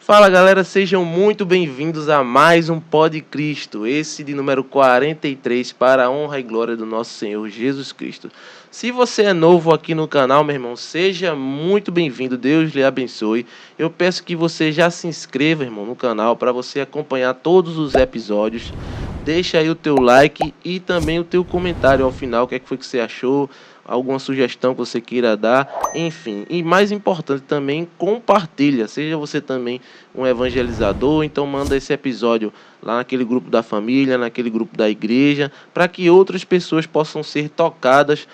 Fala galera, sejam muito bem-vindos a mais um Pod Cristo, esse de número 43, para a honra e glória do nosso Senhor Jesus Cristo. Se você é novo aqui no canal, meu irmão, seja muito bem-vindo, Deus lhe abençoe. Eu peço que você já se inscreva, irmão, no canal, para você acompanhar todos os episódios. Deixa aí o teu like e também o teu comentário ao final, o que é que foi que você achou, alguma sugestão que você queira dar, enfim. E mais importante também, compartilha, seja você também um evangelizador, então manda esse episódio lá naquele grupo da família, naquele grupo da igreja, para que outras pessoas possam ser tocadas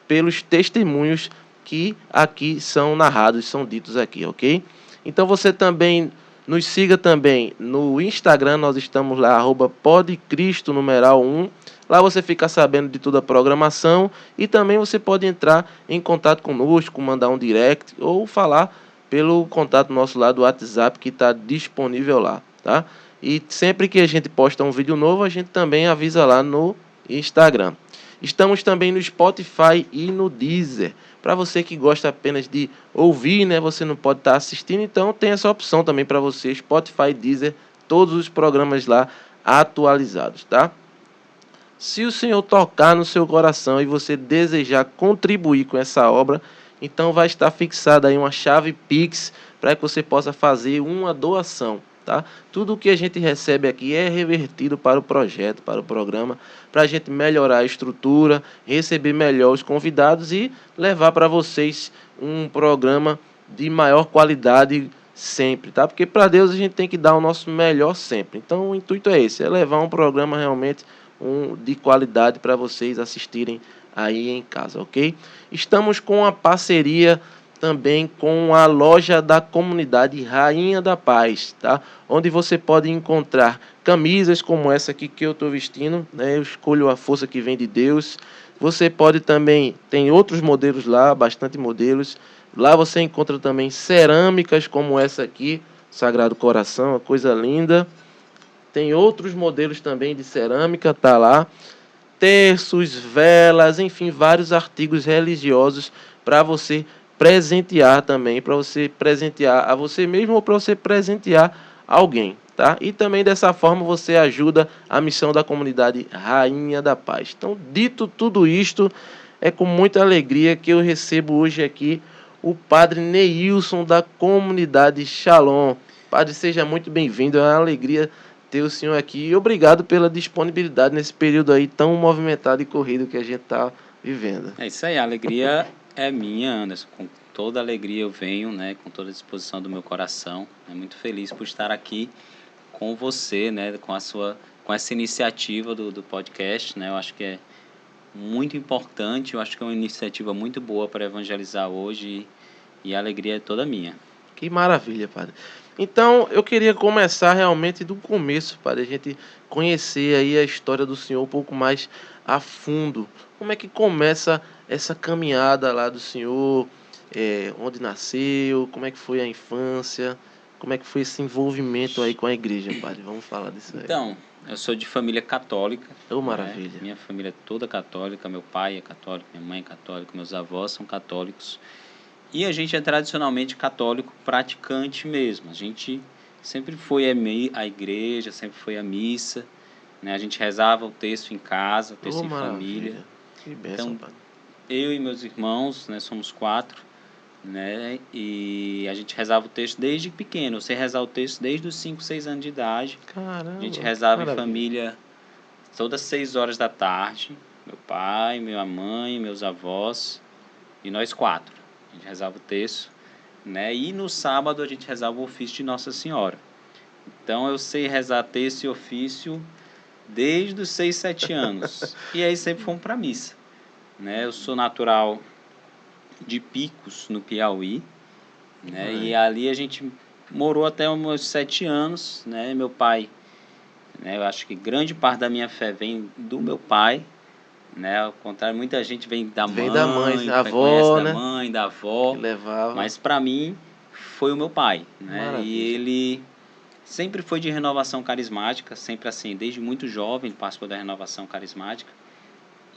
pelos testemunhos que aqui são narrados, são ditos aqui, ok? Então você também nos siga também no Instagram, nós estamos lá, @podcristo1. Lá você fica sabendo de toda a programação e também você pode entrar em contato conosco, mandar um direct ou falar pelo contato nosso lá do WhatsApp que está disponível lá, tá? E sempre que a gente posta um vídeo novo, a gente também avisa lá no Instagram. Estamos também no Spotify e no Deezer. Para você que gosta apenas de ouvir, né, você não pode estar assistindo, então tem essa opção também para você, Spotify, Deezer, todos os programas lá atualizados, tá? Se o Senhor tocar no seu coração e você desejar contribuir com essa obra, então vai estar fixada aí uma chave Pix para que você possa fazer uma doação, tá? Tudo o que a gente recebe aqui é revertido para o projeto, para o programa, para a gente melhorar a estrutura, receber melhor os convidados e levar para vocês um programa de maior qualidade sempre, tá? Porque para Deus a gente tem que dar o nosso melhor sempre. Então o intuito é esse, é levar um programa realmente de qualidade para vocês assistirem aí em casa, ok? Estamos com a parceria também com a loja da comunidade Rainha da Paz, tá? Onde você pode encontrar camisas como essa aqui que eu estou vestindo, né? Eu escolho a força que vem de Deus. Você pode também, tem outros modelos lá, bastante modelos. Lá você encontra também cerâmicas como essa aqui, Sagrado Coração, uma coisa linda. Tem outros modelos também de cerâmica, tá lá. Terços, velas, enfim, vários artigos religiosos para você presentear também, para você presentear a você mesmo ou para você presentear alguém, tá? E também dessa forma você ajuda a missão da comunidade Rainha da Paz. Então, dito tudo isto, é com muita alegria que eu recebo hoje aqui o padre Neilson da comunidade Shalom. Padre, seja muito bem-vindo, é uma alegria ter o senhor aqui e obrigado pela disponibilidade nesse período aí tão movimentado e corrido que a gente está vivendo. É isso aí, a alegria é minha, Anderson. Com toda alegria eu venho, né, com toda a disposição do meu coração. Muito feliz por estar aqui com você, né, com essa iniciativa do podcast, né. Eu acho que é muito importante, eu acho que é uma iniciativa muito boa para evangelizar hoje e a alegria é toda minha. Que maravilha, padre. Então, eu queria começar realmente do começo, para a gente conhecer aí a história do senhor um pouco mais a fundo. Como é que começa essa caminhada lá do senhor? Onde nasceu? Como é que foi a infância? Como é que foi esse envolvimento aí com a igreja, padre? Vamos falar disso aí. Então, eu sou de família católica. Oh, maravilha. Minha família é toda católica, meu pai é católico, minha mãe é católica, meus avós são católicos. E a gente é tradicionalmente católico praticante mesmo. A gente sempre foi à igreja, sempre foi à missa, né? A gente rezava o texto em casa, o texto em família. Que bênção, então, padre. Eu e meus irmãos, né, somos 4, né? E a gente rezava o texto desde pequeno. Eu sei rezar o texto desde os 5, 6 anos de idade. Caramba, a gente rezava maravilha. Em família todas 6 horas da tarde. Meu pai, minha mãe, meus avós e nós 4. A gente rezava o texto, né? E no sábado a gente rezava o ofício de Nossa Senhora. Então eu sei rezar texto e ofício desde os 6, 7 anos. E aí sempre fomos para a missa, né? Eu sou natural de Picos, no Piauí, né? E ali a gente morou até os meus 7 anos, né? Meu pai, né? Eu acho que grande parte da minha fé vem do meu pai, né? Ao contrário, muita gente vem da mãe, da avó, conhece né? da mãe, da avó, Que levava. mas para mim foi o meu pai, né? Maravilha. E ele sempre foi de renovação carismática, sempre assim, desde muito jovem ele participou da renovação carismática.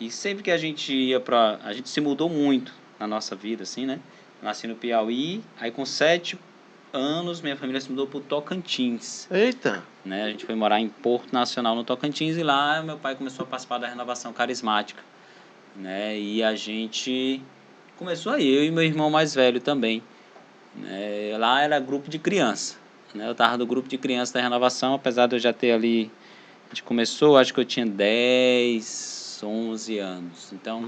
E sempre que a gente ia a gente se mudou muito na nossa vida, assim, né? Nasci no Piauí, aí com 7 anos, minha família se mudou para o Tocantins. Eita! Né? A gente foi morar em Porto Nacional, no Tocantins, e lá meu pai começou a participar da renovação carismática. Né? E a gente começou aí, eu e meu irmão mais velho também. Né? Lá era grupo de criança. Né? Eu estava do grupo de criança da renovação, apesar de eu já ter ali... A gente começou, acho que eu tinha 10, 11 anos. Então,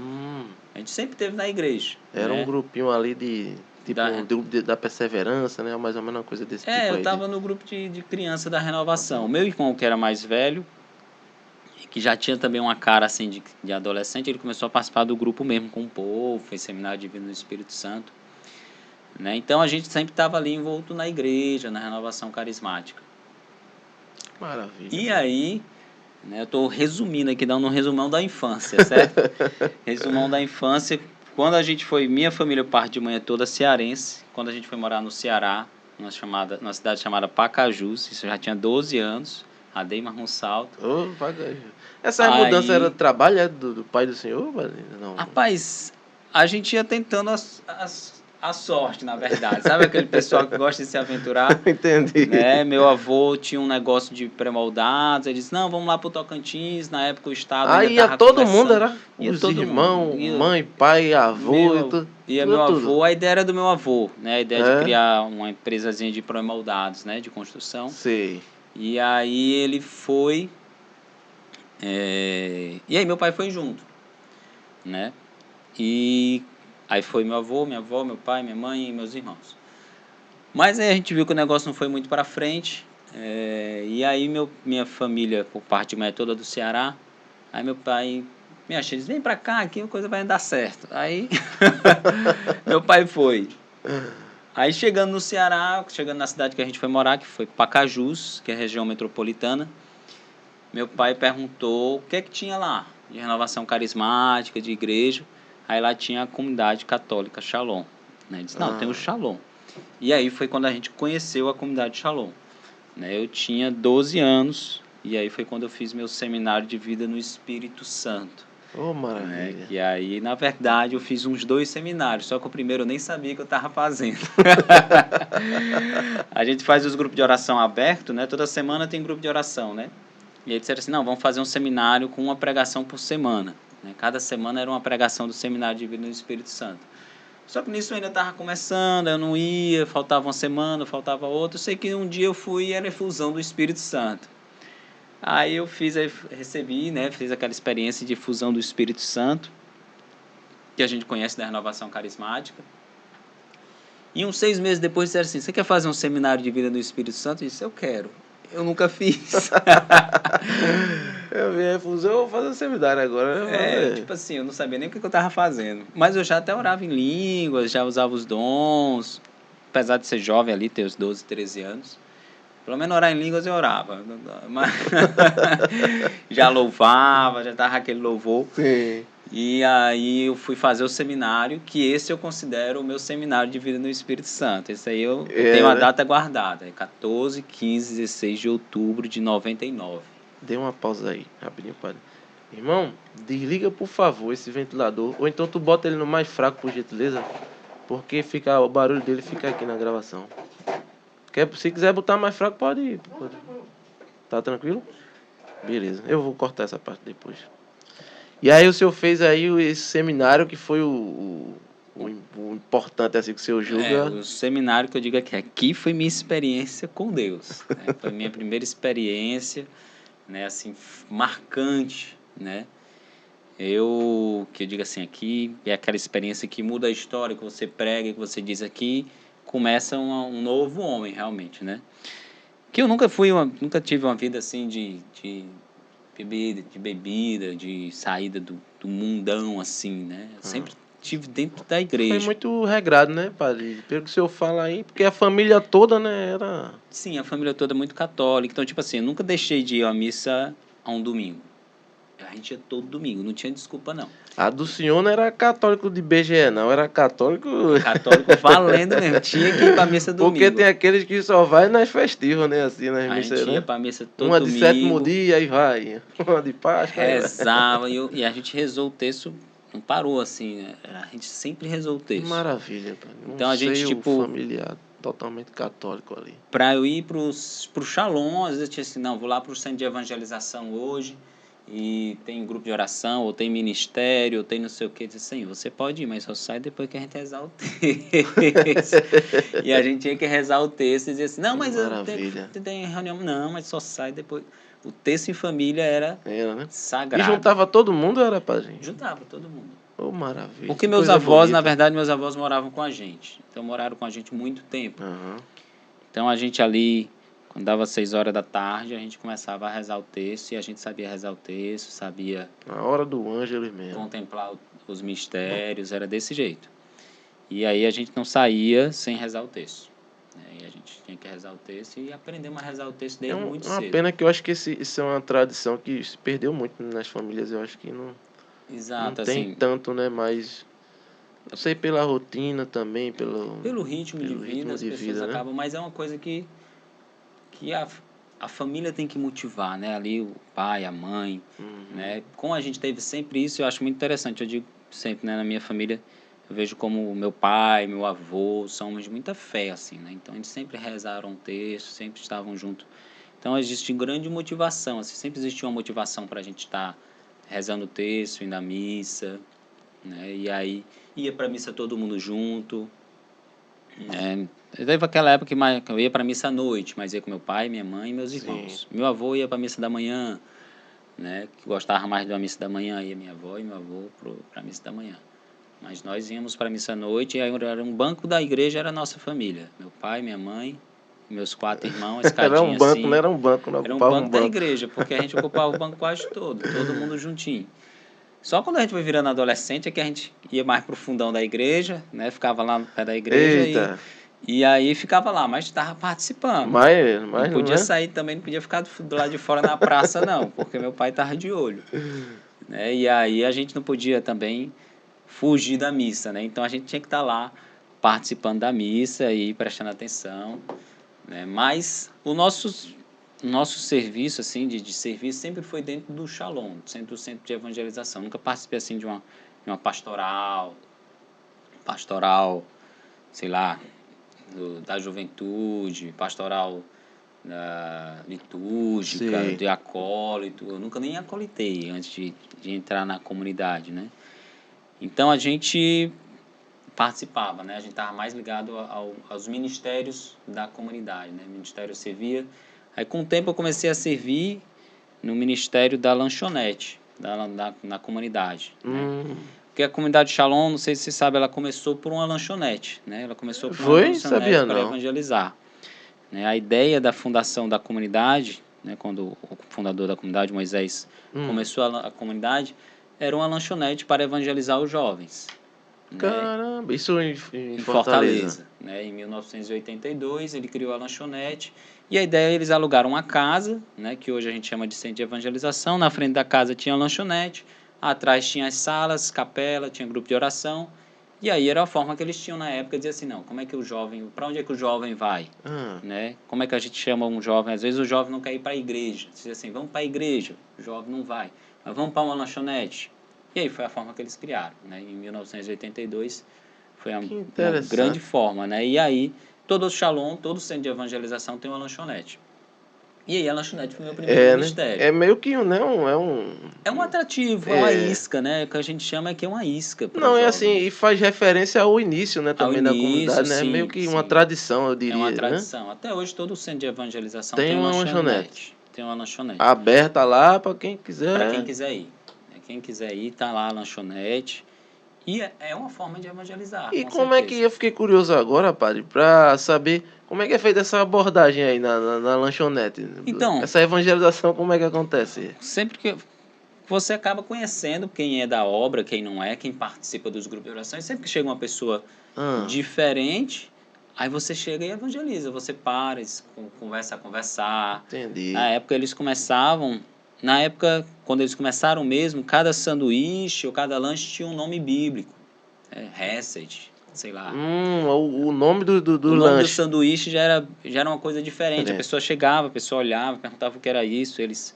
a gente sempre esteve na igreja. Era né? um grupinho ali de... Tipo, um grupo da perseverança, né? Mais ou menos uma coisa desse tipo aí. Eu estava no grupo de criança da renovação. O meu irmão, que era mais velho, que já tinha também uma cara assim de adolescente, ele começou a participar do grupo mesmo com o povo, fez seminário de vida no Espírito Santo. Né? Então a gente sempre estava ali envolto na igreja, na renovação carismática. Maravilha. E aí, né, eu estou resumindo aqui, dando um resumão da infância, certo? Resumão da infância. Quando a gente foi, minha família parte de manhã toda cearense, quando a gente foi morar no Ceará, numa cidade chamada Pacajus, isso eu já tinha 12 anos, Adei Marronsalto. Essa mudança era trabalho do pai do senhor? Não. Rapaz, a gente ia tentando a sorte, na verdade. Sabe aquele pessoal que gosta de se aventurar? Entendi. Né? Meu avô tinha um negócio de pré-moldados. Ele disse, não, vamos lá pro Tocantins. Na época o estado ainda ia todo começando. Mundo, era? Ia os todo irmãos, mundo. Mãe, pai, avô e tudo. Ia meu avô. A ideia era do meu avô, né? A ideia de criar uma empresazinha de pré-moldados, né? De construção. Sei. E aí ele foi... E aí meu pai foi junto, né? E aí foi meu avô, minha avó, meu pai, minha mãe e meus irmãos. Mas aí a gente viu que o negócio não foi muito para frente. E aí minha família, por parte de mãe, toda do Ceará. Aí meu pai me achou, disse, vem para cá, aqui a coisa vai dar certo. Aí meu pai foi. Aí chegando no Ceará, chegando na cidade que a gente foi morar, que foi Pacajus, que é a região metropolitana, meu pai perguntou o que é que tinha lá, de renovação carismática, de igreja. Aí lá tinha a comunidade católica Shalom. Né? Ele disse, não, tem o Shalom. E aí foi quando a gente conheceu a comunidade Shalom. Né? Eu tinha 12 anos, e aí foi quando eu fiz meu seminário de vida no Espírito Santo. Maravilha. Né? E aí, na verdade, eu fiz uns 2 seminários, só que o primeiro eu nem sabia que eu estava fazendo. A gente faz os grupos de oração aberto, né? Toda semana tem grupo de oração, né? E aí disseram assim, não, vamos fazer um seminário com uma pregação por semana. Né? Cada semana era uma pregação do seminário de vida no Espírito Santo. Só que nisso eu ainda estava começando, eu não ia, faltava uma semana, faltava outra. Eu sei que um dia eu fui e era efusão do Espírito Santo. Aí eu recebi, né, fiz aquela experiência de efusão do Espírito Santo, que a gente conhece da renovação carismática. E uns 6 meses depois disseram assim, você quer fazer um seminário de vida no Espírito Santo? Eu disse, eu quero. Eu nunca fiz. Eu vi a refusão, eu vou fazer um seminário agora. Tipo assim, eu não sabia nem o que eu estava fazendo. Mas eu já até orava em línguas, já usava os dons. Apesar de ser jovem ali, ter os 12, 13 anos. Pelo menos orar em línguas eu orava. Mas já louvava, já estava aquele louvor. Sim. E aí eu fui fazer o seminário, que esse eu considero o meu seminário de vida no Espírito Santo. Esse aí eu tenho a data guardada. É 14, 15, 16 de outubro de 99. Dê uma pausa aí, rapidinho, padre. Irmão, desliga por favor esse ventilador. Ou então tu bota ele no mais fraco, por gentileza. Porque o barulho dele fica aqui na gravação. Se quiser botar mais fraco, pode ir. Tá tranquilo? Beleza, eu vou cortar essa parte depois. E aí o senhor fez aí esse seminário que foi o importante assim que o senhor julga. O seminário que eu digo aqui foi minha experiência com Deus. Né? Foi minha primeira experiência, né, assim, marcante, né? Que eu digo assim, aqui é aquela experiência que muda a história, que você prega, que você diz aqui, começa um novo homem realmente, né? Que eu nunca tive uma vida assim de bebida, de saída do mundão, assim, né? Eu sempre estive dentro da igreja. Foi muito regrado, né, padre? Pelo que o senhor fala aí, porque a família toda, né, era... Sim, a família toda é muito católica. Então, tipo assim, eu nunca deixei de ir à missa a um domingo. A gente ia todo domingo, não tinha desculpa, não. A do senhor não era católico de BGE, não. Era católico... Católico valendo mesmo. Tinha que ir pra missa domingo. Porque tem aqueles que só vai nas festivas, né, assim, nas missas, né? A gente ia pra missa todo domingo. Uma de 7º dia, aí vai. Uma de Páscoa. Rezava. E a gente rezou o texto, não parou, assim, né? A gente sempre rezou o texto. Maravilha, pai. Então a gente, tipo... familiar. Totalmente católico ali. Para eu ir pro Shalom, às vezes eu tinha assim, não, vou lá pro centro de evangelização hoje, e tem grupo de oração, ou tem ministério, ou tem não sei o que. Eu disse, Senhor, você pode ir, mas só sai depois que a gente rezar o texto. E a gente tinha que rezar o texto e dizer assim, não, Que mas maravilha. tem reunião. Não, mas só sai depois. O texto em família era Era, né? E sagrado. juntava todo mundo ou era pra gente? Juntava todo mundo. Oh, maravilha. Porque Que meus coisa avós, na bonita. verdade, meus avós moravam com a gente. Então moraram com a gente muito tempo. Aham. Então a gente ali, quando dava 6 horas da tarde, a gente começava a rezar o texto e a gente sabia rezar o texto, sabia Na hora do Ângelos mesmo. contemplar os mistérios, era desse jeito. E aí a gente não saía sem rezar o texto. E a gente tinha que rezar o texto e aprendemos a rezar o texto desde muito uma cedo. pena que eu acho que isso é uma tradição que se perdeu muito nas famílias. Eu acho que não Exato, tem assim, tanto, né? Mas eu sei pela rotina também, pelo ritmo de vida ritmo as de pessoas vida, né? acabam, mas é uma coisa que a família tem que motivar, né? Ali o pai, a mãe, né? Como a gente teve sempre isso, eu acho muito interessante. Eu digo sempre, né, na minha família, eu vejo como meu pai, meu avô, são homens de muita fé, assim, né? Então eles sempre rezaram o texto, sempre estavam juntos. Então existe grande motivação, assim, sempre existiu uma motivação para a gente estar rezando o texto, indo à missa, né? E aí ia para a missa todo mundo junto, né? Teve aquela época que eu ia para a missa à noite, mas ia com meu pai, minha mãe e meus irmãos. Meu avô ia para a missa da manhã, né? Que gostava mais de uma missa da manhã, ia minha avó e meu avô para a missa da manhã. Mas nós íamos para a missa à noite e aí era um banco da igreja, era a nossa família. Meu pai, minha mãe, meus 4 irmãos, a Era um escadinha banco, não assim. era um banco, não Era um ocupava banco um da banco. igreja, porque a gente ocupava o banco quase todo mundo juntinho. Só quando a gente foi virando adolescente é que a gente ia mais pro fundão da igreja, né? Ficava lá no pé da igreja Eita, e aí ficava lá, mas estava participando. Não mas não podia é? sair também, não podia ficar do lado de fora na praça, não, porque meu pai estava de olho. Né? E aí a gente não podia também fugir da missa, né? Então a gente tinha que estar lá participando da missa e prestando atenção, né? Mas o nosso serviço assim de serviço sempre foi dentro do Shalom, do centro de evangelização. Nunca participei assim de uma pastoral, sei lá, da juventude, pastoral litúrgica, Sei. de acólito. Eu nunca nem acolitei antes de entrar na comunidade, né? Então a gente participava, né? A gente estava mais ligado aos ministérios da comunidade, né? O ministério servia. Aí com o tempo eu comecei a servir no ministério da lanchonete, na comunidade, né? Porque a comunidade Shalom, não sei se você sabe, ela começou por uma lanchonete, né? Ela começou por uma Foi? lanchonete Sabia para não. evangelizar. Né? A ideia da fundação da comunidade, né? Quando o fundador da comunidade, Moisés, começou a comunidade, era uma lanchonete para evangelizar os jovens. Né? Caramba, isso em Em Fortaleza. Fortaleza, né? Em 1982 ele criou a lanchonete e a ideia eles alugaram uma casa, né? Que hoje a gente chama de centro de evangelização. Na frente da casa tinha a lanchonete, atrás tinha as salas, capela, tinha grupo de oração. E aí era a forma que eles tinham na época de dizer assim, não, como é que o jovem, para onde é que o jovem vai? Né? Como é que a gente chama um jovem? Às vezes o jovem não quer ir para a igreja. Diz assim, vamos para a igreja, o jovem não vai. Mas vamos para uma lanchonete. E aí foi a forma que eles criaram, né? Em 1982 foi Que uma grande interessante. forma, né? E aí todo o Shalom, todo centro de evangelização tem uma lanchonete. E aí a lanchonete foi o meu primeiro É, né? ministério. É meio que né, É um atrativo, é uma isca, né? Que a gente chama que é uma isca para o Não, é assim, jovem. e faz referência ao início, né, Ao também da início, comunidade, né? É meio sim, que uma sim. tradição, eu É uma diria, né? tradição. Até hoje todo centro de evangelização Tem tem uma uma lanchonete lanchonete. Tem uma lanchonete. aberta lá para quem Para quem quiser. quiser ir. Quem quiser ir, tá lá a lanchonete. E é uma forma de evangelizar, E com como é que certeza. eu fiquei curioso agora, padre, para saber como é que é feita essa abordagem aí na lanchonete? Então, Essa evangelização, como é que acontece? sempre que você acaba conhecendo quem é da obra, quem não é, quem participa dos grupos de oração. E sempre que chega uma pessoa diferente, aí você chega e evangeliza. Você para, começa a conversar. Entendi. Na época, quando eles começaram mesmo, cada sanduíche ou cada lanche tinha um nome bíblico. Hesed, sei lá. O nome do O nome do lanche. sanduíche já era uma coisa diferente. A pessoa chegava, a pessoa olhava, perguntava o que era isso, eles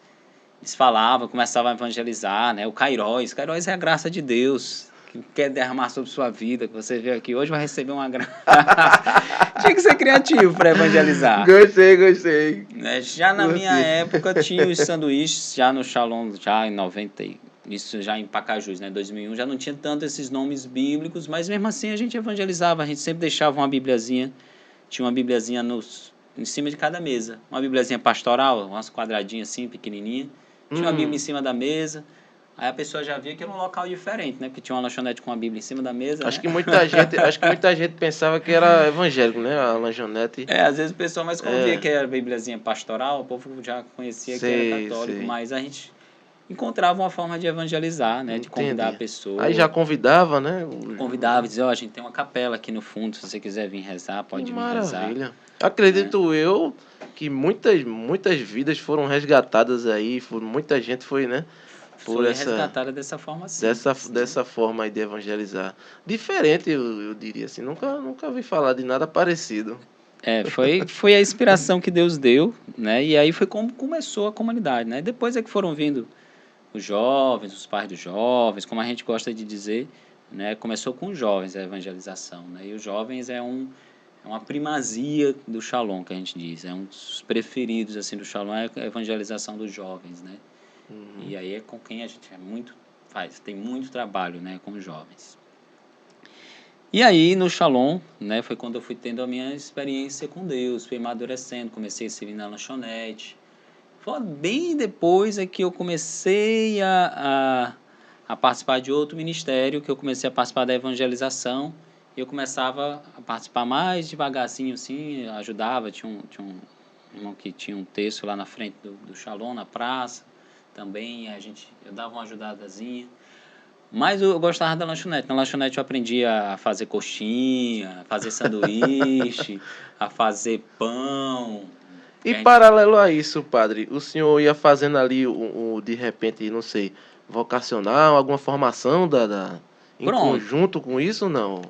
falavam, começavam a evangelizar, né? O Kairos é a graça de Deus. que quer derramar sobre sua vida, que você veio aqui hoje, vai receber uma graça. Tinha que ser criativo para evangelizar. Gostei. Né? Já na minha época tinha os sanduíches, já no Shalom, já em 90, isso já em Pacajus, né, 2001, já não tinha tanto esses nomes bíblicos, mas mesmo assim a gente evangelizava, a gente sempre deixava uma bibliazinha, tinha uma bibliazinha em cima de cada mesa, uma bibliazinha pastoral, umas quadradinhas assim, pequenininha, tinha uma bíblia em cima da mesa, aí a pessoa já via que era um local diferente, né, porque tinha uma lanchonete com uma bíblia em cima da mesa, Acho né? que muita gente pensava que era evangélico, né? A lanchonete. Às vezes o pessoal, mas quando via É, que era bibliazinha pastoral, o povo já conhecia que era católico, sei. mas a gente encontrava uma forma de evangelizar, né, de convidar a Entendi. Aí já pessoa, convidava, né? convidava e dizia, ó, a gente tem uma capela aqui no fundo, se você quiser vir rezar, Que pode vir rezar, maravilha. né? Acredito eu que muitas vidas foram resgatadas aí, muita gente foi, né? Por Foi essa resgatada dessa forma simples, né? dessa forma aí de evangelizar. Diferente, eu diria assim. Nunca ouvi falar de nada parecido. Foi a inspiração que Deus deu, né? E aí foi como começou a comunidade, né? Depois é que foram vindo os jovens, os pais dos jovens, como a gente gosta de dizer, né? Começou com os jovens a evangelização, né? E os jovens é uma primazia do Shalom, que a gente diz, é um dos preferidos assim do Shalom, é a evangelização dos jovens, né? E aí é com quem a gente tem muito trabalho, né, com os jovens. E aí no Shalom, né, foi quando eu fui tendo a minha experiência com Deus, fui amadurecendo, comecei a servir na lanchonete. Foi bem depois é que eu comecei a participar de outro ministério, que eu comecei a participar da evangelização, e eu começava a participar mais devagarzinho, assim, ajudava, tinha um irmão que tinha um texto lá na frente do Shalom, na praça, também, eu dava uma ajudadazinha. Mas eu gostava da lanchonete. Na lanchonete eu aprendi a fazer coxinha, a fazer sanduíche, a fazer pão. E A gente paralelo a isso, padre, o senhor ia fazendo ali de repente, não sei, vocacional, alguma formação em Pronto. conjunto com isso, não?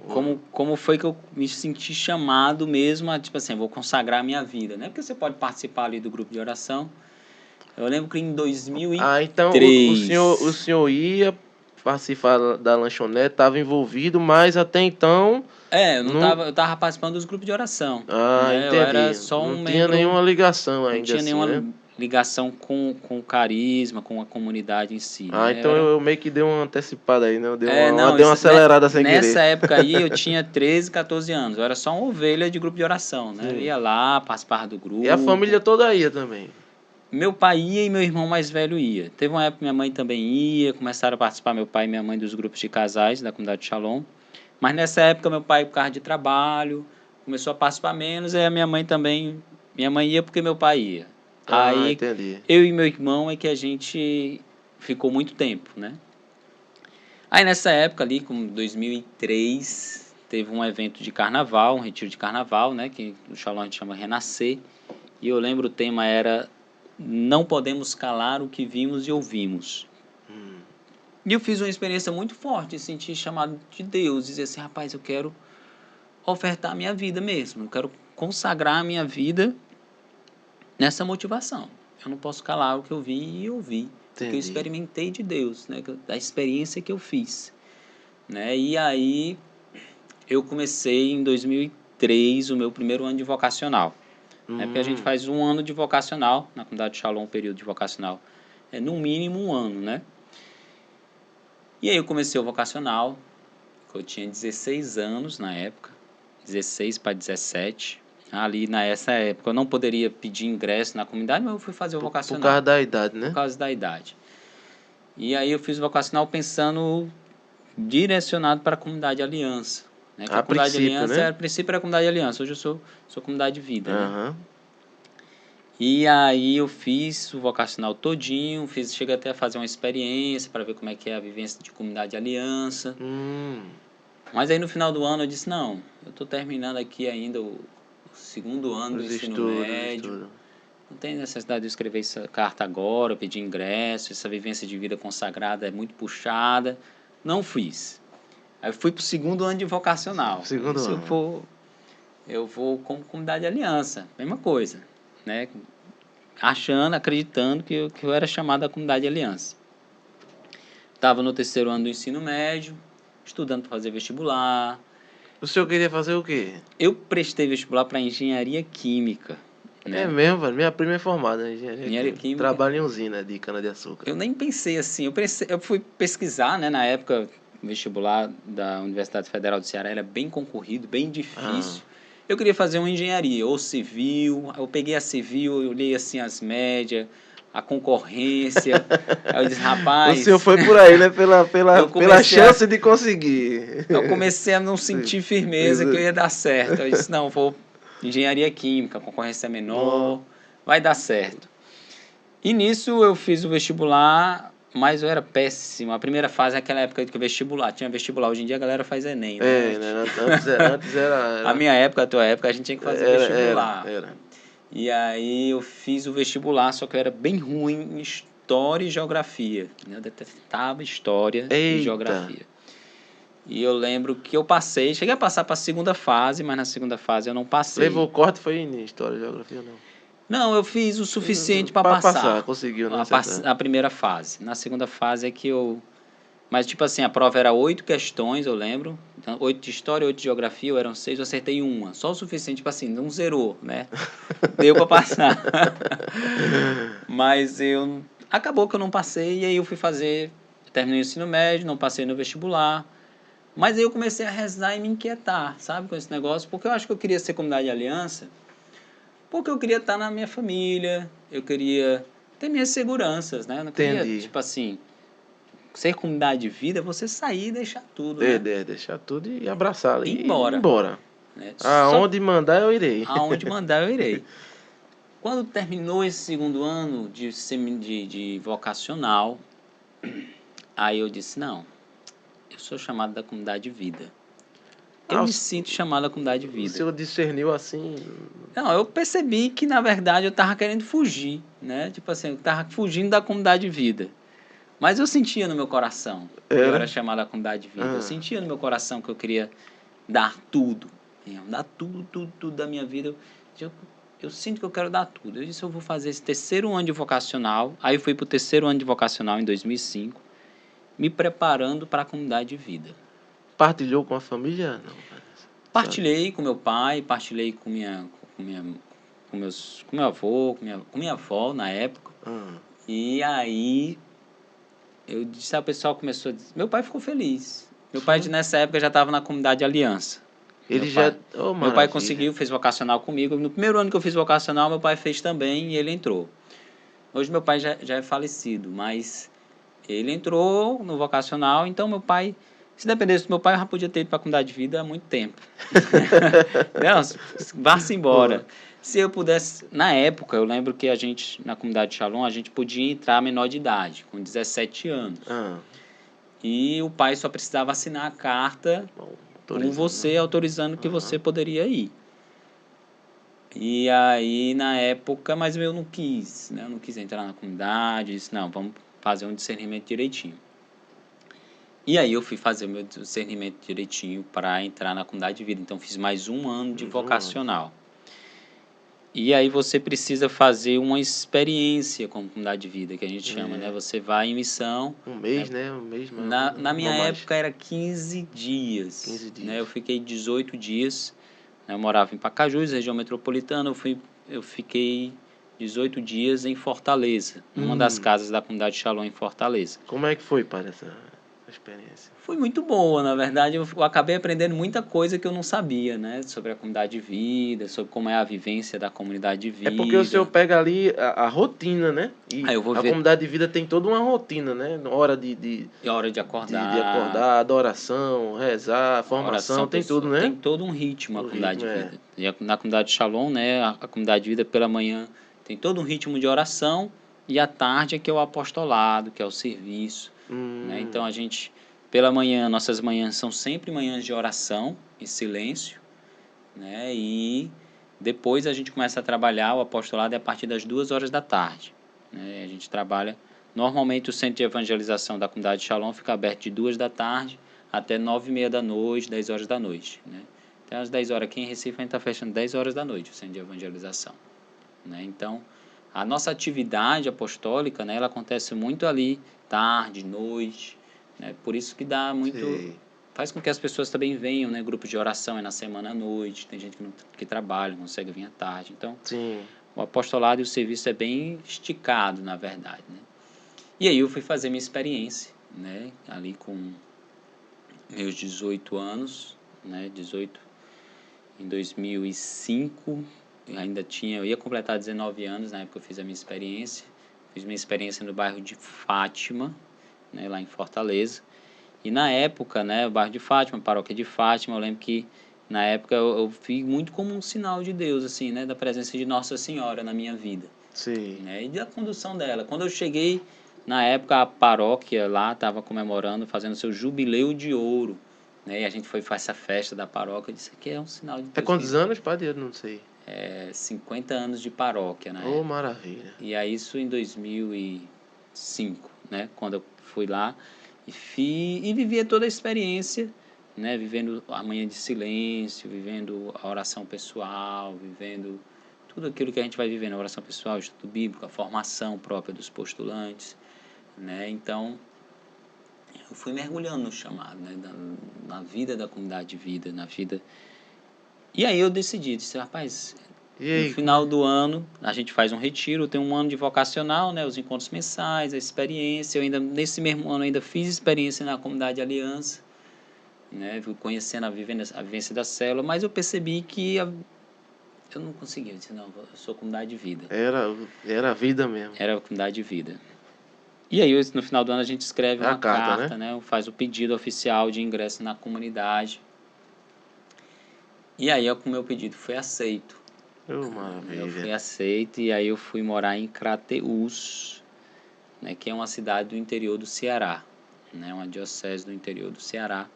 Como foi que eu me senti chamado mesmo a, tipo assim, vou consagrar a minha vida, né? Porque você pode participar ali do grupo de oração. Eu lembro que em Ah, então o 2003... senhor ia participar da lanchonete, estava envolvido, mas até então Eu não não. tava, eu tava participando dos grupos de oração, Ah, né? Eu era entendi. só Não um tinha membro, nenhuma ligação não ainda tinha assim, né? nenhuma ligação com o carisma, com a comunidade em si, Ah, né? então eu meio que dei uma antecipada aí, né? Eu Não, dei uma acelerada sem nessa querer. época aí eu tinha 13, 14 anos, eu era só uma ovelha de grupo de oração, né? Eu Sim. ia lá, participava do E a grupo. família toda ia também. Meu pai ia e meu irmão mais velho ia. Teve uma época que minha mãe também ia, começaram a participar meu pai e minha mãe dos grupos de casais da comunidade Shalom. Mas nessa época meu pai, por causa de trabalho, começou a participar menos, e a minha mãe também. Minha mãe ia porque meu pai ia. Ah, Aí entendi. eu e meu irmão é que a gente ficou muito tempo, né? Aí nessa época ali, como 2003, teve um evento de carnaval, um retiro de carnaval, né? Que no Shalom a gente chama Renascer. E eu lembro o tema era Não Podemos Calar o que Vimos e Ouvimos. E eu fiz uma experiência muito forte, senti chamado de Deus, dizer assim, rapaz, eu quero ofertar a minha vida mesmo, eu quero consagrar a minha vida nessa motivação. Eu não posso calar o que eu vi e ouvi, o que eu Entendi. experimentei de Deus, né, da experiência que eu fiz. Né? E aí eu comecei em 2003 o meu primeiro ano de vocacional. Né? Porque a gente faz um ano de vocacional, na comunidade de Shalom, um período de vocacional, no mínimo um ano, né? E aí eu comecei o vocacional, eu tinha 16 anos na época, 16 para 17. Ali nessa época eu não poderia pedir ingresso na comunidade, mas eu fui fazer o Por causa vocacional, da idade, por né? causa da idade. E aí eu fiz o vocacional pensando direcionado para a comunidade Aliança. Né? Que a A comunidade princípio, Aliança, né? a princípio era a comunidade Aliança, hoje eu sou comunidade Vida, né? Aham. E aí eu fiz o vocacional todinho, cheguei até a fazer uma experiência para ver como é que é a vivência de comunidade Aliança. Mas aí no final do ano eu disse, não, eu estou terminando aqui ainda o segundo ano do ensino Os médio, estudos. não tem necessidade de eu escrever essa carta agora, pedir ingresso, essa vivência de vida consagrada é muito puxada. Não fiz. Aí eu fui para o segundo ano de vocacional. Eu Segundo disse, ano. eu vou como comunidade Aliança, mesma coisa, né? Achando, acreditando que eu era chamado da comunidade Aliança. Estava no terceiro ano do ensino médio, estudando para fazer vestibular. O senhor queria fazer o quê? Eu prestei vestibular para engenharia química, né? É mesmo, velho. Minha prima é formada em engenharia Engenharia química. química. Trabalha em usina de cana-de-açúcar. Eu nem pensei assim. Eu fui pesquisar, né? Na época, o vestibular da Universidade Federal do Ceará era bem concorrido, bem difícil. Eu queria fazer uma engenharia, ou civil. Eu peguei a civil, eu olhei assim as médias, a concorrência. Aí eu disse, O rapaz, senhor foi por aí, né? Pela eu pela comecei a- chance de conseguir. eu comecei a não sentir firmeza que eu ia dar certo. Eu disse, não, vou engenharia química, a concorrência é menor, vai dar certo. E nisso eu fiz o vestibular, mas eu era péssimo. A primeira fase é aquela época que o vestibular, tinha vestibular. Hoje em dia a galera faz Enem, né? É, né? Antes era, A minha época, a tua época, a gente tinha que fazer vestibular. era. E aí eu fiz o vestibular, só que eu era bem ruim em história e geografia. Eu detestava história e Eita. geografia. E eu lembro que eu passei, cheguei a passar para a segunda fase, mas na segunda fase eu não passei. Levou corte, foi em história e geografia, não? Não, eu fiz o suficiente para Pra passar. conseguiu, né? Acertar. A primeira fase. Na segunda fase é que eu... Mas, tipo assim, a prova era 8 questões, eu lembro. Então, 8 de história, 8 de geografia, eu eram 6, eu acertei uma. Só o suficiente, tipo assim, não zerou, né? Deu para passar. Mas eu... Acabou que eu não passei, e aí eu fui fazer... Terminei o ensino médio, não passei no vestibular. Mas aí eu comecei a rezar e me inquietar, sabe, com esse negócio. Porque eu acho que eu queria ser comunidade de aliança. Porque eu queria estar na minha família, eu queria ter minhas seguranças, né? Eu não queria, Entendi. tipo assim, ser comunidade de vida é você sair e deixar tudo, né? Deixar tudo e abraçar Ir e ir embora. embora. Né? Aonde mandar eu irei. Aonde mandar eu irei. Quando terminou esse segundo ano de vocacional, aí eu disse, não, eu sou chamado da comunidade de vida. Eu me sinto chamado da comunidade de O vida. senhor discerniu assim. Não, eu percebi que, na verdade, eu estava querendo fugir, né? Tipo assim, eu estava fugindo da comunidade de vida. Mas eu sentia no meu coração que eu era chamado da comunidade de vida. Eu sentia no meu coração que eu queria dar tudo. Dar tudo, tudo, tudo da minha vida. Eu sinto que eu quero dar tudo. Eu disse, eu vou fazer esse terceiro ano de vocacional. Aí eu fui para o terceiro ano de vocacional em 2005, me preparando para a comunidade de vida. Partilhou com a família? Não. Partilhei com meu pai, partilhei com meu avô, com minha avó na época. E aí eu disse, o pessoal começou a dizer, meu pai ficou feliz. Meu pai nessa época já estava na comunidade Aliança. Ele Meu pai conseguiu, fez vocacional comigo. No primeiro ano que eu fiz vocacional, meu pai fez também e ele entrou. Hoje meu pai já é falecido, mas ele entrou no vocacional, então meu pai, se dependesse do meu pai, eu já podia ter ido para a comunidade de vida há muito tempo. Não, vá-se embora. Se eu pudesse, na época, eu lembro que a gente, na comunidade Shalom, a gente podia entrar menor de idade, com 17 anos. E o pai só precisava assinar a carta com você, autorizando que você poderia ir. E aí, na época, mas eu não quis, né? Eu não quis entrar na comunidade, disse, não, vamos fazer um discernimento direitinho. E aí eu fui fazer o meu discernimento direitinho para entrar na comunidade de vida. Então, fiz mais um ano de vocacional. E aí você precisa fazer uma experiência com a comunidade de vida, que a gente chama, né? Você vai em missão. Um mês, né? Um mês. Na minha época era 15 dias. 15 dias. Né? Eu fiquei 18 dias. Né? Eu morava em Pacajus, região metropolitana. Eu fiquei 18 dias em Fortaleza, numa das casas da comunidade Shalom em Fortaleza. Como é que foi, pai, essa experiência? Foi muito boa, na verdade. Eu acabei aprendendo muita coisa que eu não sabia, né? Sobre a comunidade de vida, sobre como é a vivência da comunidade de vida. É porque o senhor pega ali a rotina, né? E eu vou ver... comunidade de vida tem toda uma rotina, né? Hora hora de acordar. De acordar, adoração, rezar, formação, tem tudo, né? Tem todo um ritmo a comunidade de vida. E na comunidade Shalom, né? A comunidade de vida pela manhã tem todo um ritmo de oração. E à tarde é que é o apostolado, que é o serviço. Né? Então a gente... Pela manhã, nossas manhãs são sempre manhãs de oração e silêncio, né? E depois a gente começa a trabalhar o apostolado a partir das 2 horas da tarde. Né? A gente trabalha, normalmente o centro de evangelização da comunidade de Shalom fica aberto de 2 da tarde até 9h30 da noite, 10 horas da noite. Né? Até às 10 horas aqui em Recife a gente está fechando 10 horas da noite o centro de evangelização. Né? Então, a nossa atividade apostólica, né, ela acontece muito ali, tarde, noite. Por isso que dá muito faz com que as pessoas também venham, né? Grupos de oração é na semana à noite, tem gente que trabalha, não consegue vir à tarde. Então, Sim. o apostolado e o serviço é bem esticado, na verdade, né? E aí eu fui fazer minha experiência, né? Ali com meus 18 anos, né? 18 em 2005, eu ia completar 19 anos na época que eu fiz a minha experiência. Fiz minha experiência no bairro de Fátima, né? Lá em Fortaleza. E na época, né? O bairro de Fátima, a paróquia de Fátima, eu lembro que na época eu vi muito como um sinal de Deus, assim, né? Da presença de Nossa Senhora na minha vida. Sim. Né? E da condução dela. Quando eu cheguei, na época a paróquia lá estava comemorando, fazendo seu jubileu de ouro. Né? E a gente foi fazer essa festa da paróquia. Eu disse, aqui é um sinal de Deus. É quantos anos, padre? Eu não sei. 50 anos de paróquia, né? Oh, maravilha. E aí isso em 2005, né? Quando eu fui lá e vivia toda a experiência, né? Vivendo a manhã de silêncio, vivendo a oração pessoal, vivendo tudo aquilo que a gente vai vivendo, a oração pessoal, estudo bíblico, a formação própria dos postulantes, né? Então, eu fui mergulhando no chamado, né? Na vida da comunidade de vida, na vida... E aí eu disse, rapaz, no final do ano, a gente faz um retiro, tem um ano de vocacional, né? Os encontros mensais, a experiência. Nesse mesmo ano, ainda fiz experiência na comunidade Aliança, né? Conhecendo a vivência da célula, mas eu percebi que eu não conseguia. Eu disse, não, eu sou comunidade de vida. Era a vida mesmo. Era a comunidade de vida. E aí, no final do ano, a gente escreve uma carta, né? Faz o pedido oficial de ingresso na comunidade. E aí, o meu pedido foi aceito. Maravilha. Eu fui aceito e aí eu fui morar em Crateús, né? Que é uma cidade do interior do Ceará, né? Uma diocese do interior do Ceará,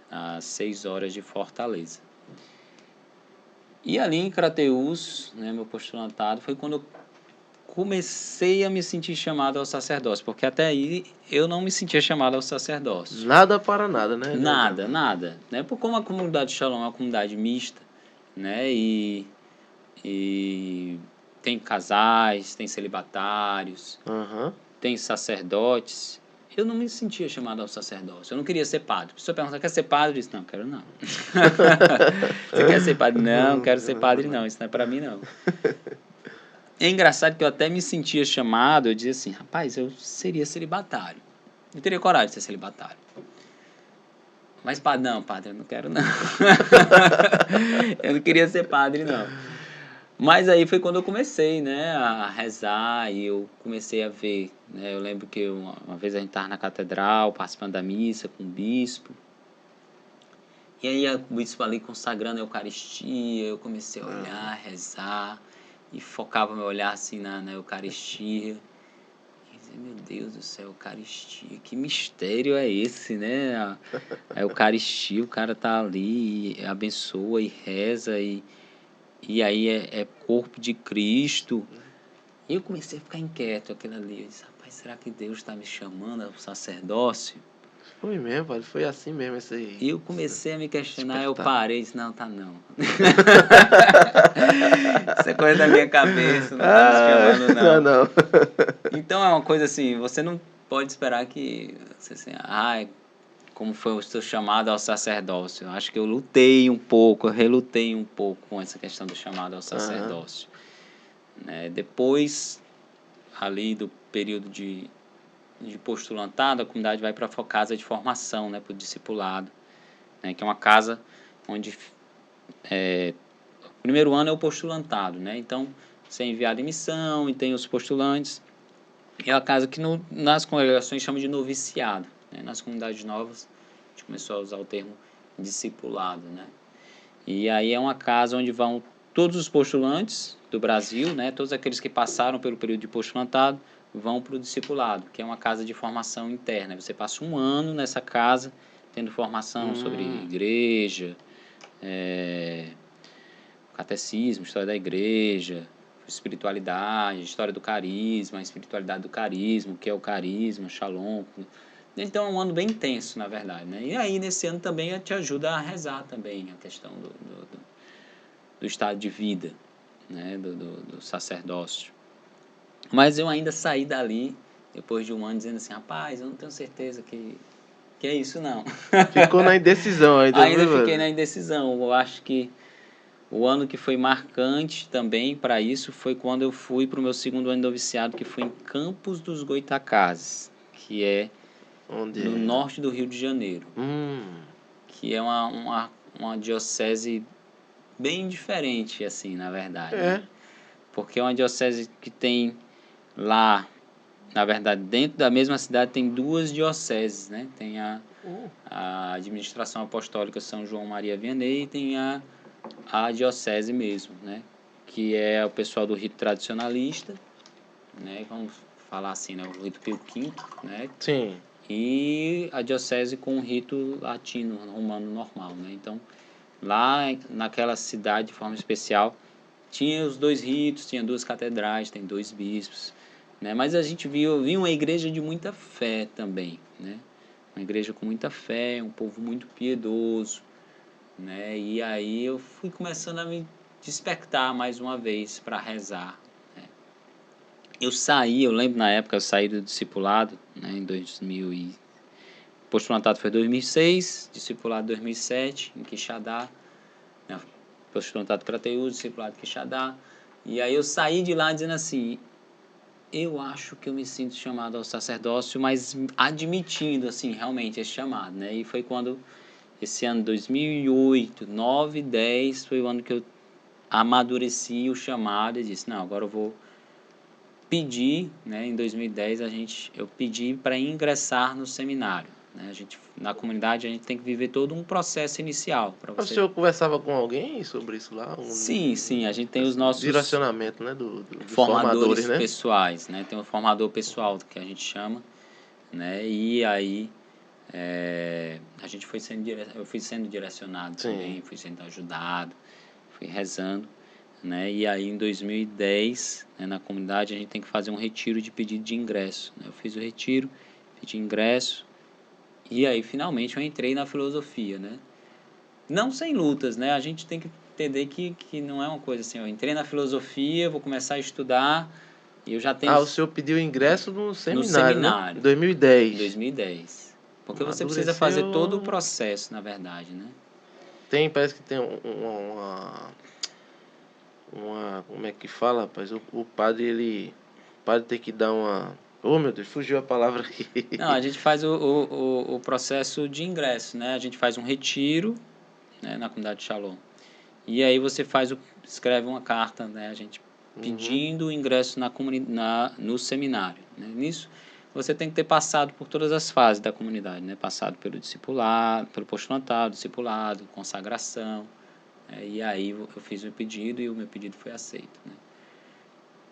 a 6 horas de Fortaleza. E ali em Crateús, né, meu postulantado, foi quando eu comecei a me sentir chamado ao sacerdócio, porque até aí eu não me sentia chamado ao sacerdócio. Nada para nada, né? Nada. Né? Por como a comunidade de Shalom é uma comunidade mista, né? E tem casais, tem celibatários, tem sacerdotes. Eu não me sentia chamado ao sacerdócio. Eu não queria ser padre. A pessoa pergunta, quer ser padre? Eu disse, não, quero não. Você quer ser padre? Não, quero ser padre não. Isso não é para mim não. É engraçado que eu até me sentia chamado, eu dizia assim, rapaz, eu seria celibatário. Eu teria coragem de ser celibatário. Mas padre, eu não quero não. Eu não queria ser padre não. Mas aí foi quando eu comecei, né, a rezar e eu comecei a ver, né, eu lembro que uma vez a gente estava na catedral, participando da missa com o bispo, e aí o bispo ali consagrando a Eucaristia, eu comecei a olhar, rezar, e focava meu olhar assim na Eucaristia, e dizia, meu Deus do céu, Eucaristia, que mistério é esse, né, a Eucaristia, o cara tá ali, e abençoa e reza, e aí é corpo de Cristo. E eu comecei a ficar inquieto aquilo ali. Eu disse, rapaz, será que Deus está me chamando ao sacerdócio? Foi mesmo, padre. Foi assim mesmo esse aí. E eu comecei a me questionar, eu parei e disse, não, tá não. Isso é coisa da minha cabeça, não tá me chamando não. Não. Então é uma coisa assim, você não pode esperar que... Você, assim, como foi o seu chamado ao sacerdócio? Eu acho que eu relutei um pouco com essa questão do chamado ao sacerdócio. Né? Depois, ali do período de postulantado, a comunidade vai para a casa de formação, né, para o discipulado, né, que é uma casa onde o primeiro ano é o postulantado, né? Então, você é enviado em missão e tem os postulantes. É a casa que nas congregações chama de noviciado. Né? Nas comunidades novas, a gente começou a usar o termo discipulado, né? E aí é uma casa onde vão todos os postulantes do Brasil, né? Todos aqueles que passaram pelo período de postulantado, vão para o discipulado, que é uma casa de formação interna. Você passa um ano nessa casa, tendo formação sobre igreja, catecismo, história da igreja, espiritualidade, história do carisma, a espiritualidade do carisma, o que é o carisma, Shalom. Então é um ano bem intenso, na verdade. Né? E aí, nesse ano também, te ajuda a rezar também a questão do estado de vida, né? do sacerdócio. Mas eu ainda saí dali, depois de um ano, dizendo assim, rapaz, eu não tenho certeza que Que é isso, não. Ficou na indecisão ainda, Ainda viu, fiquei padre? na indecisão. Eu acho que o ano que foi marcante também para isso foi quando eu fui para o meu segundo ano de noviciado, que foi em Campos dos Goytacazes, que é Onde no é? norte do Rio de Janeiro, que é uma diocese bem diferente, assim, na verdade, né? É. Porque é uma diocese que tem lá, na verdade, dentro da mesma cidade tem duas dioceses, né? Tem a administração apostólica São João Maria Vianney e tem a diocese mesmo, né? Que é o pessoal do rito tradicionalista, né? Vamos falar assim, né? O rito Pio V, né? Sim. E a diocese com o rito latino, romano normal, né? Então, lá naquela cidade, de forma especial, tinha os dois ritos, tinha duas catedrais, tem dois bispos, né? Mas a gente viu uma igreja de muita fé também, né? Uma igreja com muita fé, um povo muito piedoso, né? E aí eu fui começando a me despertar mais uma vez para rezar, né? Eu lembro na época, eu saí do discipulado, né, em 2000 e... Postulantado foi 2006, discipulado 2007, em Quixadá, né? Postulantado Crateús, discipulado Quixadá. E aí eu saí de lá dizendo assim, eu acho que eu me sinto chamado ao sacerdócio, mas admitindo, assim, realmente esse chamado, né? E foi quando, esse ano 2008, 9, 10, foi o ano que eu amadureci o chamado e disse, não, agora eu vou pedir, né? Em 2010 eu pedi para ingressar no seminário, né? Na comunidade a gente tem que viver todo um processo inicial para O você. senhor conversava com alguém sobre isso lá? Sim, a gente tem os Assim, nossos direcionamento, né? Dos formadores, formadores né? pessoais, né? Tem um formador pessoal que a gente chama, né? E aí eu fui sendo direcionado Sim. também, fui sendo ajudado, fui rezando, né? E aí em 2010, né, na comunidade a gente tem que fazer um retiro de pedido de ingresso, né? Eu fiz o retiro, pedi ingresso e aí finalmente eu entrei na filosofia, né? Não sem lutas, né? A gente tem que entender que não é uma coisa assim, eu entrei na filosofia, vou começar a estudar e eu já tenho Ah, o senhor pediu ingresso no no seminário, né? Em seminário, em 2010. 2010. Porque você precisa fazer todo o Amadureceu. processo, na verdade, né? Parece que tem como é que fala, rapaz? O padre, o padre tem que dar uma... Oh, meu Deus, fugiu a palavra aqui. Não, a gente faz o processo de ingresso, né? A gente faz um retiro, né, na comunidade de Shalom. E aí você escreve uma carta, né? A gente Uhum. pedindo o ingresso no seminário, né? Nisso, você tem que ter passado por todas as fases da comunidade, né? Passado pelo discipulado, pelo postulantado, discipulado, consagração. E aí eu fiz o pedido e o meu pedido foi aceito, né?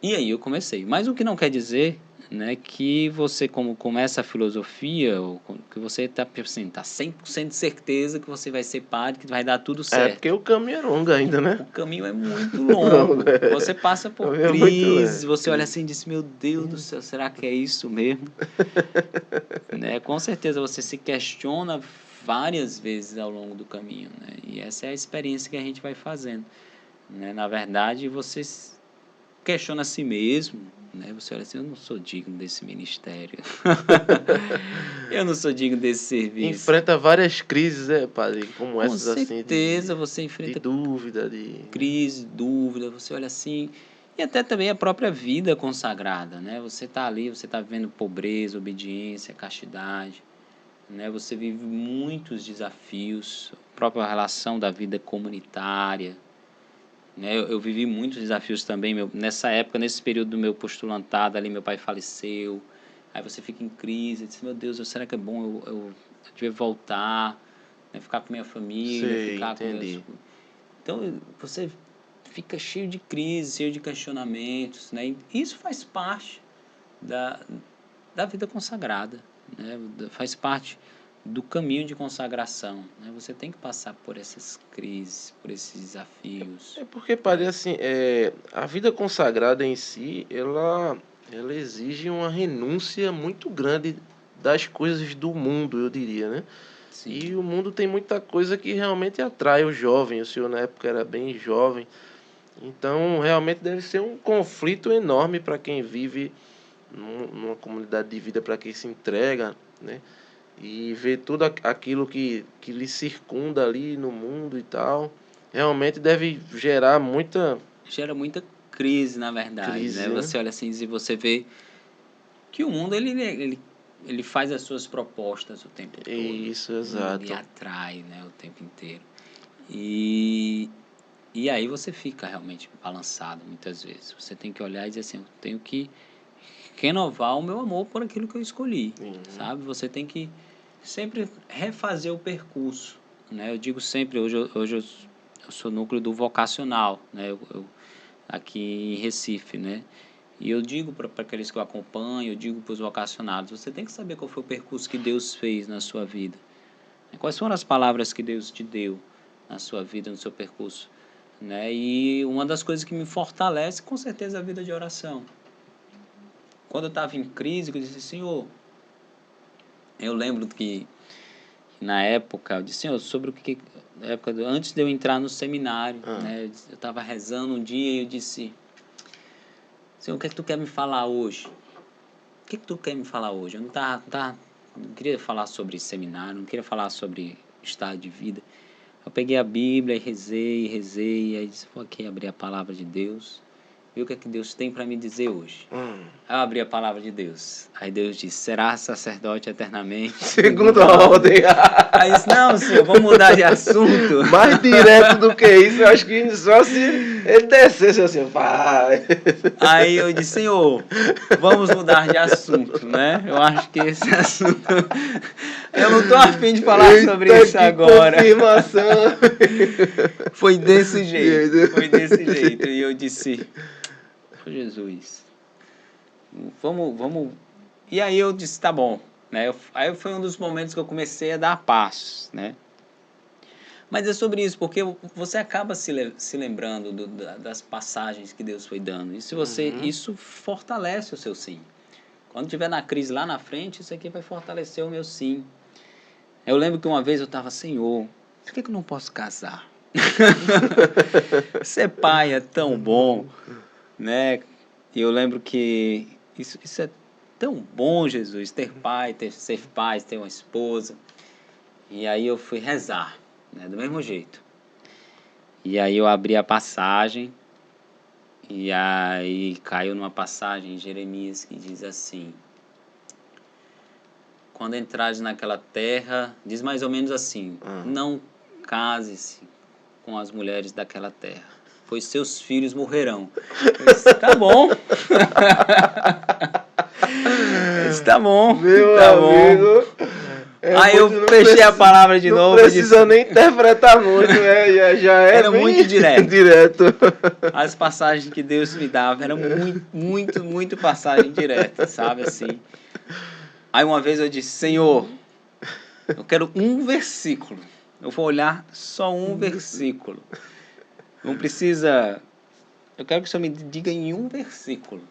E aí eu comecei. Mas o que não quer dizer, né, que você, como começa a filosofia, ou que você está assim, tá 100% de certeza que você vai ser padre, que vai dar tudo É, porque certo. o caminho é longo ainda, né? O caminho é muito Longo, longo. é. Você passa O por caminho é muito crises, leve. você olha Cris. assim e diz, meu Deus do céu, será que é isso mesmo? Né? Com certeza você se questiona várias vezes ao longo do caminho, né? E essa é a experiência que a gente vai fazendo, né? Na verdade, você questiona a si mesmo, né? Você olha assim, eu não sou digno desse ministério. Eu não sou digno desse serviço. Enfrenta várias crises, padre? Como Com essas assim, certeza você de enfrenta dúvida, crise, dúvida, você olha assim, e até também a própria vida consagrada, né? Você está ali, você está vivendo pobreza, obediência, castidade, né? Você vive muitos desafios, a própria relação da vida comunitária, né? Eu vivi muitos desafios também, nessa época, nesse período do meu postulantado ali, meu pai faleceu, aí você fica em crise, diz, meu Deus, será que é bom eu devia voltar, né? Ficar com minha família, sei, ficar com meus... entendi. Então, você fica cheio de crises, cheio de questionamentos, né? E isso faz parte da, da vida consagrada, né? Faz parte do caminho de consagração, né? Você tem que passar por essas crises, por esses desafios, É porque, padre, né? assim, a vida consagrada em si, ela exige uma renúncia muito grande das coisas do mundo, eu diria, né? Sim, E o mundo tem muita coisa que realmente atrai o jovem. O senhor na época era bem jovem. Então, realmente deve ser um conflito enorme para quem vive numa comunidade de vida, para quem se entrega, né? e ver tudo aquilo que lhe circunda ali no mundo e tal, realmente deve gerar muita Gera muita crise, na verdade, né? crise, né? Você olha assim e você vê que o mundo, ele faz as suas propostas o tempo todo. Isso, O mundo lhe exato. atrai, né, o tempo inteiro. E aí você fica realmente balançado muitas vezes. Você tem que olhar e dizer assim, eu tenho que renovar o meu amor por aquilo que eu escolhi, sabe? Você tem que sempre refazer o percurso, né? Eu digo sempre, hoje eu sou núcleo do vocacional, né? Aqui em Recife, né? E eu digo para aqueles que eu acompanho, eu digo para os vocacionados, você tem que saber qual foi o percurso que Deus fez na sua vida. Quais foram as palavras que Deus te deu na sua vida, no seu percurso, né? E uma das coisas que me fortalece, com certeza, é a vida de oração. Quando eu estava em crise, eu disse, Senhor, eu lembro que na época, eu disse, Senhor, sobre o que... Na época, antes de eu entrar no seminário, né? Eu estava rezando um dia e eu disse, Senhor, o que é que tu quer me falar hoje? O que é que tu quer me falar hoje? Eu não queria falar sobre seminário, não queria falar sobre estado de vida. Eu peguei a Bíblia e rezei, aí disse, vou aqui abrir a palavra de Deus, ver o que é que Deus tem para me dizer hoje. Aí eu abri a palavra de Deus. Aí Deus disse, será sacerdote eternamente. Segundo a ordem. Aí disse, não, senhor, vamos mudar de assunto. Mais direto do que isso, eu acho que só se ele descesse assim, vai. Aí eu disse, Senhor, vamos mudar de assunto, né? Eu acho que esse assunto... Eu não tô afim de falar sobre isso agora. Confirmação. Foi desse jeito. E eu disse, oh, Jesus, vamos... E aí eu disse, tá bom. Né? Aí foi um dos momentos que eu comecei a dar passos, né? Mas é sobre isso, porque você acaba se lembrando das passagens que Deus foi dando. E se você, isso fortalece o seu sim. Quando tiver na crise lá na frente, isso aqui vai fortalecer o meu sim. Eu lembro que uma vez eu estava, Senhor, por que eu não posso casar? Ser pai é tão bom, né? E eu lembro que isso é tão bom, Jesus, ser pai, ter uma esposa. E aí eu fui rezar, né, do mesmo jeito. E aí eu abri a passagem, e aí caiu numa passagem em Jeremias que diz assim, quando entrares naquela terra, diz mais ou menos assim, não case-se com as mulheres daquela terra, pois seus filhos morrerão. Eu disse, tá bom. Eu disse, tá bom. Meu tá amigo. Bom. Aí eu fechei a palavra de novo. Não precisa nem interpretar muito, já é era muito direto. As passagens que Deus me dava eram muito passagem direta, sabe assim. Aí uma vez eu disse, Senhor, eu quero um versículo. Eu vou olhar só um versículo. Não precisa... Eu quero que o Senhor me diga em um versículo.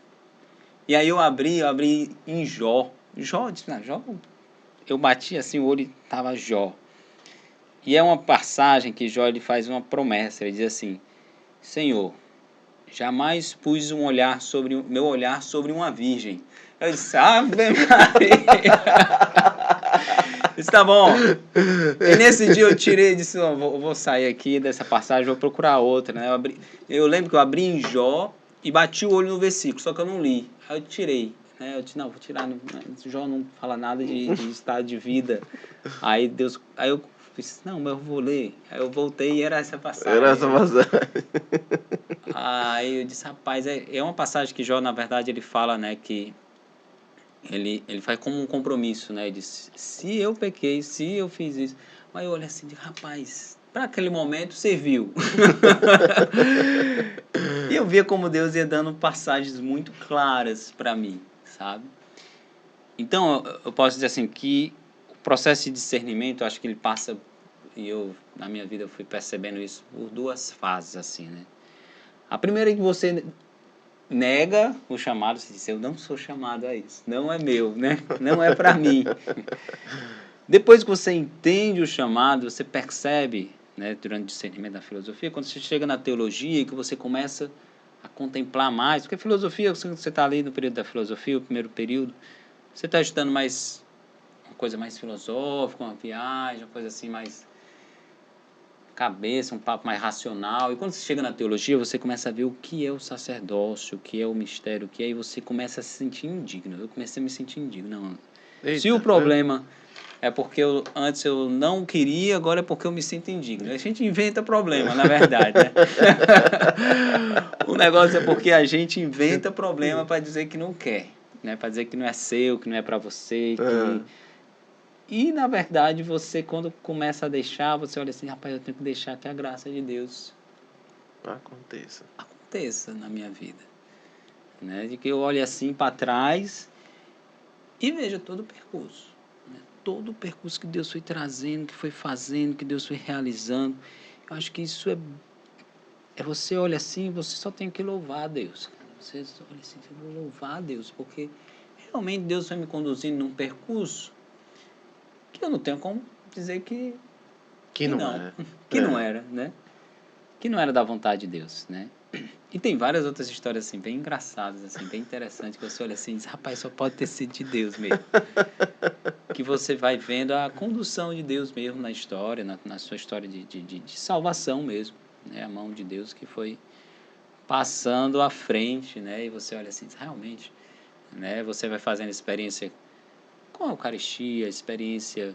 E aí eu abri em Jó. Jó, eu bati assim o olho e estava Jó. E é uma passagem que Jó ele faz uma promessa. Ele diz assim, Senhor, jamais pus meu olhar sobre uma virgem. Eu disse, Ave Maria. Disse, tá bom. E nesse dia eu tirei e disse, vou sair aqui dessa passagem, vou procurar outra. Né? Eu lembro que eu abri em Jó e bati o olho no versículo, só que eu não li. Aí eu tirei. Né? Eu disse, não, vou tirar. Jó não fala nada de estado de vida. Aí eu disse, não, mas eu vou ler. Aí eu voltei e era essa passagem. Aí eu disse, rapaz, é uma passagem que Jó, na verdade, ele fala, né, que ele faz como um compromisso, né, ele diz, se eu pequei, se eu fiz isso, mas eu olhei assim, rapaz, para aquele momento serviu. E eu via como Deus ia dando passagens muito claras para mim, sabe? Então, eu posso dizer assim, que o processo de discernimento, eu acho que ele passa, e eu, na minha vida, eu fui percebendo isso por duas fases, assim, né? A primeira é que você nega o chamado, você diz, eu não sou chamado a isso, não é meu, né? Não é para mim. Depois que você entende o chamado, você percebe, né, durante o discernimento da filosofia, quando você chega na teologia e que você começa a contemplar mais, porque a filosofia, você está ali no período da filosofia, o primeiro período, você está estudando mais coisa mais filosófica, uma viagem, uma coisa assim mais cabeça, um papo mais racional. E quando você chega na teologia, você começa a ver o que é o sacerdócio, o que é o mistério, o que é, e você começa a se sentir indigno. Eu comecei a me sentir indigno. Não. Se o Eita, problema é porque antes eu não queria, agora é porque eu me sinto indigno. A gente inventa problema, na verdade, né? O negócio é porque a gente inventa problema para dizer que não quer, né? Para dizer que não é seu, que não é para você, que... E, na verdade, você, quando começa a deixar, você olha assim, rapaz, eu tenho que deixar que a graça de Deus aconteça na minha vida. Né? De que eu olhe assim para trás e veja todo o percurso. Né? Todo o percurso que Deus foi trazendo, que foi fazendo, que Deus foi realizando. Eu acho que isso é você olha assim, você só tem que louvar a Deus. Você olha assim, eu vou louvar a Deus, porque realmente Deus vai me conduzindo num percurso que eu não tenho como dizer que não, que não era, né? Que não era da vontade de Deus, né? E tem várias outras histórias assim bem engraçadas, assim, bem interessantes, que você olha assim e diz, rapaz, só pode ter sido de Deus mesmo. Que você vai vendo a condução de Deus mesmo na história, na sua história de salvação mesmo, né? A mão de Deus que foi passando à frente, né? E você olha assim, realmente, né? Você vai fazendo experiência com a Eucaristia, experiência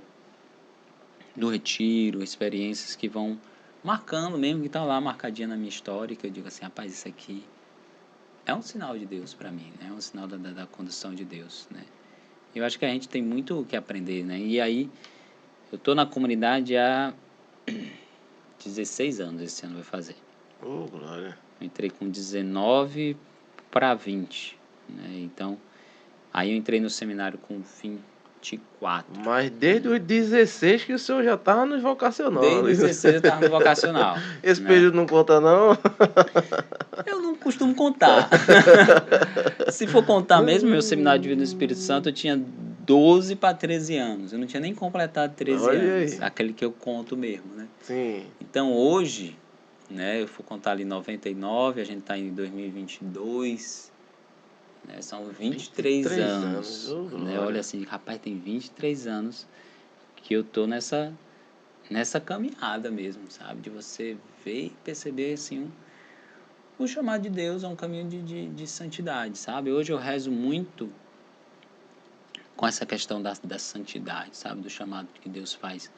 do retiro, experiências que vão marcando mesmo, que está lá marcadinha na minha história, que eu digo assim, rapaz, isso aqui é um sinal de Deus para mim, né? É um sinal da condução de Deus, né? Eu acho que a gente tem muito o que aprender, né? E aí, eu estou na comunidade há 16 anos, esse ano vai fazer. Glória. Eu entrei com 19 para 20, né? Então, aí eu entrei no seminário com 24. Mas desde os 16 que o senhor já estava no vocacional. Desde os 16 eu estava no vocacional. Esse né? período não conta, não? Eu não costumo contar. Se for contar mesmo, meu seminário de vida no Espírito Santo, eu tinha 12 para 13 anos. Eu não tinha nem completado 13 Olha anos. aí. Aquele que eu conto mesmo, né? Sim. Então, hoje, né, eu vou contar ali 99, a gente está em 2022, né, são 23 anos. Né? Olha assim, rapaz, tem 23 anos que eu tô nessa caminhada mesmo, sabe? De você ver e perceber, assim, o chamado de Deus é um caminho de santidade, sabe? Hoje eu rezo muito com essa questão da santidade, sabe? Do chamado que Deus faz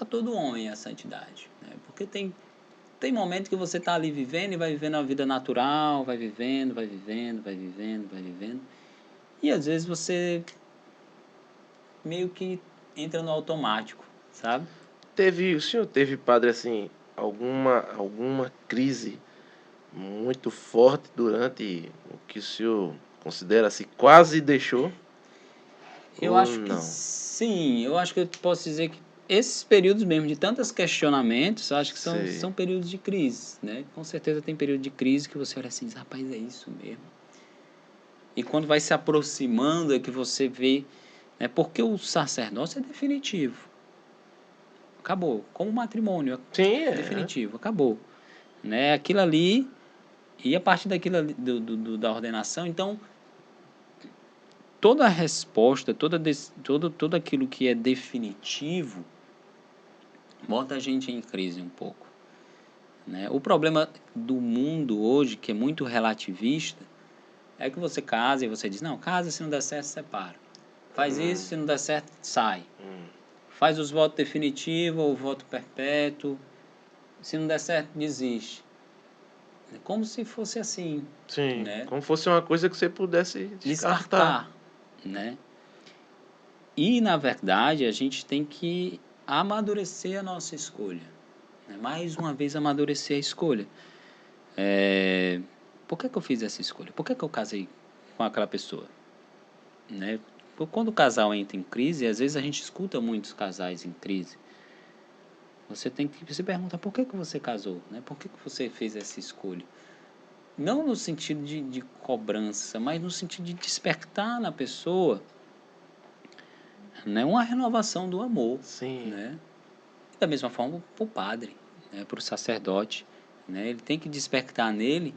a todo homem a santidade, né? Porque tem momento que você está ali vivendo e vai vivendo a vida natural, vai vivendo. E às vezes você meio que entra no automático, sabe? O senhor teve, padre, assim, alguma crise muito forte durante o que o senhor considera assim, quase deixou? Eu Ou acho que não? sim, eu acho que eu posso dizer que esses períodos mesmo de tantos questionamentos, eu acho que são períodos de crise, né? Com certeza tem período de crise que você olha assim, rapaz, é isso mesmo. E quando vai se aproximando é que você vê, né? Porque o sacerdócio é definitivo. Acabou. Como o matrimônio, Sim, definitivo, acabou. Né? Aquilo ali, e a partir daquilo ali, da ordenação, então, toda a resposta, tudo aquilo que é definitivo, bota a gente em crise um pouco. Né? O problema do mundo hoje, que é muito relativista, é que você casa e você diz, não, casa, se não der certo, separa. Faz isso, se não der certo, sai. Faz os votos definitivos ou o voto perpétuo. Se não der certo, desiste. Como se fosse assim. sim. Né? Como fosse uma coisa que você pudesse descartar. Né? E, na verdade, a gente tem que amadurecer a nossa escolha. Né? Mais uma vez, amadurecer a escolha. Por que eu fiz essa escolha? Por que eu casei com aquela pessoa? Né? Quando o casal entra em crise, às vezes a gente escuta muitos casais em crise. Você tem que se perguntar por que você casou, né? Por que você fez essa escolha? Não no sentido de cobrança, mas no sentido de despertar na pessoa, né, uma renovação do amor. Sim. Né? Da mesma forma para o padre, né, para o sacerdote. Né? Ele tem que despertar nele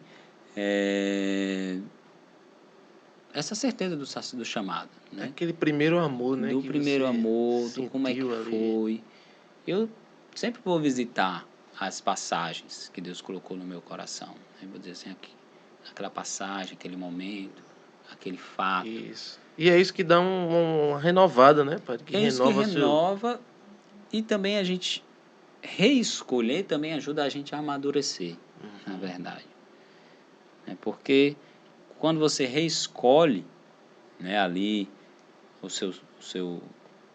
essa certeza do chamado, né? Aquele primeiro amor, né? Do Que primeiro você amor, do como é que sentiu ali. foi. Eu sempre vou visitar as passagens que Deus colocou no meu coração. Eu vou dizer assim, aquela passagem, aquele momento, aquele fato. Isso. E é isso que dá uma renovada, né, Padre? Que É isso que renova seu... renova e também a gente reescolher também ajuda a gente a amadurecer, na verdade. Porque quando você reescolhe, né, ali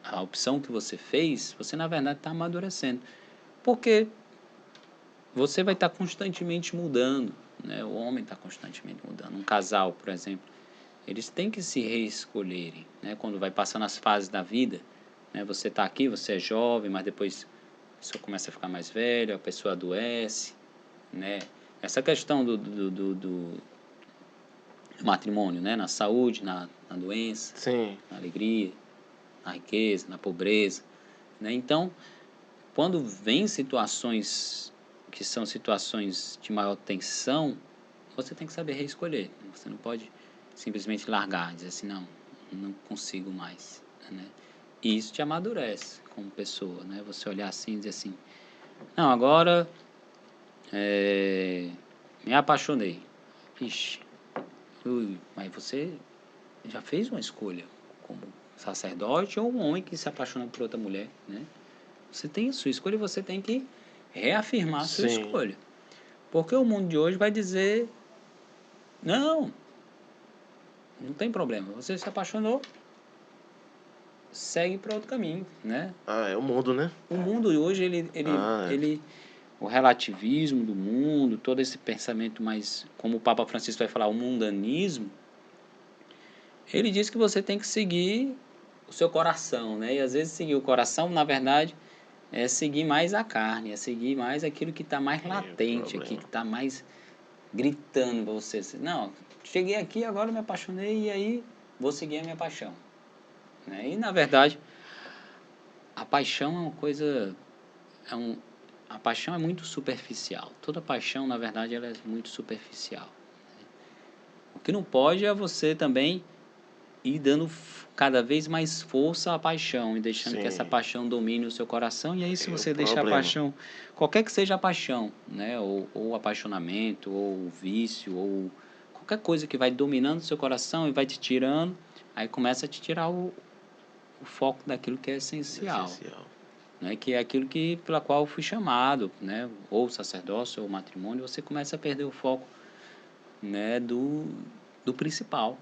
a opção que você fez, você na verdade está amadurecendo. Porque você vai estar constantemente mudando, né? O homem está constantemente mudando. Um casal, por exemplo, eles têm que se reescolherem, né? Quando vai passando as fases da vida, né? Você está aqui, você é jovem, mas depois a pessoa começa a ficar mais velha, a pessoa adoece, né? Essa questão do matrimônio, né? Na saúde, na doença, Sim. na alegria, na riqueza, na pobreza, né? Então, quando vem situações que são situações de maior tensão, você tem que saber reescolher. Você não pode simplesmente largar, dizer assim, não consigo mais, né? E isso te amadurece como pessoa, né? Você olhar assim e dizer assim, não, agora me apaixonei. Ixi, mas você já fez uma escolha como sacerdote ou um homem que se apaixona por outra mulher, né? Você tem a sua escolha e você tem que reafirmar a sua escolha. Porque o mundo de hoje vai dizer, não tem problema. Você se apaixonou, segue para outro caminho, né? Ah, é o mundo, né? O mundo hoje, o relativismo do mundo, todo esse pensamento mais, como o Papa Francisco vai falar, o mundanismo, ele diz que você tem que seguir o seu coração, né? E às vezes seguir o coração, na verdade, é seguir mais a carne, é seguir mais aquilo que está mais latente aqui, que está mais gritando para você. Não, cheguei aqui, agora me apaixonei e aí vou seguir a minha paixão, né? E na verdade, a paixão é uma coisa, a paixão é muito superficial. Toda paixão, na verdade, ela é muito superficial. O que não pode é você também ir dando cada vez mais força à paixão e deixando que essa paixão domine o seu coração. E aí, se você deixar a paixão, qualquer que seja a paixão, né, ou apaixonamento, ou vício, ou qualquer coisa que vai dominando o seu coração e vai te tirando, aí começa a te tirar o foco daquilo que é essencial. Né, que é aquilo pela qual eu fui chamado, né, ou o sacerdócio ou o matrimônio, você começa a perder o foco, né, do principal.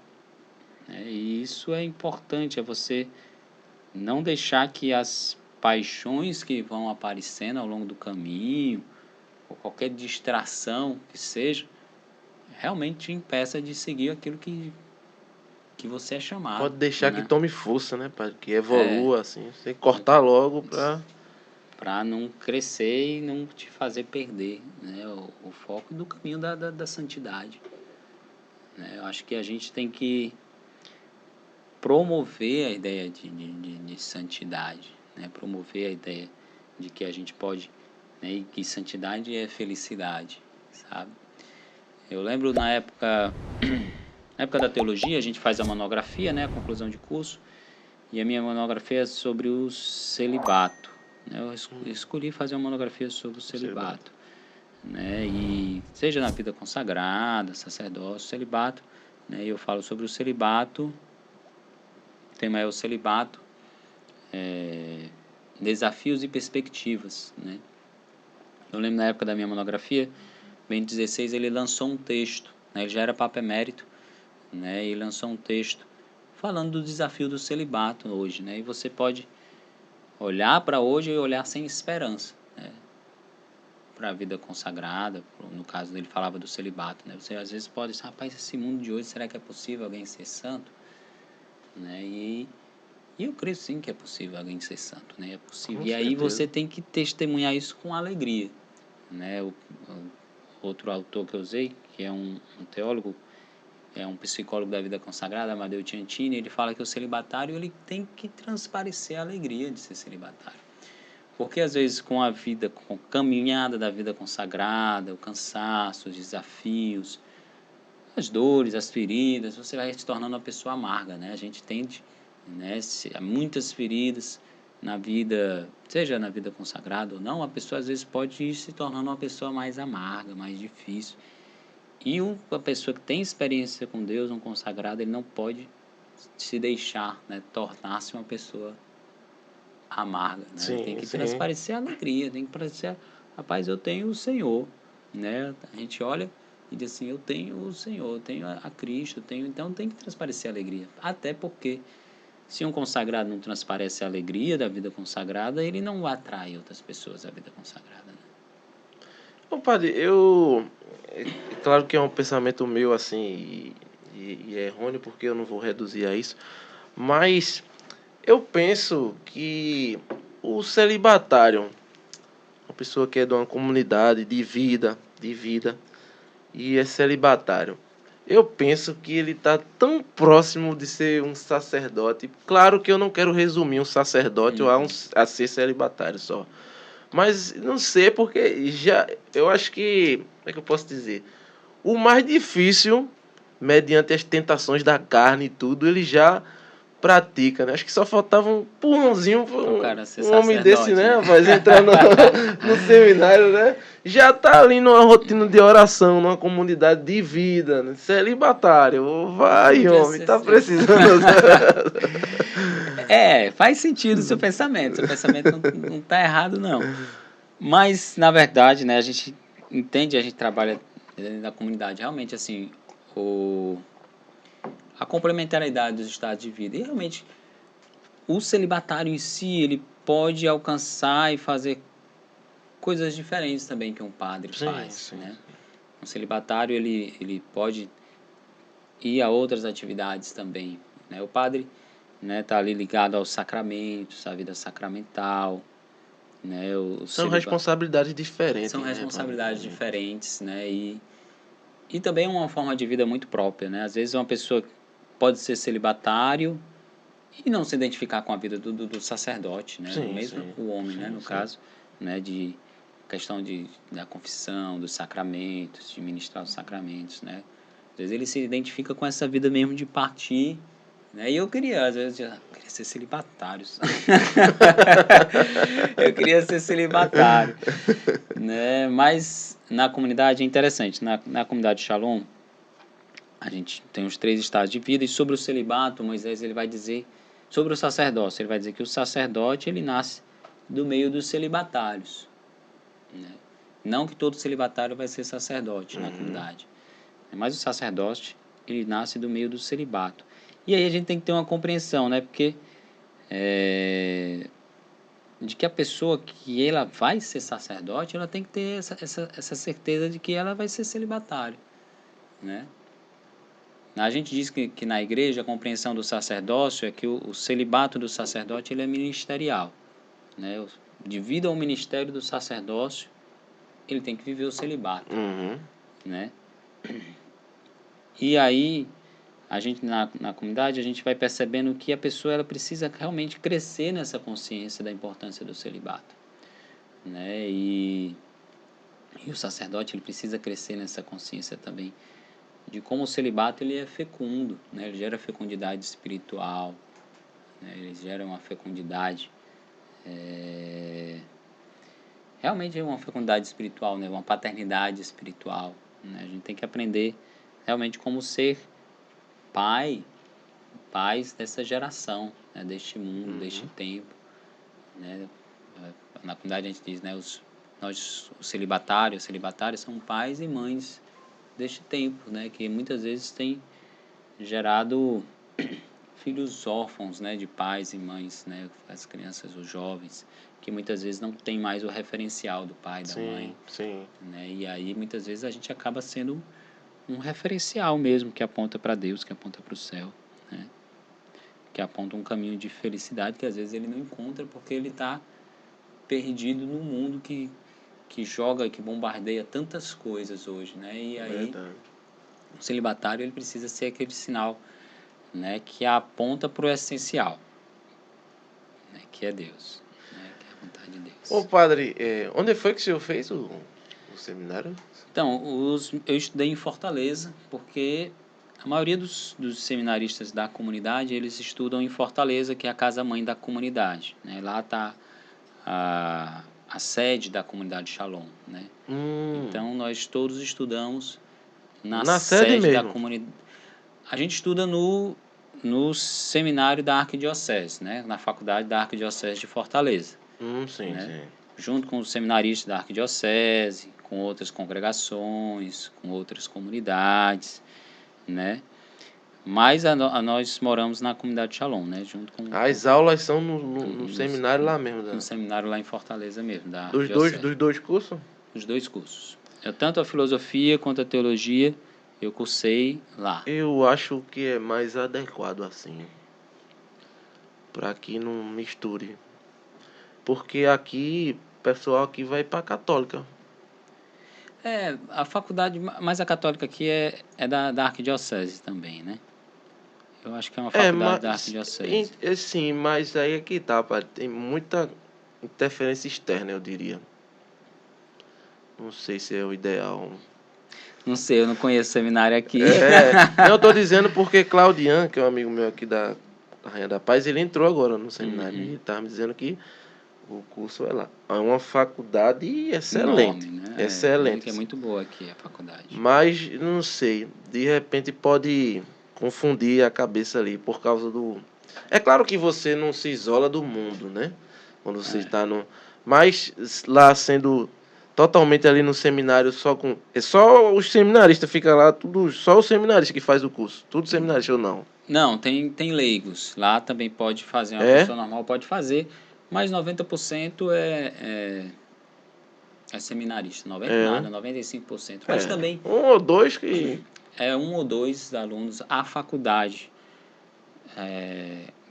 E isso é importante, é você não deixar que as paixões que vão aparecendo ao longo do caminho, ou qualquer distração que seja, realmente te impeça de seguir aquilo que você é chamado. Pode deixar, né, que tome força, né, Padre? Que evolua, assim. Você cortar logo para não crescer e não te fazer perder, né, o foco do caminho da santidade. Né? Eu acho que a gente tem que promover a ideia de santidade, né? Promover a ideia de que a gente pode, né? E que santidade é felicidade, sabe? Eu lembro na época da teologia, a gente faz a monografia, né? A conclusão de curso, e a minha monografia é sobre o celibato, né? Eu escolhi fazer uma monografia sobre o celibato, né? E seja na vida consagrada, sacerdócio, celibato, né? E eu falo sobre o celibato. O tema é o celibato, desafios e perspectivas, né? Eu lembro na época da minha monografia, Bento XVI, ele lançou um texto, né? Ele já era Papa Emérito, né? E lançou um texto falando do desafio do celibato hoje, né? E você pode olhar para hoje e olhar sem esperança, né? Para a vida consagrada, no caso dele falava do celibato, né? Você às vezes pode dizer, rapaz, esse mundo de hoje, será que é possível alguém ser santo? Né? E eu creio sim que é possível alguém ser santo, né? É possível. E aí você tem que testemunhar isso com alegria, né? O outro autor que eu usei, que é um teólogo, é um psicólogo da vida consagrada, Amadeu Ciancini, ele fala que o celibatário ele tem que transparecer a alegria de ser celibatário. Porque às vezes com a vida, com a caminhada da vida consagrada, o cansaço, os desafios, as dores, as feridas, você vai se tornando uma pessoa amarga, né? A gente tende, né, muitas feridas na vida, seja na vida consagrada ou não, a pessoa às vezes pode ir se tornando uma pessoa mais amarga, mais difícil. E uma pessoa que tem experiência com Deus, um consagrado, ele não pode se deixar, né, tornar-se uma pessoa amarga, né? Ele tem que transparecer a alegria, tem que transparecer, rapaz, eu tenho o Senhor, né? A gente olha e diz assim, eu tenho o Senhor, eu tenho a Cristo, então tem que transparecer a alegria. Até porque se um consagrado não transparece a alegria da vida consagrada, ele não atrai outras pessoas à vida consagrada, né? Bom, padre, é claro que é um pensamento meu, assim, e é errôneo, porque eu não vou reduzir a isso, mas eu penso que o celibatário, uma pessoa que é de uma comunidade de vida, e é celibatário, eu penso que ele está tão próximo de ser um sacerdote. Claro que eu não quero resumir um sacerdote a ser celibatário só. Mas não sei, porque já eu acho que, como é que eu posso dizer? O mais difícil, mediante as tentações da carne e tudo, ele já pratica, né? Acho que só faltava um pulmãozinho para um homem desse, né, rapaz, entrar no seminário, né? Já tá ali numa rotina de oração, numa comunidade de vida, né? Celibatário. Vai, homem, tá precisando. Faz sentido o seu pensamento. Seu pensamento não tá errado, não. Mas, na verdade, né, a gente entende, a gente trabalha dentro da comunidade. Realmente, assim, a complementariedade dos estados de vida. E, realmente, o celibatário em si, ele pode alcançar e fazer coisas diferentes também que um padre faz, né? Um celibatário, ele pode ir a outras atividades também, né? O padre, né, tá ali ligado aos sacramentos, à vida sacramental, né? São responsabilidades diferentes. São responsabilidades diferentes, né? E também é uma forma de vida muito própria, né? Às vezes uma pessoa pode ser celibatário e não se identificar com a vida do sacerdote, né? O homem, né? No caso, né? De questão da confissão, dos sacramentos, de ministrar os sacramentos, né? Às vezes ele se identifica com essa vida mesmo de partir, né? E eu queria, às vezes, eu queria ser celibatário. Eu queria ser celibatário, né? Mas na comunidade é interessante. Na comunidade Shalom, a gente tem os 3 estados de vida. E sobre o celibato, Moisés ele vai dizer, sobre o sacerdócio, ele vai dizer que o sacerdote ele nasce do meio dos celibatários, né? Não que todo celibatário vai ser sacerdote na comunidade, mas o sacerdote ele nasce do meio do celibato. E aí a gente tem que ter uma compreensão, né? Porque de que a pessoa que ela vai ser sacerdote, ela tem que ter essa certeza de que ela vai ser celibatário, né? A gente diz que na igreja a compreensão do sacerdócio é que o celibato do sacerdote ele é ministerial, né? Devido ao ministério do sacerdócio, ele tem que viver o celibato, né? E aí a gente na comunidade a gente vai percebendo que a pessoa ela precisa realmente crescer nessa consciência da importância do celibato, né? E o sacerdote ele precisa crescer nessa consciência também de como o celibato ele é fecundo, né? Ele gera fecundidade espiritual, né? Ele gera uma fecundidade realmente é uma fecundidade espiritual, né? Uma paternidade espiritual, né? A gente tem que aprender realmente como ser pais dessa geração, né? Deste mundo, deste tempo, né? Na comunidade a gente diz, né? Os celibatários são pais e mães deste tempo, né? Que muitas vezes tem gerado filhos órfãos, né? De pais e mães, né? As crianças, os jovens, que muitas vezes não tem mais o referencial do pai, da mãe, né? E aí muitas vezes a gente acaba sendo um referencial mesmo que aponta para Deus, que aponta para o céu, né? Que aponta um caminho de felicidade que às vezes ele não encontra porque ele está perdido no mundo que joga, que bombardeia tantas coisas hoje, né? E aí o celibatário ele precisa ser aquele sinal, né, que aponta para o essencial, né, que é Deus, né, que é a vontade de Deus. Ô padre, onde foi que o senhor fez o seminário? Então, eu estudei em Fortaleza, porque a maioria dos seminaristas da comunidade, eles estudam em Fortaleza, que é a casa-mãe da comunidade, né? Lá está a sede da comunidade Shalom, né? Então, nós todos estudamos na sede sede da mesmo. comunidade. A gente estuda no seminário da Arquidiocese, né? Na faculdade da Arquidiocese de Fortaleza. Sim, né? sim. Junto com os seminaristas da Arquidiocese, com outras congregações, com outras comunidades, né? Mas nós moramos na comunidade Shalom, né? Junto com As aulas são no seminário lá mesmo. no seminário lá em Fortaleza mesmo, da Dos Arquidiocese. dois cursos? Os dois cursos. Tanto a filosofia quanto a teologia eu cursei lá. Eu acho que é mais adequado assim, para que não misture. Porque aqui, o pessoal aqui vai para católica. A faculdade, mas a católica aqui é da Arquidiocese também, né? Eu acho que é uma faculdade da Arquidiocese. Sim, mas aí é que tá, pai. Tem muita interferência externa, eu diria. Não sei se é o ideal. Não sei, eu não conheço seminário aqui. Não, eu tô dizendo porque Claudian, que é um amigo meu aqui da Rainha da Paz, ele entrou agora no seminário e tava me dizendo que o curso é lá. É uma faculdade excelente. Enorme, né? Excelente. Que é muito boa aqui a faculdade. Mas, não sei, de repente pode confundir a cabeça ali por causa do... É claro que você não se isola do mundo, né? Quando você está no... Mas lá sendo totalmente ali no seminário só com... É só os seminaristas, fica lá, tudo, só os seminaristas que faz o curso. Tudo seminarista ou não? Não, tem leigos. Lá também pode fazer, uma É? pessoa normal pode fazer, mas 90% é seminarista. 90 nada, 95%. Mas também Um ou dois que... é um ou dois alunos. A faculdade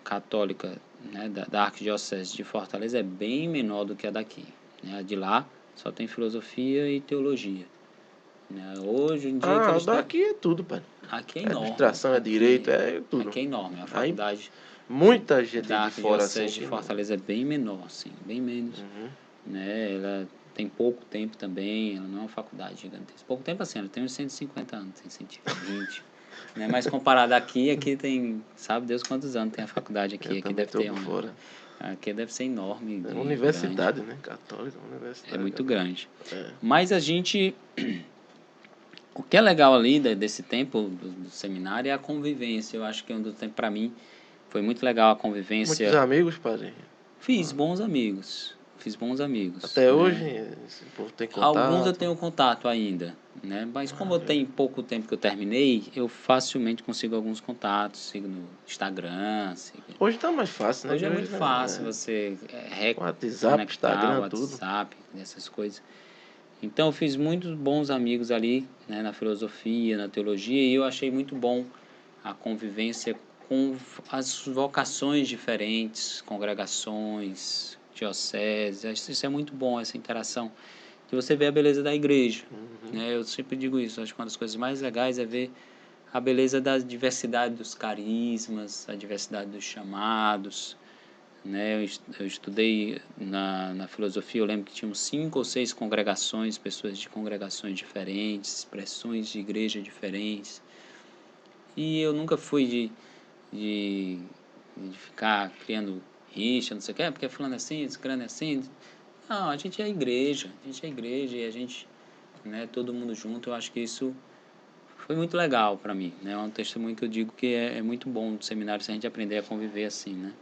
católica, né, da Arquidiocese de Fortaleza é bem menor do que a daqui. Né? A de lá só tem filosofia e teologia. Né? Hoje em dia que eles estão... daqui é tudo, pai. Aqui é É enorme. administração, é direito, é tudo. Aqui é enorme. A Aí, faculdade muita gente da de fora assim. Arquidiocese de Fortaleza é bem menor, assim, bem menos. Né? Ela tem pouco tempo também, ela não é uma faculdade gigantesca. Pouco tempo assim, ela tem uns 150 anos, tem 120. Né? Mas comparado aqui tem, sabe Deus quantos anos tem a faculdade aqui. Aqui deve ter fora. Aqui deve ser enorme. É uma universidade, grande. Né? Católica, universidade. É muito grande. Mas a gente... O que é legal ali desse tempo do seminário é a convivência. Eu acho que para mim foi muito legal a convivência. Muitos amigos, padre? Fiz bons amigos. Até hoje, esse povo tem contato? Alguns eu tenho contato ainda, né? Mas como eu tenho pouco tempo que eu terminei, eu facilmente consigo alguns contatos, sigo no Instagram. Hoje tá mais fácil, né? Hoje é muito fácil você WhatsApp, Instagram, WhatsApp, essas coisas. Então eu fiz muitos bons amigos ali, né, na filosofia, na teologia, e eu achei muito bom a convivência com as vocações diferentes, congregações, dioceses. Isso é muito bom, essa interação. Que você vê a beleza da igreja. Né? Eu sempre digo isso, acho que uma das coisas mais legais é ver a beleza da diversidade dos carismas, a diversidade dos chamados. Né? Eu estudei na filosofia, eu lembro que tínhamos 5 ou 6 congregações, pessoas de congregações diferentes, expressões de igreja diferentes. E eu nunca fui de ficar criando rixa, não sei o quê, porque fulano é assim, ciclano é assim. Não, a gente é igreja e a gente, né, todo mundo junto. Eu acho que isso foi muito legal para mim, né? É um testemunho que eu digo que é muito bom do seminário se a gente aprender a conviver assim, né?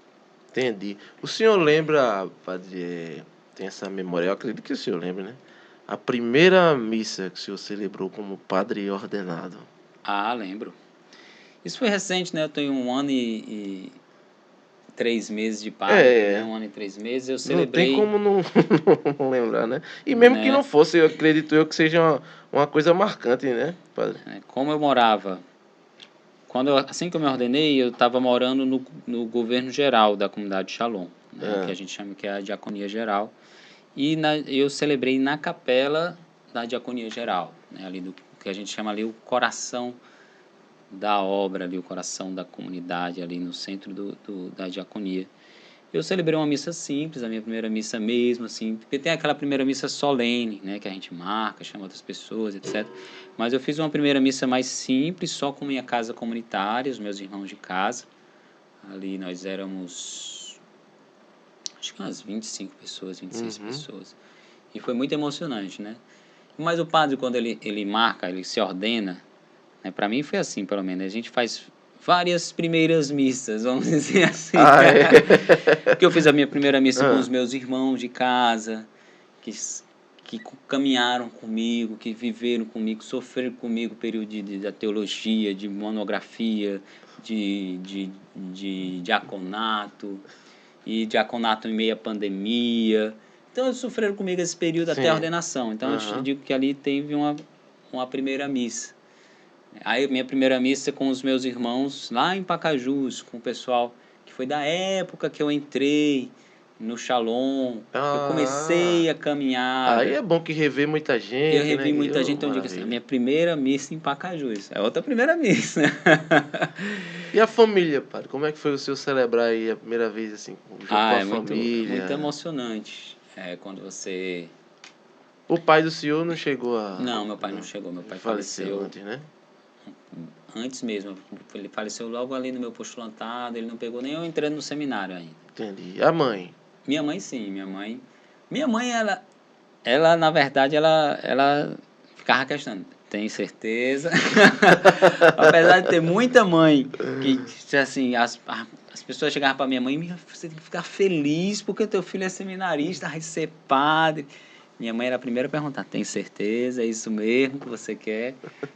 Entendi. O senhor lembra, padre, tem essa memória, eu acredito que o senhor lembra, né? A primeira missa que o senhor celebrou como padre ordenado. Ah, lembro. Isso foi recente, né? Eu tenho 1 ano e 3 meses de padre, né? 1 ano e 3 meses. Eu celebrei... Não tem como não lembrar, né? E mesmo que não fosse, eu acredito eu que seja uma coisa marcante, né, padre? Como eu morava... Assim que eu me ordenei, eu estava morando no governo geral da comunidade Shalom, né? Que a gente chama que é a diaconia geral. E eu celebrei na capela da diaconia geral, né? Ali do que a gente chama ali o coração da obra, ali o coração da comunidade, ali no centro da diaconia. Eu celebrei uma missa simples, a minha primeira missa mesmo, assim, porque tem aquela primeira missa solene, né, que a gente marca, chama outras pessoas, etc. Mas eu fiz uma primeira missa mais simples, só com minha casa comunitária, os meus irmãos de casa. Ali nós éramos, acho que umas 25 pessoas, 26 pessoas. E foi muito emocionante, né? Mas o padre, quando ele marca, ele se ordena, né, para mim foi assim, pelo menos, a gente faz várias primeiras missas, vamos dizer assim. Ah, é. Porque eu fiz a minha primeira missa com Ah. os meus irmãos de casa, que caminharam comigo, que viveram comigo, sofreram comigo o período da teologia, de monografia, de diaconato, e diaconato em meio à pandemia. Então, eles sofreram comigo esse período até a Sim. ordenação. Então, eu Aham. digo que ali teve uma primeira missa. Aí, minha primeira missa com os meus irmãos lá em Pacajus, com o pessoal que foi da época que eu entrei no Shalom, que eu Ah, comecei a aí caminhada. é bom que revê muita Eu gente, né? revi muita gente, então eu digo assim, a Maravilha. minha primeira missa em Pacajus. É outra primeira missa. E a família, padre? Como é que foi o seu celebrar aí a primeira vez, assim, junto com a É muito família? emocionante. Quando você... O pai do senhor não chegou a... Não, meu pai não Não, chegou. Meu ele pai faleceu faleceu antes, né? antes mesmo. Ele faleceu logo ali no meu postulantado. Ele não pegou nem eu entrando no seminário ainda. Entendi. A mãe? Minha mãe, sim. Minha mãe, ela na verdade, ela ficava questionando. Tem certeza? Apesar de ter muita mãe que, assim, as pessoas chegavam para minha mãe e você tem que ficar feliz porque teu filho é seminarista, vai ser padre. Minha mãe era a primeira a perguntar, tem certeza? É isso mesmo que você quer?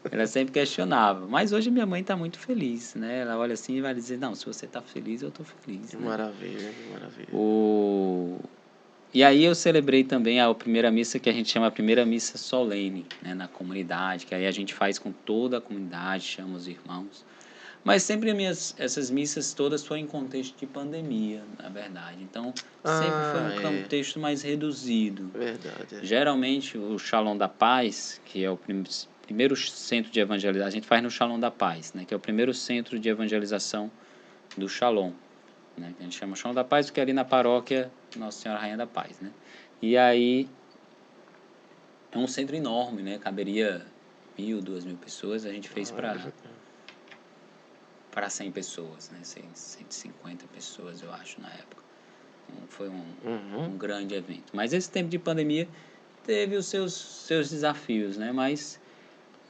Ela sempre questionava. Mas hoje minha mãe está muito feliz, né? Ela olha assim e vai dizer, não, se você está feliz, eu estou feliz, Que né? maravilha, que maravilha. E aí eu celebrei também a primeira missa que a gente chama a primeira missa solene, né, na comunidade, que aí a gente faz com toda a comunidade, chama os irmãos. Mas sempre essas missas todas foram em contexto de pandemia, na verdade. Então, sempre foi um É. contexto mais reduzido. Verdade, é. Geralmente, o Shalom da Paz, que é o primeiro centro de evangelização, a gente faz no Shalom da Paz, né, que é o primeiro centro de evangelização do Shalom, né, que a gente chama Shalom da Paz, porque é ali na paróquia Nossa Senhora Rainha da Paz, né? E aí é um centro enorme, né? Caberia 1.000, 2.000 pessoas. A gente fez para 100 pessoas, né? 150 pessoas, eu acho, na época. Foi um grande evento. Mas esse tempo de pandemia teve os seus desafios, né? Mas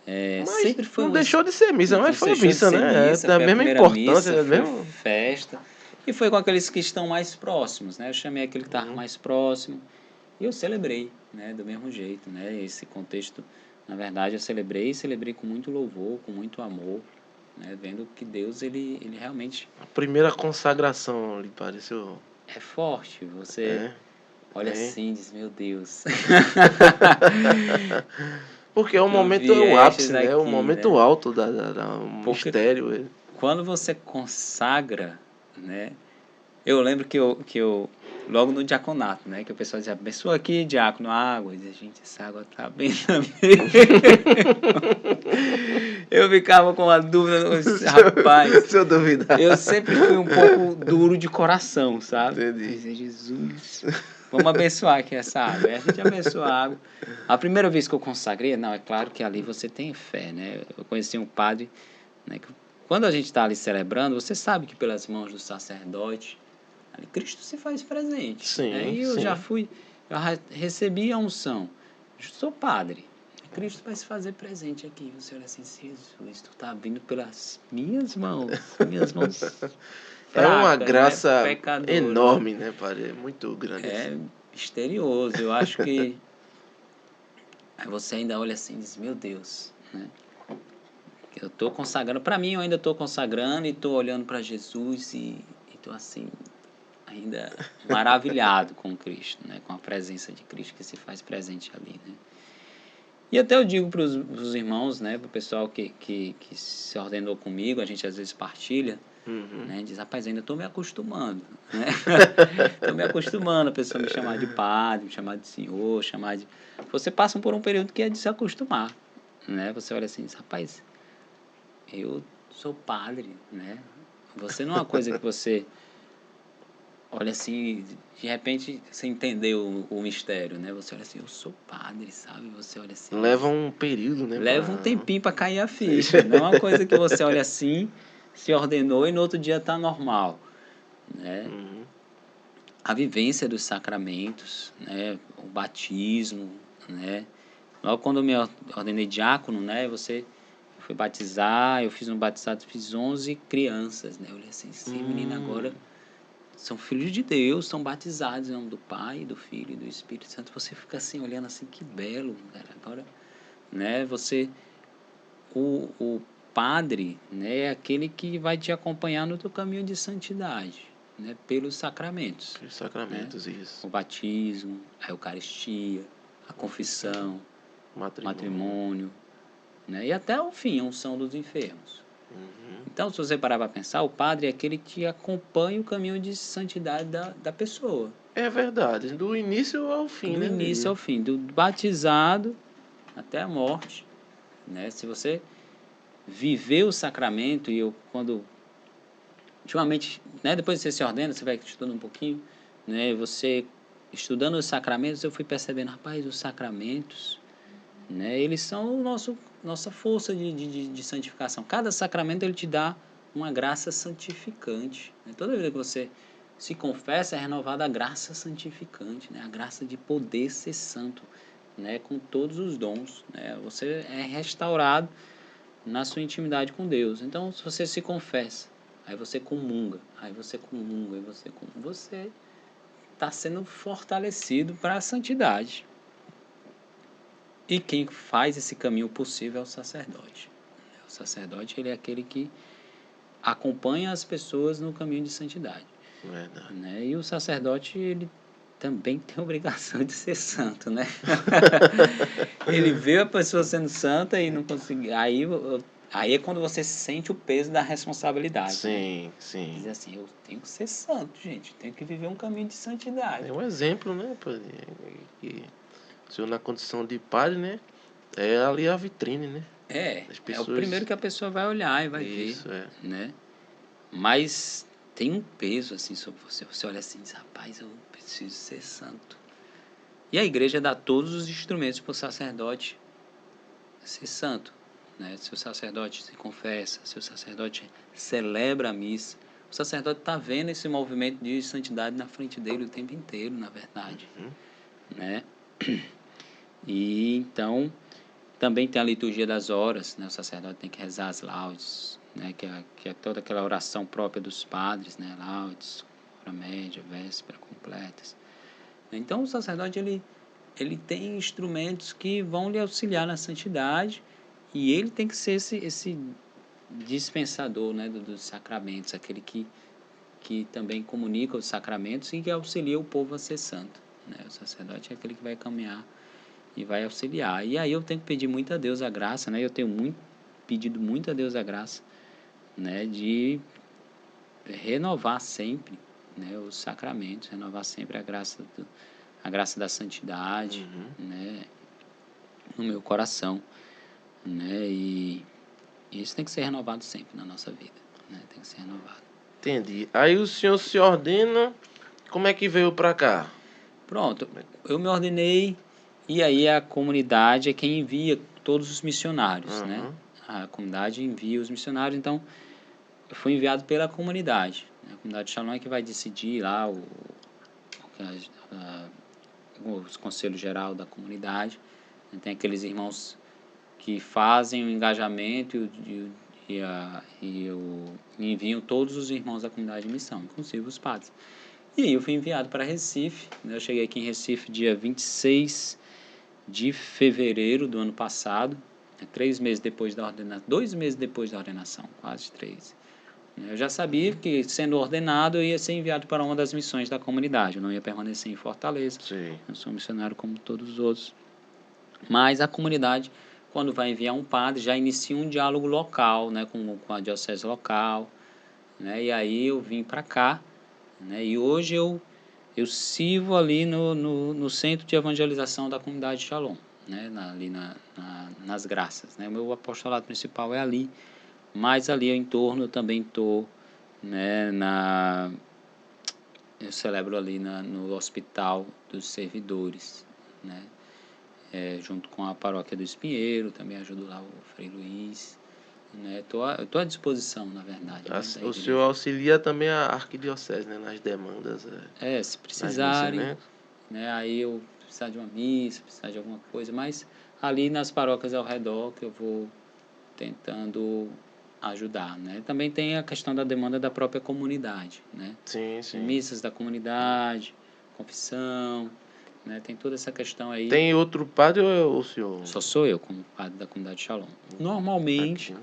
Mas sempre foi não deixou de ser missa, não mas foi deixou de missa, ser né? É missa, da foi a mesma primeira importância, missa, é foi mesmo. festa. E foi com aqueles que estão mais próximos, né? Eu chamei aquele que estava mais próximo. E eu celebrei, né, do mesmo jeito, né? Esse contexto, na verdade, eu celebrei com muito louvor, com muito amor, né? Vendo que Deus, ele realmente A primeira consagração lhe pareceu. é forte. Você É, olha é. assim e diz, meu Deus, Porque é o tu momento, é o viestes ápice, né? É o aqui, momento né? alto do Porque mistério. quando você consagra, né? Eu lembro que eu logo no diaconato, né? Que o pessoal dizia, abençoa aqui, diácono, água. Eu dizia, gente, essa água tá bem na Eu ficava com a dúvida, rapaz. Se eu duvidar. Eu sempre fui um pouco duro de coração, sabe? Eu Entendi. dizia, Jesus, vamos abençoar aqui essa água. Aí a gente abençoa a água. A primeira vez que eu consagrei, não, é claro que ali você tem fé, né? Eu conheci um padre, né? Que quando a gente está ali celebrando, você sabe que pelas mãos do sacerdote, ali Cristo se faz presente. Sim, Aí eu já sim. fui, eu recebi a unção. Eu sou padre. Cristo vai se fazer presente aqui. Você olha assim, Jesus, tu tá vindo pelas minhas mãos É uma fracas, né? graça Pecadoras. enorme, né, padre? É muito grande assim. É misterioso. Eu acho que aí você ainda olha assim e diz, meu Deus, né? Eu tô consagrando, para mim eu ainda tô consagrando e tô olhando para Jesus e tô assim, ainda maravilhado com Cristo, né? Com a presença de Cristo que se faz presente ali, né? E até eu digo para os irmãos, né? Para o pessoal que se ordenou comigo, a gente às vezes partilha, né? Diz, rapaz, ainda estou me acostumando, né? Estou me acostumando a pessoa me chamar de padre, me chamar de senhor, chamar de... Você passa por um período que é de se acostumar, né? Você olha assim, diz, rapaz, eu sou padre, né? Você não é uma coisa que você olha assim, de repente você entendeu o mistério, né? Você olha assim, eu sou padre, sabe? Você olha assim, Leva um período, né? leva um tempinho para cair a ficha. Não é uma coisa que você olha assim, se ordenou e no outro dia tá normal, né? Uhum. A vivência dos sacramentos, né? O batismo, né? Logo quando eu me ordenei diácono, né? Você foi batizar, eu fiz um batizado, fiz 11 crianças, né? Eu olhei assim, esse menino agora são filhos de Deus, são batizados em nome do Pai, do Filho e do Espírito Santo. Você fica assim, olhando assim, que belo, cara. Agora, né? O padre, né? É aquele que vai te acompanhar no teu caminho de santidade, né? Pelos sacramentos. Os Né? sacramentos, isso. O batismo, a Eucaristia, a confissão, matrimônio, né? E até o fim, a unção dos enfermos. Uhum. Então, se você parar para pensar, o padre é aquele que acompanha o caminho de santidade da pessoa. É verdade, do início ao fim, Do né? início ao fim, do batizado até a morte. Né? Se você viver o sacramento, e eu quando... Ultimamente, né, depois que você se ordena, você vai estudando um pouquinho, né, você estudando os sacramentos, eu fui percebendo, rapaz, os sacramentos, né, eles são nossa força de santificação. Cada sacramento ele te dá uma graça santificante. Né? Toda vez que você se confessa, é renovada a graça santificante, né? A graça de poder ser santo, né? Com todos os dons. Né? Você é restaurado na sua intimidade com Deus. Então, se você se confessa, aí você comunga, aí você você está sendo fortalecido para a santidade. E quem faz esse caminho possível é o sacerdote. O sacerdote ele é aquele que acompanha as pessoas no caminho de santidade. Verdade. Né? E o sacerdote ele também tem a obrigação de ser santo, né? Ele vê a pessoa sendo santa e não consegue. Aí é quando você sente o peso da responsabilidade. Sim, né? sim. Dizer assim, eu tenho que ser santo, gente. Tenho que viver um caminho de santidade. É um exemplo, né? Que o senhor na condição de padre, né? É ali a vitrine, né? É o primeiro que a pessoa vai olhar e vai Isso, ver, né? Mas tem um peso assim sobre você. Você olha assim e diz, rapaz, eu preciso ser santo. E a igreja dá todos os instrumentos para o sacerdote ser santo. Né? Se o sacerdote se confessa, se o sacerdote celebra a missa, o sacerdote está vendo esse movimento de santidade na frente dele o tempo inteiro, na verdade. Né? E então, também tem a liturgia das horas, né? O sacerdote tem que rezar as laudes, né? que é toda aquela oração própria dos padres, né? Laudes, hora média, véspera, completas. Então, o sacerdote ele tem instrumentos que vão lhe auxiliar na santidade e ele tem que ser esse dispensador, né, dos sacramentos, aquele que também comunica os sacramentos e que auxilia o povo a ser santo. Né? O sacerdote é aquele que vai caminhar e vai auxiliar. E aí eu tenho que pedir muito a Deus a graça, né? Eu tenho pedido muito a Deus a graça, né, de renovar sempre, né, os sacramentos, renovar sempre a graça da santidade, né, no meu coração, né, e isso tem que ser renovado sempre na nossa vida, né, tem que ser renovado. Entendi. Aí o senhor se ordena, como é que veio pra cá? Pronto, eu me ordenei e aí a comunidade é quem envia todos os missionários, né, a comunidade envia os missionários, então eu fui enviado pela comunidade, né? A comunidade Shalom é que vai decidir lá o conselho geral da comunidade, tem aqueles irmãos que fazem o engajamento e enviam todos os irmãos da comunidade de missão, inclusive os padres. E aí eu fui enviado para Recife, né? Eu cheguei aqui em Recife dia 26 de fevereiro do ano passado, 2 meses depois da ordenação, quase 3. Eu já sabia que, sendo ordenado, eu ia ser enviado para uma das missões da comunidade, eu não ia permanecer em Fortaleza. Sim. Eu sou missionário como todos os outros. Mas a comunidade, quando vai enviar um padre, já inicia um diálogo local, né, com a diocese local, né, e aí eu vim para cá, né, e hoje eu sirvo ali no centro de evangelização da comunidade Shalom, né, ali nas Graças, né, o meu apostolado principal é ali, mas ali em torno eu também estou, né, eu celebro ali no Hospital dos Servidores, né? Junto com a Paróquia do Espinheiro, também ajudo lá o Frei Luiz, né? Eu tô à disposição, na verdade, né, da O igreja. senhor auxilia também a arquidiocese, né? Nas demandas, Se nas missas, precisarem, né? né? Aí eu precisar de uma missa, precisar de alguma coisa, mas ali nas paróquias ao redor que eu vou tentando ajudar, né? Também tem a questão da demanda da própria comunidade, né? Sim, sim. Missas da comunidade, confissão, né? Tem toda essa questão aí. Tem outro padre ou é o senhor? Só sou eu como padre da comunidade Shalom. Normalmente,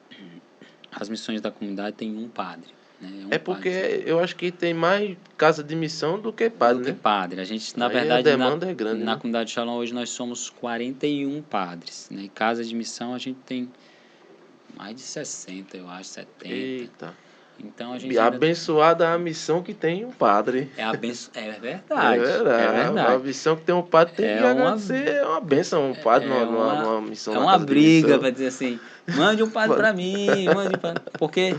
Aqui. as missões da comunidade tem um padre, né? É porque eu acho que tem mais casa de missão do que padre, do que né? padre. A gente, na Aí a verdade, demanda é grande, na né? comunidade Shalom hoje nós somos 41 padres, né? E casa de missão a gente tem mais de 60, eu acho, 70. Eita. Então a gente ainda Abençoada a missão que tem um padre. é É verdade, é verdade. A verdade. missão que tem um padre tem É que uma agradecer. É uma benção um padre é uma numa missão é na uma casa de briga missão. para dizer assim, mande um padre para mim, porque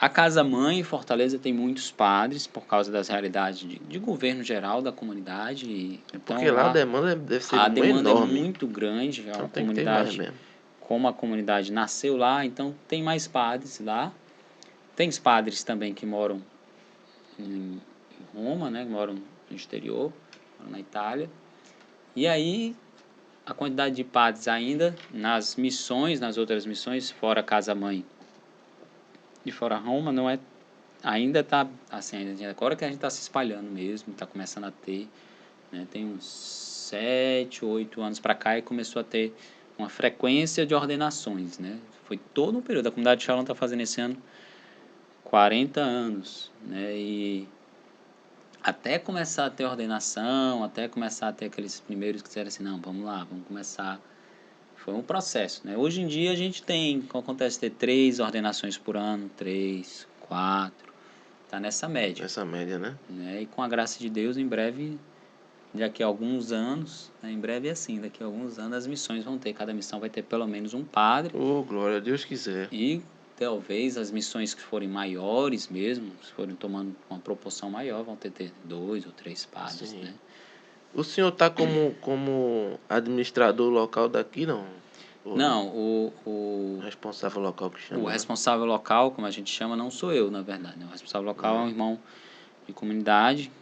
a Casa Mãe em Fortaleza tem muitos padres por causa das realidades de governo geral da comunidade. Então Porque lá a demanda deve ser a demanda enorme. é muito grande, é Então uma tem que ter mais comunidade, mesmo. como a comunidade nasceu lá, então tem mais padres lá. Tem os padres também que moram em Roma, né, que moram no exterior, moram na Itália. E aí a quantidade de padres ainda nas missões, nas outras missões, fora Casa Mãe e fora Roma, não é, ainda está assim, agora que a gente está se espalhando mesmo, está começando a ter, né, tem uns 7, 8 anos para cá e começou a ter uma frequência de ordenações, né? Foi todo um período, a comunidade de Shalom está fazendo esse ano 40 anos, né? E até começar a ter ordenação, até começar a ter aqueles primeiros que disseram assim, não, vamos lá, vamos começar. Foi um processo, né? Hoje em dia a gente tem, acontece ter 3 ordenações por ano, 3, 4, tá nessa média. Essa média, né? E com a graça de Deus, em breve, daqui a alguns anos, né? Em breve é assim, daqui a alguns anos as missões vão ter, cada missão vai ter pelo menos um padre. Oh, glória a Deus quiser. E talvez as missões que forem maiores mesmo, se forem tomando uma proporção maior, vão ter 2 ou 3 padres, Sim. né? O senhor está como administrador local daqui, não? Ou Não, o responsável local que chama, o né? responsável local, como a gente chama, não sou eu, na verdade, né? O responsável local é um irmão de comunidade,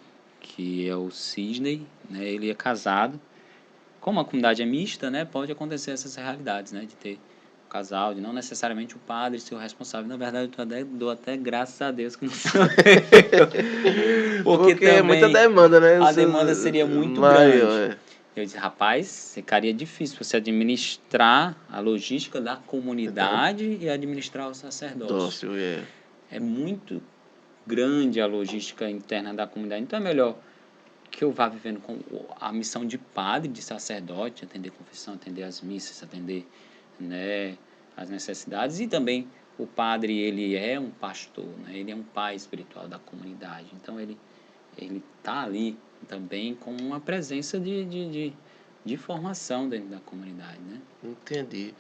que é o Sidney, né? Ele é casado. Como a comunidade é mista, né? Pode acontecer essas realidades, né? De ter um casal, de não necessariamente o padre ser o responsável. Na verdade, eu dou até graças a Deus que não sou eu. Porque é muita também demanda, né? a demanda seria muito maior, grande. Eu disse, rapaz, ficaria difícil você administrar a logística da comunidade e administrar o sacerdócio. Dócil, É muito grande a logística interna da comunidade. Então é melhor que eu vá vivendo com a missão de padre, de sacerdote, atender confissão, atender as missas, atender, né, as necessidades. E também o padre, ele é um pastor, né? Ele é um pai espiritual da comunidade. Então ele está ali também com uma presença de formação dentro da comunidade, né? Entendi.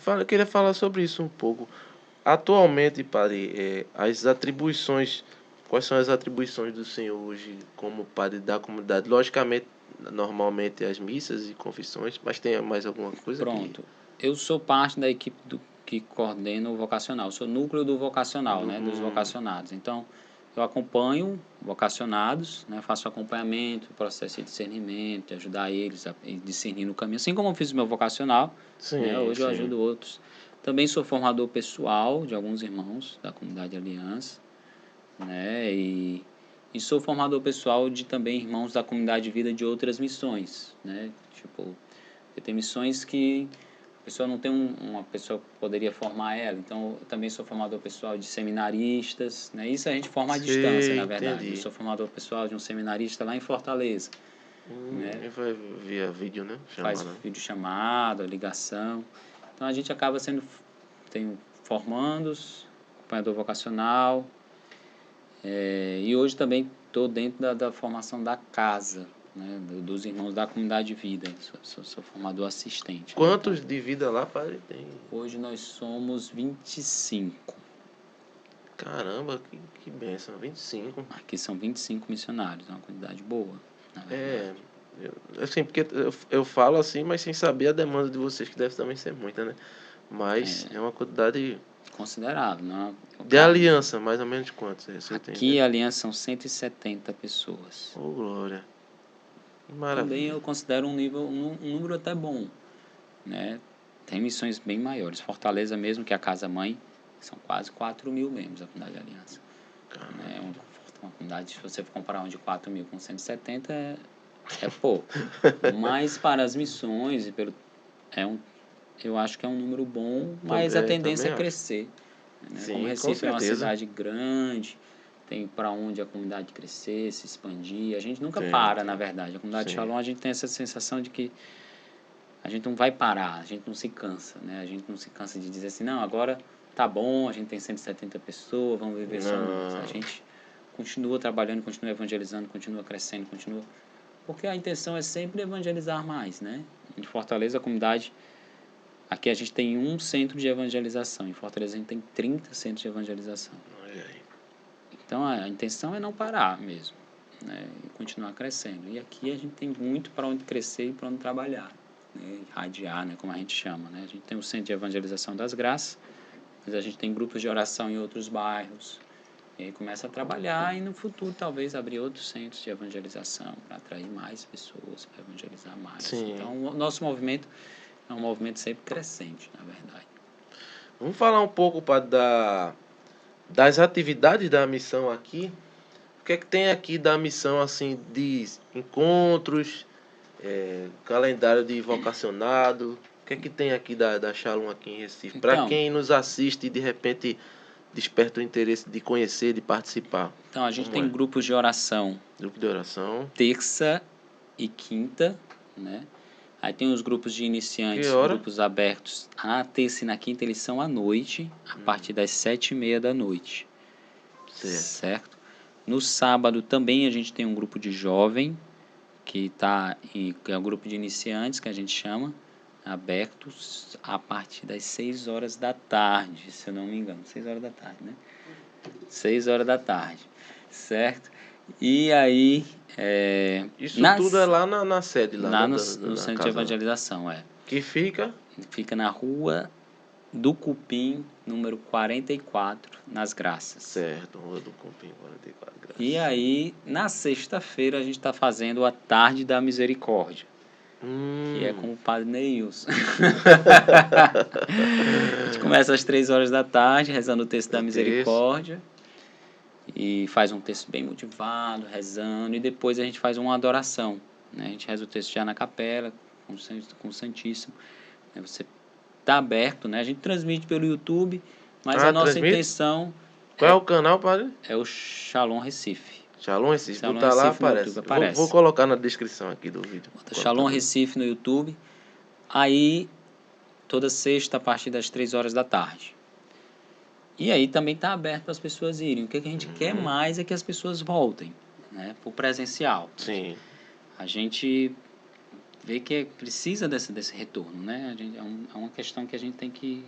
Eu queria falar sobre isso um pouco. Atualmente, padre, as atribuições, quais são as atribuições do senhor hoje como padre da comunidade? Logicamente, normalmente as missas e confissões, mas tem mais alguma coisa Pronto. Eu sou parte da equipe que coordena o vocacional. Eu sou núcleo do vocacional, né? Dos vocacionados. Então, eu acompanho vocacionados, né? Faço acompanhamento, processo de discernimento, de ajudar eles a discernir no caminho. Assim como eu fiz o meu vocacional, Sim, né? Hoje eu sim. ajudo outros. Também sou formador pessoal de alguns irmãos da comunidade Aliança, né? E sou formador pessoal de também irmãos da comunidade Vida de outras missões, né? Tipo, porque tem missões que a pessoa não tem uma pessoa que poderia formar ela. Então, eu também sou formador pessoal de seminaristas, né? Isso a gente forma à distância, na verdade. Entendi. Eu sou formador pessoal de um seminarista lá em Fortaleza, né? Vai via vídeo, né? Faz videochamada, ligação. Então, a gente acaba tem formandos, acompanhador vocacional, e hoje também estou dentro da formação da casa, né, dos irmãos da comunidade de vida. Sou formador assistente. Quantos de vida lá, padre, tem? Hoje nós somos 25. Caramba, que bênção. 25. Aqui são 25 missionários, é uma quantidade boa, na É, verdade. assim, porque eu falo assim, mas sem saber a demanda de vocês, que deve também ser muita, né? Mas é uma quantidade Considerável, não é? de aliança, mais ou menos quantos você tem, Aqui né? a aliança são 170 pessoas. Ô, glória. Que Também maravilha. eu considero um número até bom, né? Tem missões bem maiores. Fortaleza mesmo, que é a casa mãe, são quase 4 mil membros da comunidade de aliança. É uma comunidade, se você for comparar um de 4 mil com 170, é pouco. Mas para as missões, eu acho que é um número bom, mas a tendência é Também acho. crescer. Né? Como Sim, com Recife é uma certeza. cidade grande, tem para onde a comunidade crescer, se expandir. A gente nunca Tem, para, tem. na verdade. A comunidade de Sim. Shalom, a gente tem essa sensação de que a gente não vai parar, a gente não se cansa, né? A gente não se cansa de dizer assim, não, agora tá bom, a gente tem 170 pessoas, vamos viver só nós. A gente continua trabalhando, continua evangelizando, continua crescendo, continua... Porque a intenção é sempre evangelizar mais, né? Em Fortaleza, a comunidade... Aqui a gente tem um centro de evangelização. Em Fortaleza a gente tem 30 centros de evangelização. Então a intenção é não parar mesmo, né? E continuar crescendo. E aqui a gente tem muito para onde crescer e para onde trabalhar, né? Irradiar, né? Como a gente chama, né? A gente tem o centro de evangelização das graças, mas a gente tem grupos de oração em outros bairros. E aí começa a trabalhar e no futuro talvez abrir outros centros de evangelização para atrair mais pessoas, para evangelizar mais. Sim. Então o nosso movimento é um movimento sempre crescente, na verdade. Vamos falar um pouco, padre, das atividades da missão aqui. O que é que tem aqui da missão, assim, de encontros, calendário de vocacionado? O que é que tem aqui da Shalom aqui em Recife? Para Então, quem nos assiste e de repente desperta o interesse de conhecer, de participar. então a gente Como tem é? grupos de oração Grupo de oração. terça e quinta, né? Aí tem os grupos de Que iniciantes, hora? grupos abertos. Na terça e na quinta eles são à noite, a partir das 7h30 da noite. Certo? No sábado também a gente tem um grupo de jovem, que é um grupo de iniciantes, que a gente chama, abertos a partir das 6 horas da tarde, se eu não me engano. 6 horas da tarde, né? 6 horas da tarde, certo? E aí... Isso tudo é lá na sede, lá no na centro de casa lá. evangelização, Que fica? Fica na rua do Cupim, número 44, nas Graças. Certo, Rua do Cupim, 44 graças. E aí, na sexta-feira, a gente está fazendo a Tarde da Misericórdia, que é com o Padre Neilson. A gente começa às 3 horas da tarde, rezando o texto da Misericórdia. E faz um texto bem motivado, rezando. E depois a gente faz uma adoração, né? A gente reza o texto já na capela, com o Santíssimo. Você está aberto, né? A gente transmite pelo YouTube, mas a nossa intenção... Qual é o canal, padre? É o Shalom Recife. Shalom Recife. Shalom Botar lá, Recife no aparece. YouTube, aparece. Vou colocar na descrição aqui do vídeo. Bota Shalom Recife no YouTube. Aí, toda sexta, a partir das 3 horas da tarde. E aí também está aberto para as pessoas irem. O que a gente quer mais é que as pessoas voltem, né, para o presencial. Sim. A gente vê que precisa desse retorno, né? É uma questão que a gente tem que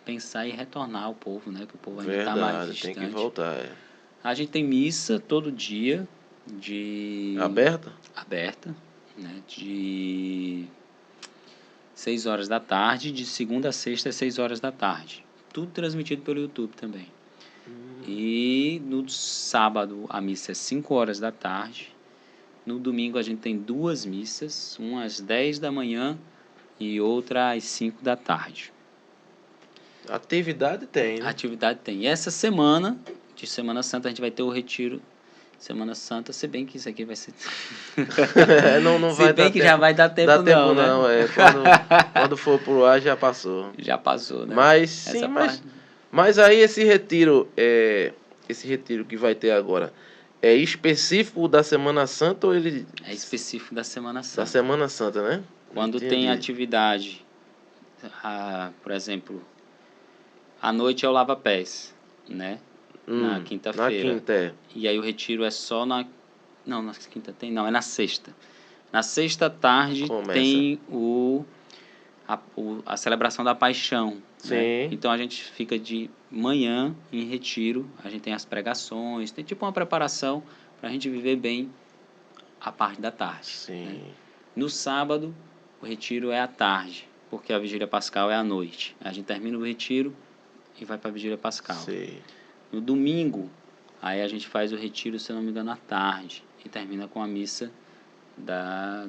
pensar e retornar ao povo, né? Que o povo ainda está mais distante. Tem que voltar. A gente tem missa todo dia aberta, né? De 6 horas da tarde, de segunda a sexta às 6 horas da tarde. Tudo transmitido pelo YouTube também. E no sábado a missa é 5 horas da tarde. No domingo a gente tem 2 missas, uma às 10 da manhã e outra às 5 da tarde. Atividade tem, né? Atividade tem. E essa semana, de Semana Santa, a gente vai ter o retiro Semana Santa, se bem que isso aqui vai ser... não se bem que já vai dar tempo não, né? Quando for pro ar já passou. Já passou, né? Mas sim, mas aí esse retiro que vai ter agora, é específico da Semana Santa ou ele... É específico da Semana Santa. Da Semana Santa, né? Quando tem atividade, por exemplo, à noite é o lava-pés, né? Na quinta-feira. Na quinta, E aí o retiro é só na... Não, na quinta tem... Não, é na sexta. Na sexta tarde tem a celebração da paixão. Sim. Né? Então a gente fica de manhã em retiro, a gente tem as pregações, tem tipo uma preparação para a gente viver bem a parte da tarde. Sim. Né? No sábado, o retiro é à tarde, porque a vigília pascal é à noite. A gente termina o retiro e vai para a vigília pascal. Sim. No domingo, aí a gente faz o retiro, se eu não me engano, à tarde, e termina com a missa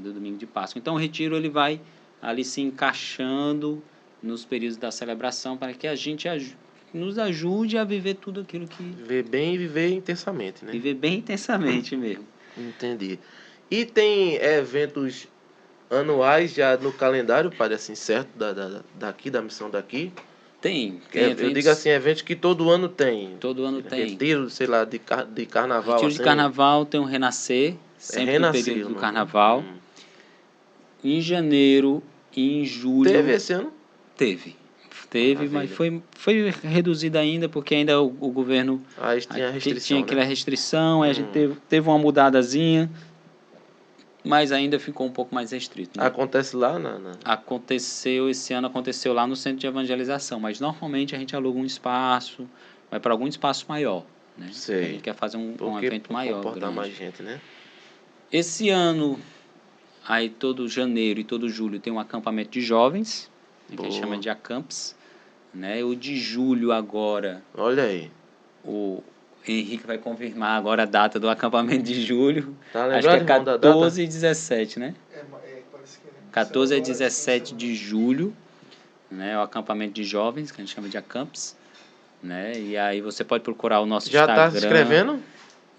do domingo de Páscoa. Então o retiro ele vai ali se encaixando nos períodos da celebração para que a gente nos ajude a viver tudo aquilo que... Viver bem e viver intensamente, né? Viver bem intensamente mesmo. Entendi. E tem eventos anuais já no calendário, padre, assim, certo? Daqui, da missão daqui? Tem Eu eventos, digo assim, eventos que todo ano tem. todo ano tem. Retiro, sei lá, de carnaval. Retiro assim. de carnaval tem um renascer, sempre no renascer, período do mano. carnaval. Em janeiro e em julho... Teve esse ano? Teve, Maravilha. mas foi reduzido ainda, porque ainda o governo Aí tinha restrição, tinha aquela né? restrição, aí a gente teve uma mudadazinha, mas ainda ficou um pouco mais restrito. Né? Acontece lá Esse ano aconteceu lá no centro de evangelização, mas normalmente a gente aluga um espaço, vai para algum espaço maior, né? Sei. A gente quer fazer um Porque evento maior, comportar grande. mais gente, né? Esse ano, aí todo janeiro e todo julho tem um acampamento de jovens, que a gente chama de Acamps, né? O de julho agora, Olha aí. o Henrique vai confirmar agora a data do acampamento de julho. Tá Acho lembrado, que é irmão, da 14 e 17, né? Parece que 14 e 17 de julho, né? O acampamento de jovens, que a gente chama de Acamps, né? E aí você pode procurar o nosso Já Instagram. tá se inscrevendo?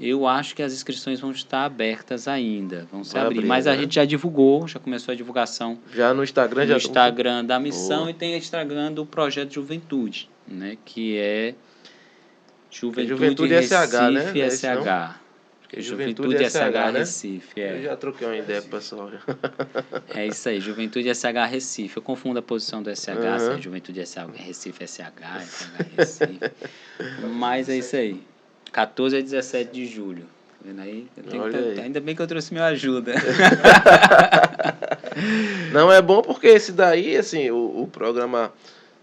Eu acho que as inscrições vão estar abertas ainda, vão se Vai abrir. abrir, Mas a né? gente já divulgou, já começou a divulgação Já no Instagram? no Instagram da missão. Boa. E tem o Instagram do Projeto Juventude, né? Que é Juventude Recife SH, né? Não é isso, não? SH. Juventude Juventude SH, SH né? Recife, Eu já troquei uma ideia com o pessoal. É isso aí, Juventude SH Recife. Eu confundo a posição do SH, se é Juventude SH Recife SH, SH Recife. Mas é isso aí. 14 a 17 de julho. Tá vendo aí? Olha aí. Ainda bem que eu trouxe minha ajuda. Não, é bom porque esse daí, assim, o programa,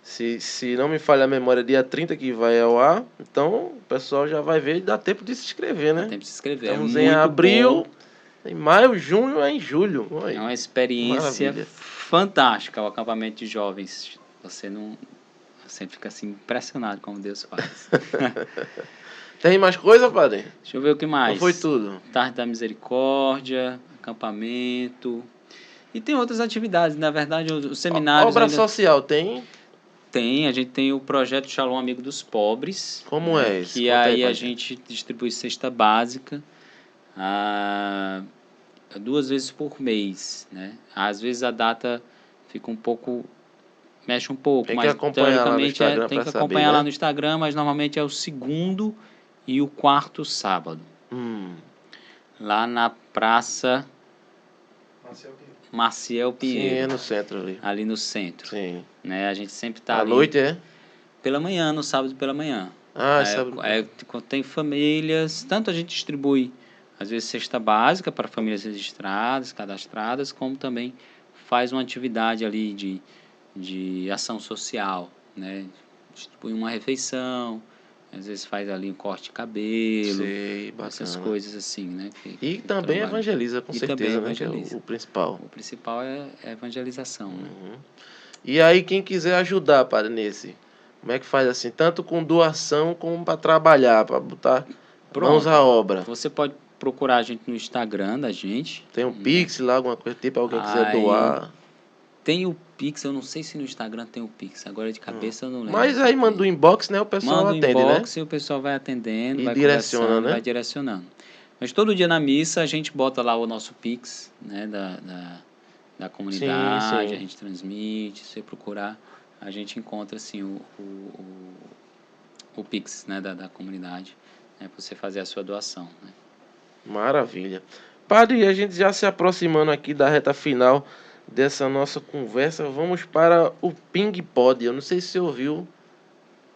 se não me falha a memória, dia 30 que vai ao ar, então o pessoal já vai ver e dá tempo de se inscrever, né? Dá tempo de se inscrever. Estamos é em muito abril, bom. em maio, junho, é em julho. É uma experiência Maravilha. fantástica o acampamento de jovens. Você fica assim impressionado como Deus faz. Tem mais coisa, padre? Deixa eu ver o que mais. Não foi tudo? Tarde da Misericórdia, acampamento. E tem outras atividades, na verdade, os seminários. Obra social tem? Tem, a gente tem o projeto Shalom Amigo dos Pobres. Como é isso? Que Conta aí pra a gente distribui cesta básica 2 vezes por mês, né? Às vezes a data fica um pouco... mexe um pouco, Tem que mas acompanhar lá no teoricamente Instagram tem pra que saber, acompanhar né? lá no Instagram, mas normalmente é o 2º e o 4º sábado. Lá na Praça Maciel Sim, Pinheiro. é no centro ali. Ali no centro. Sim. Né? A gente sempre está À ali. noite, é? Pela manhã, no sábado pela manhã. Sábado. Tem famílias, tanto a gente distribui, às vezes, cesta básica para famílias registradas, cadastradas, como também faz uma atividade ali de ação social, né? Distribui uma refeição, às vezes faz ali um corte de cabelo, Sei, essas bacana. coisas assim, né? E também trabalham. evangeliza, com E certeza, também né? Que é evangeliza. o principal. O principal é a evangelização, né? E aí, quem quiser ajudar, padre, nesse, como é que faz assim? Tanto com doação como para trabalhar, para botar mãos à obra. Você pode procurar a gente no Instagram da gente. Tem um Pix lá, alguma coisa tipo, alguém quiser Aí, doar. Tem o Pix, eu não sei se no Instagram tem o Pix, agora de cabeça eu não lembro. Mas aí manda o inbox, né? O pessoal Manda o atende, inbox né? e o pessoal vai atendendo, E vai direciona, conversando, né? vai direcionando. Mas todo dia na missa a gente bota lá o nosso Pix, né, da comunidade, Sim. a gente transmite, se você procurar, a gente encontra assim o Pix, né, da comunidade, né, para você fazer a sua doação, né? Maravilha. Padre, a gente já se aproximando aqui da reta final dessa nossa conversa, vamos para o Ping Pod. Eu não sei se você ouviu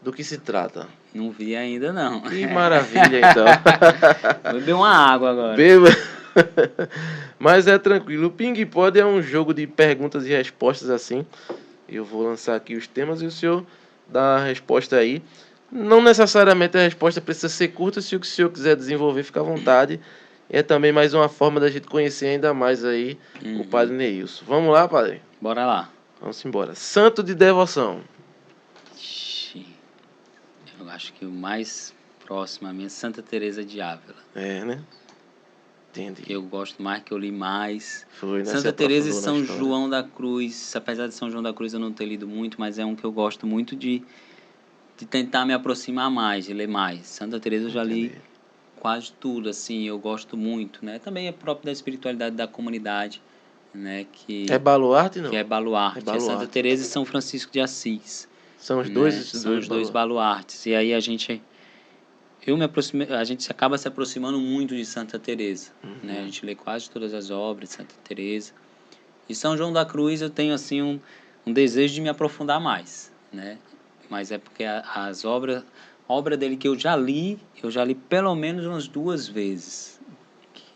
do que se trata. Não vi ainda não. Que maravilha, então. Vou beber uma água agora. Beba. Mas é tranquilo. O Ping Pod é um jogo de perguntas e respostas assim, Eu vou lançar aqui os temas e o senhor dá a resposta aí. Não necessariamente a resposta precisa ser curta, se o que o senhor quiser desenvolver, fica à vontade. É também mais uma forma da gente conhecer ainda mais aí o Padre Neilson. Vamos lá, padre? Bora lá. Vamos embora. Santo de devoção. Ixi, eu acho que o mais próximo a mim é Santa Teresa de Ávila. É, né? Entendi. Que eu gosto mais, que eu li mais. Foi, né? Santa Se Teresa e aprofundou na São história. João da Cruz. Apesar de São João da Cruz eu não ter lido muito, mas é um que eu gosto muito de tentar me aproximar mais, de ler mais. Santa Teresa eu já li Entendi. quase tudo, assim, eu gosto muito, né? Também é próprio da espiritualidade da comunidade, né? É baluarte, não? Que é baluarte. É É baluarte. Santa Teresa e São Francisco de Assis. São os Né? dois, esses São os dois baluartes. E aí a gente acaba se aproximando muito de Santa Teresa, né? A gente lê quase todas as obras de Santa Teresa. E São João da Cruz eu tenho assim um desejo de me aprofundar mais, né? Mas é porque a obra dele que eu já li pelo menos umas 2 vezes.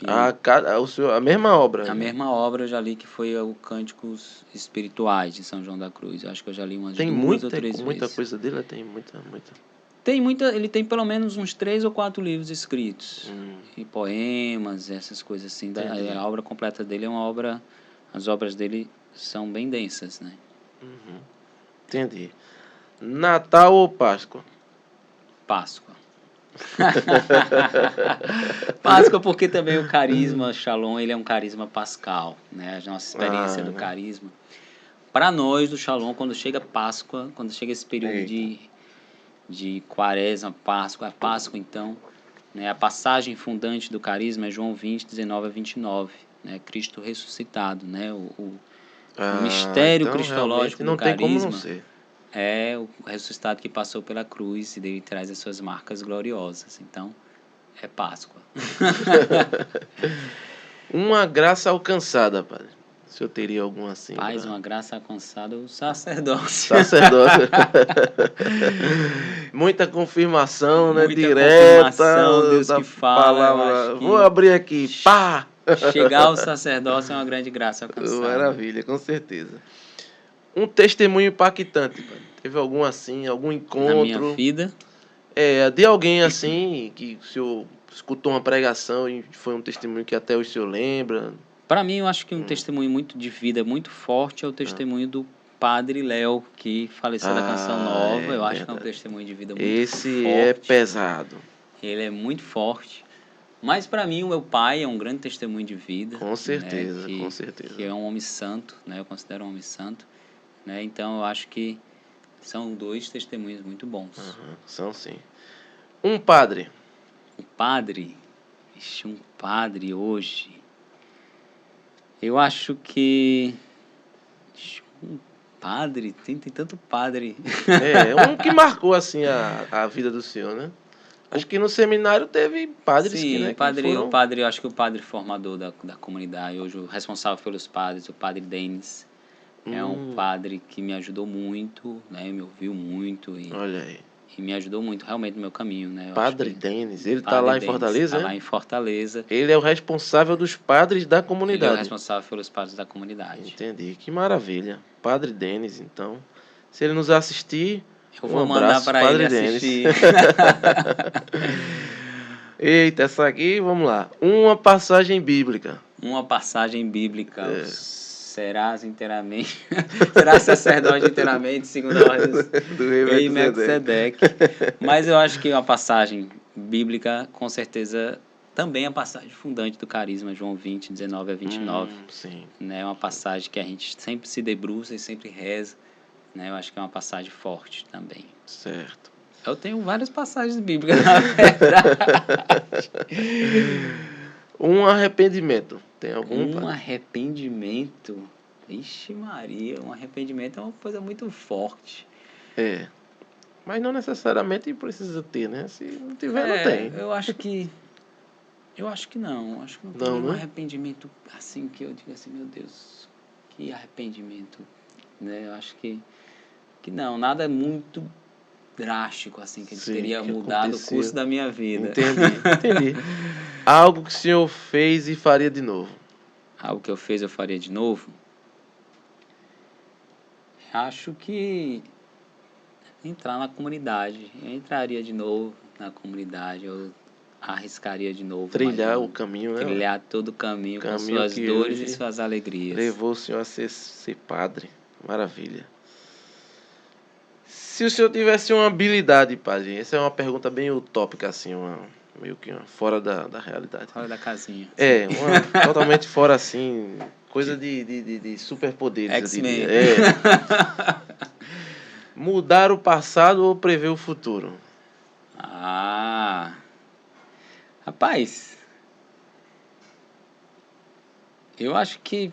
A mesma obra. A mesma obra eu já li, que foi o Cânticos Espirituais de São João da Cruz. Eu acho que eu já li umas Tem 2 ou 3 muita vezes. coisa dele, tem muita. Ele tem pelo menos uns 3 ou 4 livros escritos. E poemas, essas coisas assim. Entendi. A obra completa dele é uma obra... As obras dele são bem densas, né? Entendi. Natal ou Páscoa? Páscoa. Páscoa porque também o carisma Shalom, ele é um carisma pascal, né? A nossa experiência do né? carisma. Para nós do Shalom, quando chega Páscoa, quando chega esse período de Quaresma, Páscoa então, né? A passagem fundante do carisma é João 20, 19 a 29, né? Cristo ressuscitado, né? O mistério então, cristológico do não tem como não carisma ser. é o ressuscitado que passou pela cruz e dele traz as suas marcas gloriosas. Então, é Páscoa. Uma graça alcançada, padre. Se eu teria alguma assim. Paz, uma graça alcançada, o sacerdócio. Sacerdócio. Muita confirmação, né? Muita Direta. confirmação, Deus Da que fala, eu palavra. acho que Vou abrir aqui. Pá! chegar ao sacerdócio é uma grande graça alcançada. Maravilha, com certeza. Um testemunho impactante, padre. Teve algum assim, algum encontro? Na minha vida, De alguém assim, que o senhor escutou uma pregação e foi um testemunho que até hoje o senhor lembra? para mim, eu acho que um testemunho muito de vida, muito forte, é o testemunho do Padre Léo, que faleceu da Canção Nova. Eu acho que é um testemunho de vida muito forte. Esse é pesado. Ele é muito forte. Mas para mim, o meu pai é um grande testemunho de vida. Com certeza, né? com certeza. Que é um homem santo, né? Eu considero um homem santo. Né? Então, eu acho que são 2 testemunhos muito bons. São sim. Um padre. O padre, um padre hoje, eu acho que um padre, tem tanto padre. Um que marcou assim a vida do senhor, né? Acho que no seminário teve padres Sim, que, né, o padre, eu acho que o padre formador da comunidade, hoje o responsável pelos padres, o padre Denis, é um padre que me ajudou muito, né? Me ouviu muito Olha aí. E me ajudou muito realmente no meu caminho, né? Padre Denis, ele está lá em Fortaleza, Está lá em Fortaleza. Ele é o responsável dos padres da comunidade. Ele é o responsável pelos padres da comunidade. Entendi, que maravilha. Padre Denis, então. Se ele nos assistir, eu vou mandar para ele assistir. Eita, essa aqui, vamos lá. Uma passagem bíblica. Uma passagem bíblica. Serás inteiramente... Serás sacerdote inteiramente, segundo a ordem do rei Melquisedeque. Mas eu acho que uma passagem bíblica, com certeza, também é a passagem fundante do carisma, João 20, 19 a 29. Sim. Né? É uma passagem que a gente sempre se debruça e sempre reza. Né? Eu acho que é uma passagem forte também. Certo. Eu tenho várias passagens bíblicas, na verdade. Um arrependimento. Tem algum? Um arrependimento? Ixi Maria, um arrependimento é uma coisa muito forte. Mas não necessariamente precisa ter, né? Se não tiver, não tem. Eu acho que não. Acho que não tem um arrependimento assim que eu digo assim, meu Deus, que arrependimento. Né? Eu acho que não, nada muito drástico assim que teria mudado o curso da minha vida. Entendi. Algo que o senhor fez e faria de novo. Algo que eu faria de novo? Acho que entrar na comunidade. Eu entraria de novo na comunidade, eu arriscaria de novo. Trilhar o caminho, né? Trilhar todo o caminho com Caminho suas que dores hoje e suas alegrias. levou o senhor a ser padre. Maravilha. Se o senhor tivesse uma habilidade, padre, essa é uma pergunta bem utópica, assim, meio que fora da realidade. Fora da casinha. Totalmente fora, assim, coisa de superpoderes, eu X-Men. diria. Mudar o passado ou prever o futuro? Rapaz, eu acho que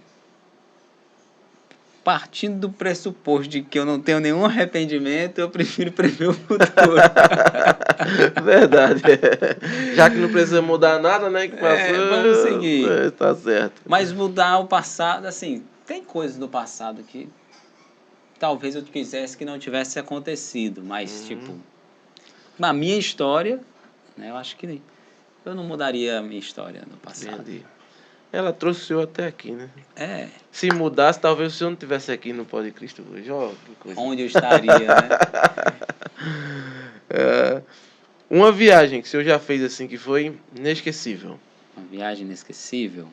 partindo do pressuposto de que eu não tenho nenhum arrependimento, eu prefiro prever o futuro. Verdade. Já que não precisa mudar nada, né? Que passou, vamos seguir. Tá certo. Mas mudar o passado, assim, tem coisas do passado que talvez eu quisesse que não tivesse acontecido, mas, tipo, na minha história, né, eu acho que eu não mudaria a minha história no passado. Entendi. Ela trouxe o senhor até aqui, né? Se mudasse, talvez o senhor não estivesse aqui no Pode Cristo hoje. Que coisa. Onde eu estaria, né? Uma viagem que o senhor já fez assim que foi inesquecível. Uma viagem inesquecível?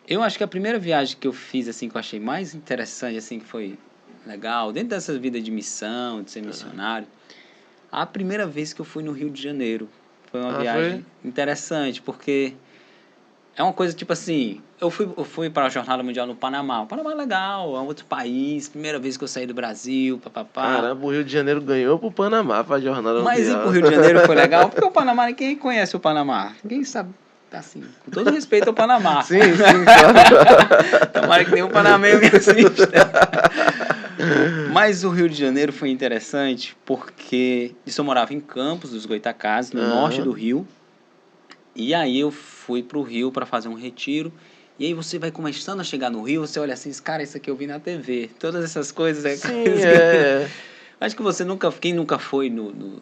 Eu acho que a primeira viagem que eu fiz, assim, que eu achei mais interessante, assim, que foi legal, dentro dessa vida de missão, de ser missionário, a primeira vez que eu fui no Rio de Janeiro. Foi uma viagem interessante, porque é uma coisa tipo assim, eu fui para a Jornada Mundial no Panamá. O Panamá é legal, é um outro país, primeira vez que eu saí do Brasil, papapá. Caramba, o Rio de Janeiro ganhou pro Panamá pra Jornada Mundial. Mas ir pro Rio de Janeiro foi legal, porque o Panamá, ninguém conhece o Panamá. Ninguém sabe, assim, com todo respeito ao Panamá. Sim, claro. Tomara que nenhum panamenho me assista. Mas o Rio de Janeiro foi interessante, porque eu morava em Campos dos Goytacazes, no norte do Rio. E aí eu fui pro Rio para fazer um retiro. E aí você vai começando a chegar no Rio, você olha assim, cara, isso aqui eu vi na TV. Todas essas coisas. Sim, Acho que quem nunca foi no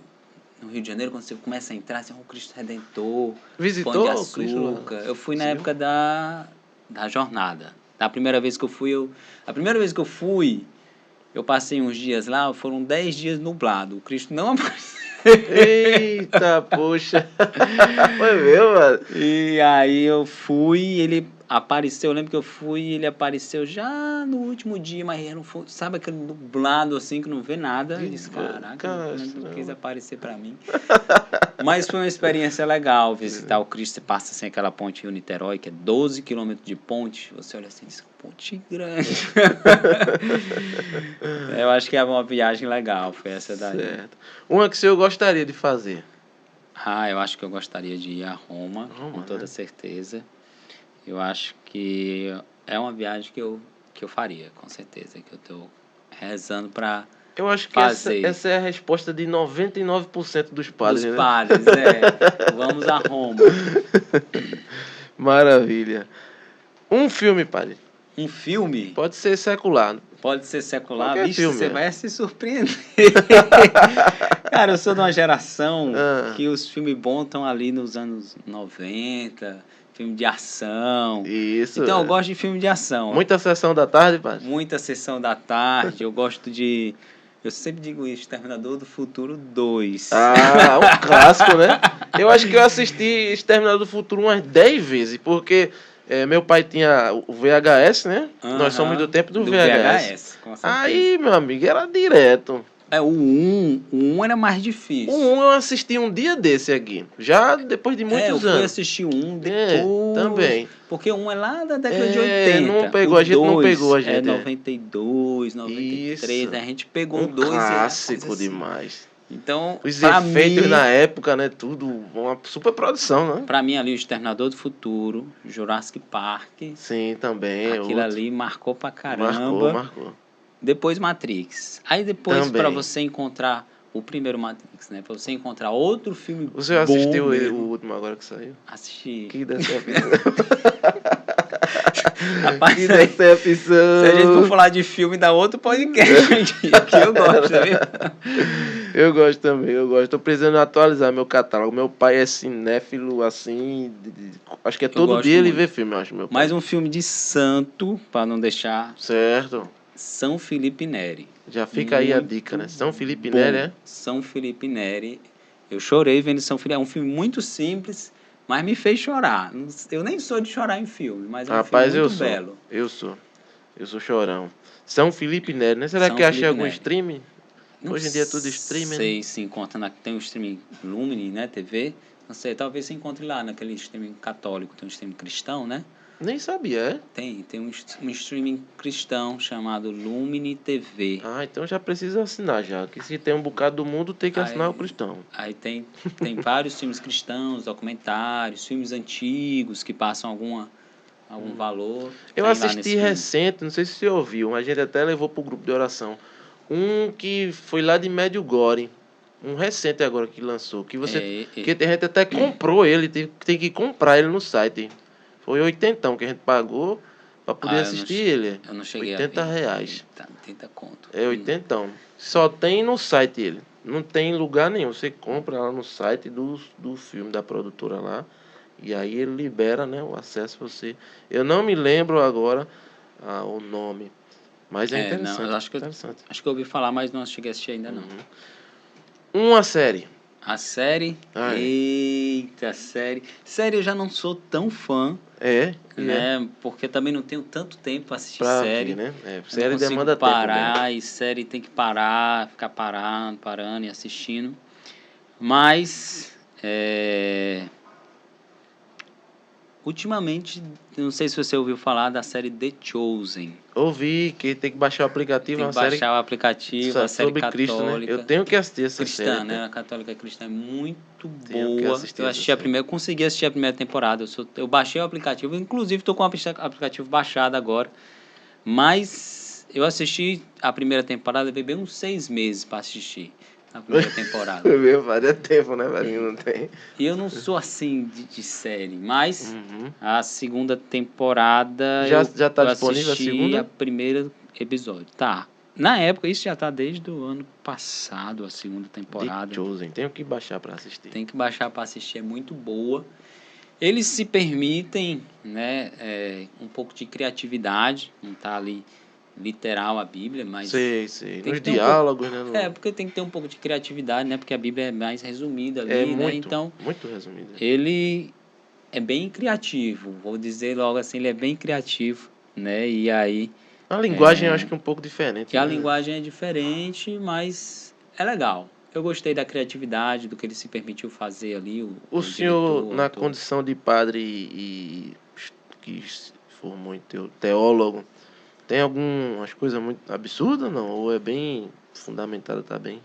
Rio de Janeiro, quando você começa a entrar, assim, o Cristo Redentor, visitou Pão de o Cristo lá? Açúcar. Eu fui na época da jornada. A primeira vez que eu fui, eu passei uns dias lá, foram 10 dias nublado. O Cristo não apareceu. Eita, poxa. Foi meu, mano. E aí eu fui, ele apareceu, eu lembro que eu fui, ele apareceu já no último dia, mas era sabe aquele nublado assim que não vê nada? Eu disse, caraca, não quis aparecer pra mim. Mas foi uma experiência legal visitar o Cristo. Você passa assim aquela ponte em Niterói, que é 12 quilômetros de ponte, você olha assim, ponte grande. Eu acho que é uma viagem legal, foi essa daí. Certo. Uma que o senhor gostaria de fazer? Eu acho que eu gostaria de ir a Roma, com toda certeza. Eu acho que é uma viagem que eu faria, com certeza, que eu estou rezando para fazer. Eu acho que essa é a resposta de 99% dos padres. Dos padres, Vamos a Roma. Maravilha. Um filme, padre. Um filme? Pode ser secular. Pode ser secular. Qualquer Vixe, filme, você vai se surpreender. Cara, eu sou de uma geração que os filmes bons estão ali nos anos 90, filme de ação. Isso. Então eu gosto de filme de ação. Muita sessão da tarde, padre? Muita sessão da tarde. Eu gosto de... Eu sempre digo isso, Exterminador do Futuro 2. Um clássico, né? Eu acho que eu assisti Exterminador do Futuro umas 10 vezes, porque meu pai tinha o VHS, né? Nós somos do tempo do VHS. Com certeza. Aí, meu amigo, era direto. O 1 era mais difícil. O 1 eu assisti um dia desse aqui, já depois de muitos anos. Eu fui assistir 1 depois. Também. Porque 1 é lá da década de 80. Não pegou, a gente não pegou a gente. É 92, 93, Isso. A gente pegou o 2. Clássico assim. demais. Então, os efeitos na época, né? Tudo, uma super produção, né? Pra mim ali, o Exterminador do Futuro, Jurassic Park. Sim, também. Aquilo ali marcou pra caramba. Marcou. Depois Matrix. Aí depois, pra você encontrar o primeiro Matrix, né? Pra você encontrar outro filme bom. Você assistiu o último agora que saiu? Assisti. Que decepção. Rapaz, que decepção. Se a gente for falar de filme, dá outro podcast que eu gosto, tá vendo? Eu gosto também, Tô precisando atualizar meu catálogo. Meu pai é cinéfilo, assim... acho que todo dia ele vê filme, eu acho, meu pai. Mais um filme de santo, pra não deixar... Certo. São Felipe Neri. Já fica aí a Muito dica, né? São Felipe bom. Neri, é? São Felipe Neri. Eu chorei vendo São Felipe. É um filme muito simples, mas me fez chorar. Eu nem sou de chorar em filme, mas é um filme Rapaz, muito belo. Eu sou chorão. São Felipe Neri, né? Será São que acha Felipe algum Neri. streaming? Não Hoje em dia é tudo streaming, né? sei se encontra tem um streaming Lumini, né, TV. Não sei, talvez se encontre lá naquele streaming católico, tem um streaming cristão, né? Nem sabia, é? Tem um streaming cristão chamado Lumini TV. Ah, então já precisa assinar já. Que se tem um bocado do mundo, tem que assinar o cristão. Aí tem vários filmes cristãos, documentários, filmes antigos que passam algum valor. Eu Tem lá assisti nesse filme. recente, não sei se você ouviu, mas a gente até levou pro grupo de oração. Um que foi lá de Medjugorje. Um recente agora que lançou. Que que a gente até comprou ele, tem que comprar ele no site. Foi 80 que a gente pagou pra poder assistir ele. Eu não cheguei R$80. a ver. Eita, 80 conto. É 80. Só tem no site ele. Não tem em lugar nenhum. Você compra lá no site do filme, da produtora lá. E aí ele libera, né, o acesso a você. Eu não me lembro agora o nome. Mas é interessante. Não, eu acho que eu ouvi falar, mas não cheguei a assistir ainda não. Uma série. A série? Eita, série. Série eu já não sou tão fã. Né? Porque também não tenho tanto tempo pra assistir série. Ver, né? Série demanda tempo. Parar, e série tem que parar, ficar parando e assistindo. Mas, ultimamente, não sei se você ouviu falar da série The Chosen. Ouvi que tem que baixar o aplicativo. Tem que baixar o aplicativo, a série católica. Cristo, né? Eu tenho que assistir essa série. Cristã, né? A católica cristã é muito boa. Eu assisti consegui assistir a primeira temporada. Eu baixei o aplicativo, inclusive estou com o aplicativo baixado agora. Mas eu assisti a primeira temporada, levei bem uns 6 meses para assistir a primeira temporada. Fazia tempo, né, velho? Não tem. E eu não sou assim de série, mas a segunda temporada já tá disponível a segunda? A primeira episódio. Tá. Na época, isso já tá desde o ano passado, a segunda temporada. The Chosen. Tenho que baixar para assistir. Tem que baixar para assistir, é muito boa. Eles se permitem, né, um pouco de criatividade, não tá ali literal a Bíblia, mas... Sei. Nos diálogos, né? Porque tem que ter um pouco de criatividade, né? Porque a Bíblia é mais resumida ali, né? Então, muito resumida. Ele é bem criativo, vou dizer logo assim, ele é bem criativo, né? E aí... A linguagem eu acho que é um pouco diferente. A linguagem é diferente, mas é legal. Eu gostei da criatividade, do que ele se permitiu fazer ali. O senhor, diretor, na condição de padre e que formou em teólogo, tem algumas coisas muito absurdas, não? Ou é bem fundamentada, tá bem?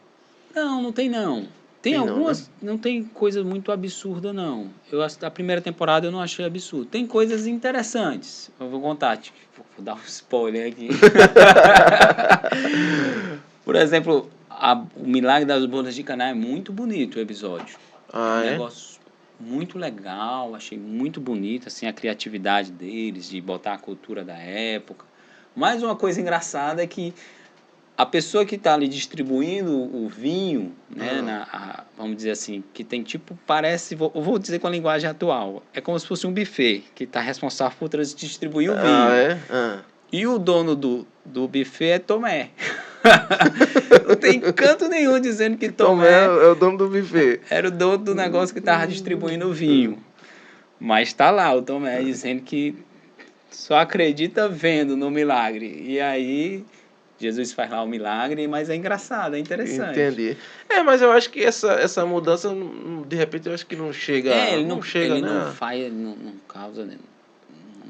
Não tem não. Tem algumas, não tem coisa muito absurda, não. A primeira temporada eu não achei absurdo. Tem coisas interessantes. Eu vou contar, vou dar um spoiler aqui. Por exemplo, o Milagre das Bodas de Caná é muito bonito o episódio. Negócio muito legal, achei muito bonito, assim, a criatividade deles, de botar a cultura da época. Mais uma coisa engraçada é que a pessoa que está ali distribuindo o vinho, né, vamos dizer assim, que tem parece, vou dizer com a linguagem atual, é como se fosse um buffet, que está responsável por distribuir o vinho. E o dono do buffet é Tomé. Não tem canto nenhum dizendo que Tomé é o dono do buffet. Era o dono do negócio que estava distribuindo o vinho. Mas está lá o Tomé dizendo que só acredita vendo no milagre. E aí... Jesus faz lá o milagre, mas é engraçado, é interessante. Entendi. Mas eu acho que essa mudança, de repente, eu acho que não chega... Ele não causa... Não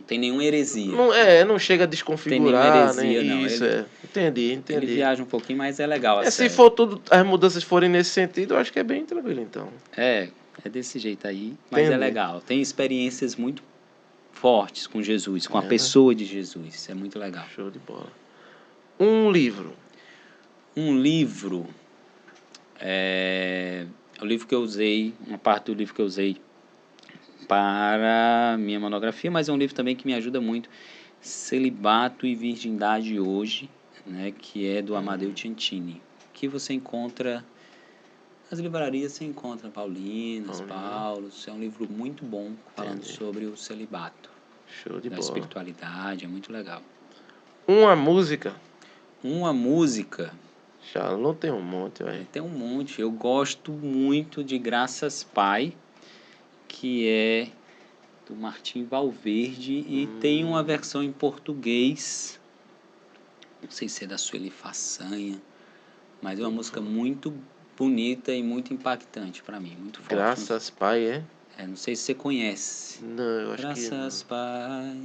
tem nenhuma heresia. Não chega a desconfigurar, tem nenhuma heresia, né? Isso, entendi. Ele viaja um pouquinho, mas é legal. Se for as mudanças forem nesse sentido, eu acho que é bem tranquilo, então. É desse jeito aí, mas é legal. Tem experiências muito fortes com Jesus, com a pessoa de Jesus. É muito legal. Show de bola. Um livro. O livro que eu usei, uma parte do livro que eu usei para minha monografia, mas é um livro também que me ajuda muito, Celibato e Virgindade Hoje, né, que é do Amadeu Ciancini, que você encontra nas livrarias, você encontra Paulinas, Paulos, é um livro muito bom falando sobre o celibato. Show de bola. Da espiritualidade, é muito legal. Uma música. Uma música, Shalom tem um monte, velho. tem um monte. Eu gosto muito de Graças Pai, que é do Martim Valverde, e tem uma versão em português, não sei se é da Sueli Façanha, mas é uma música muito bonita e muito impactante para mim, muito forte. Graças, Pai, é? Não sei se você conhece. Não, eu acho que não. Graças, Pai.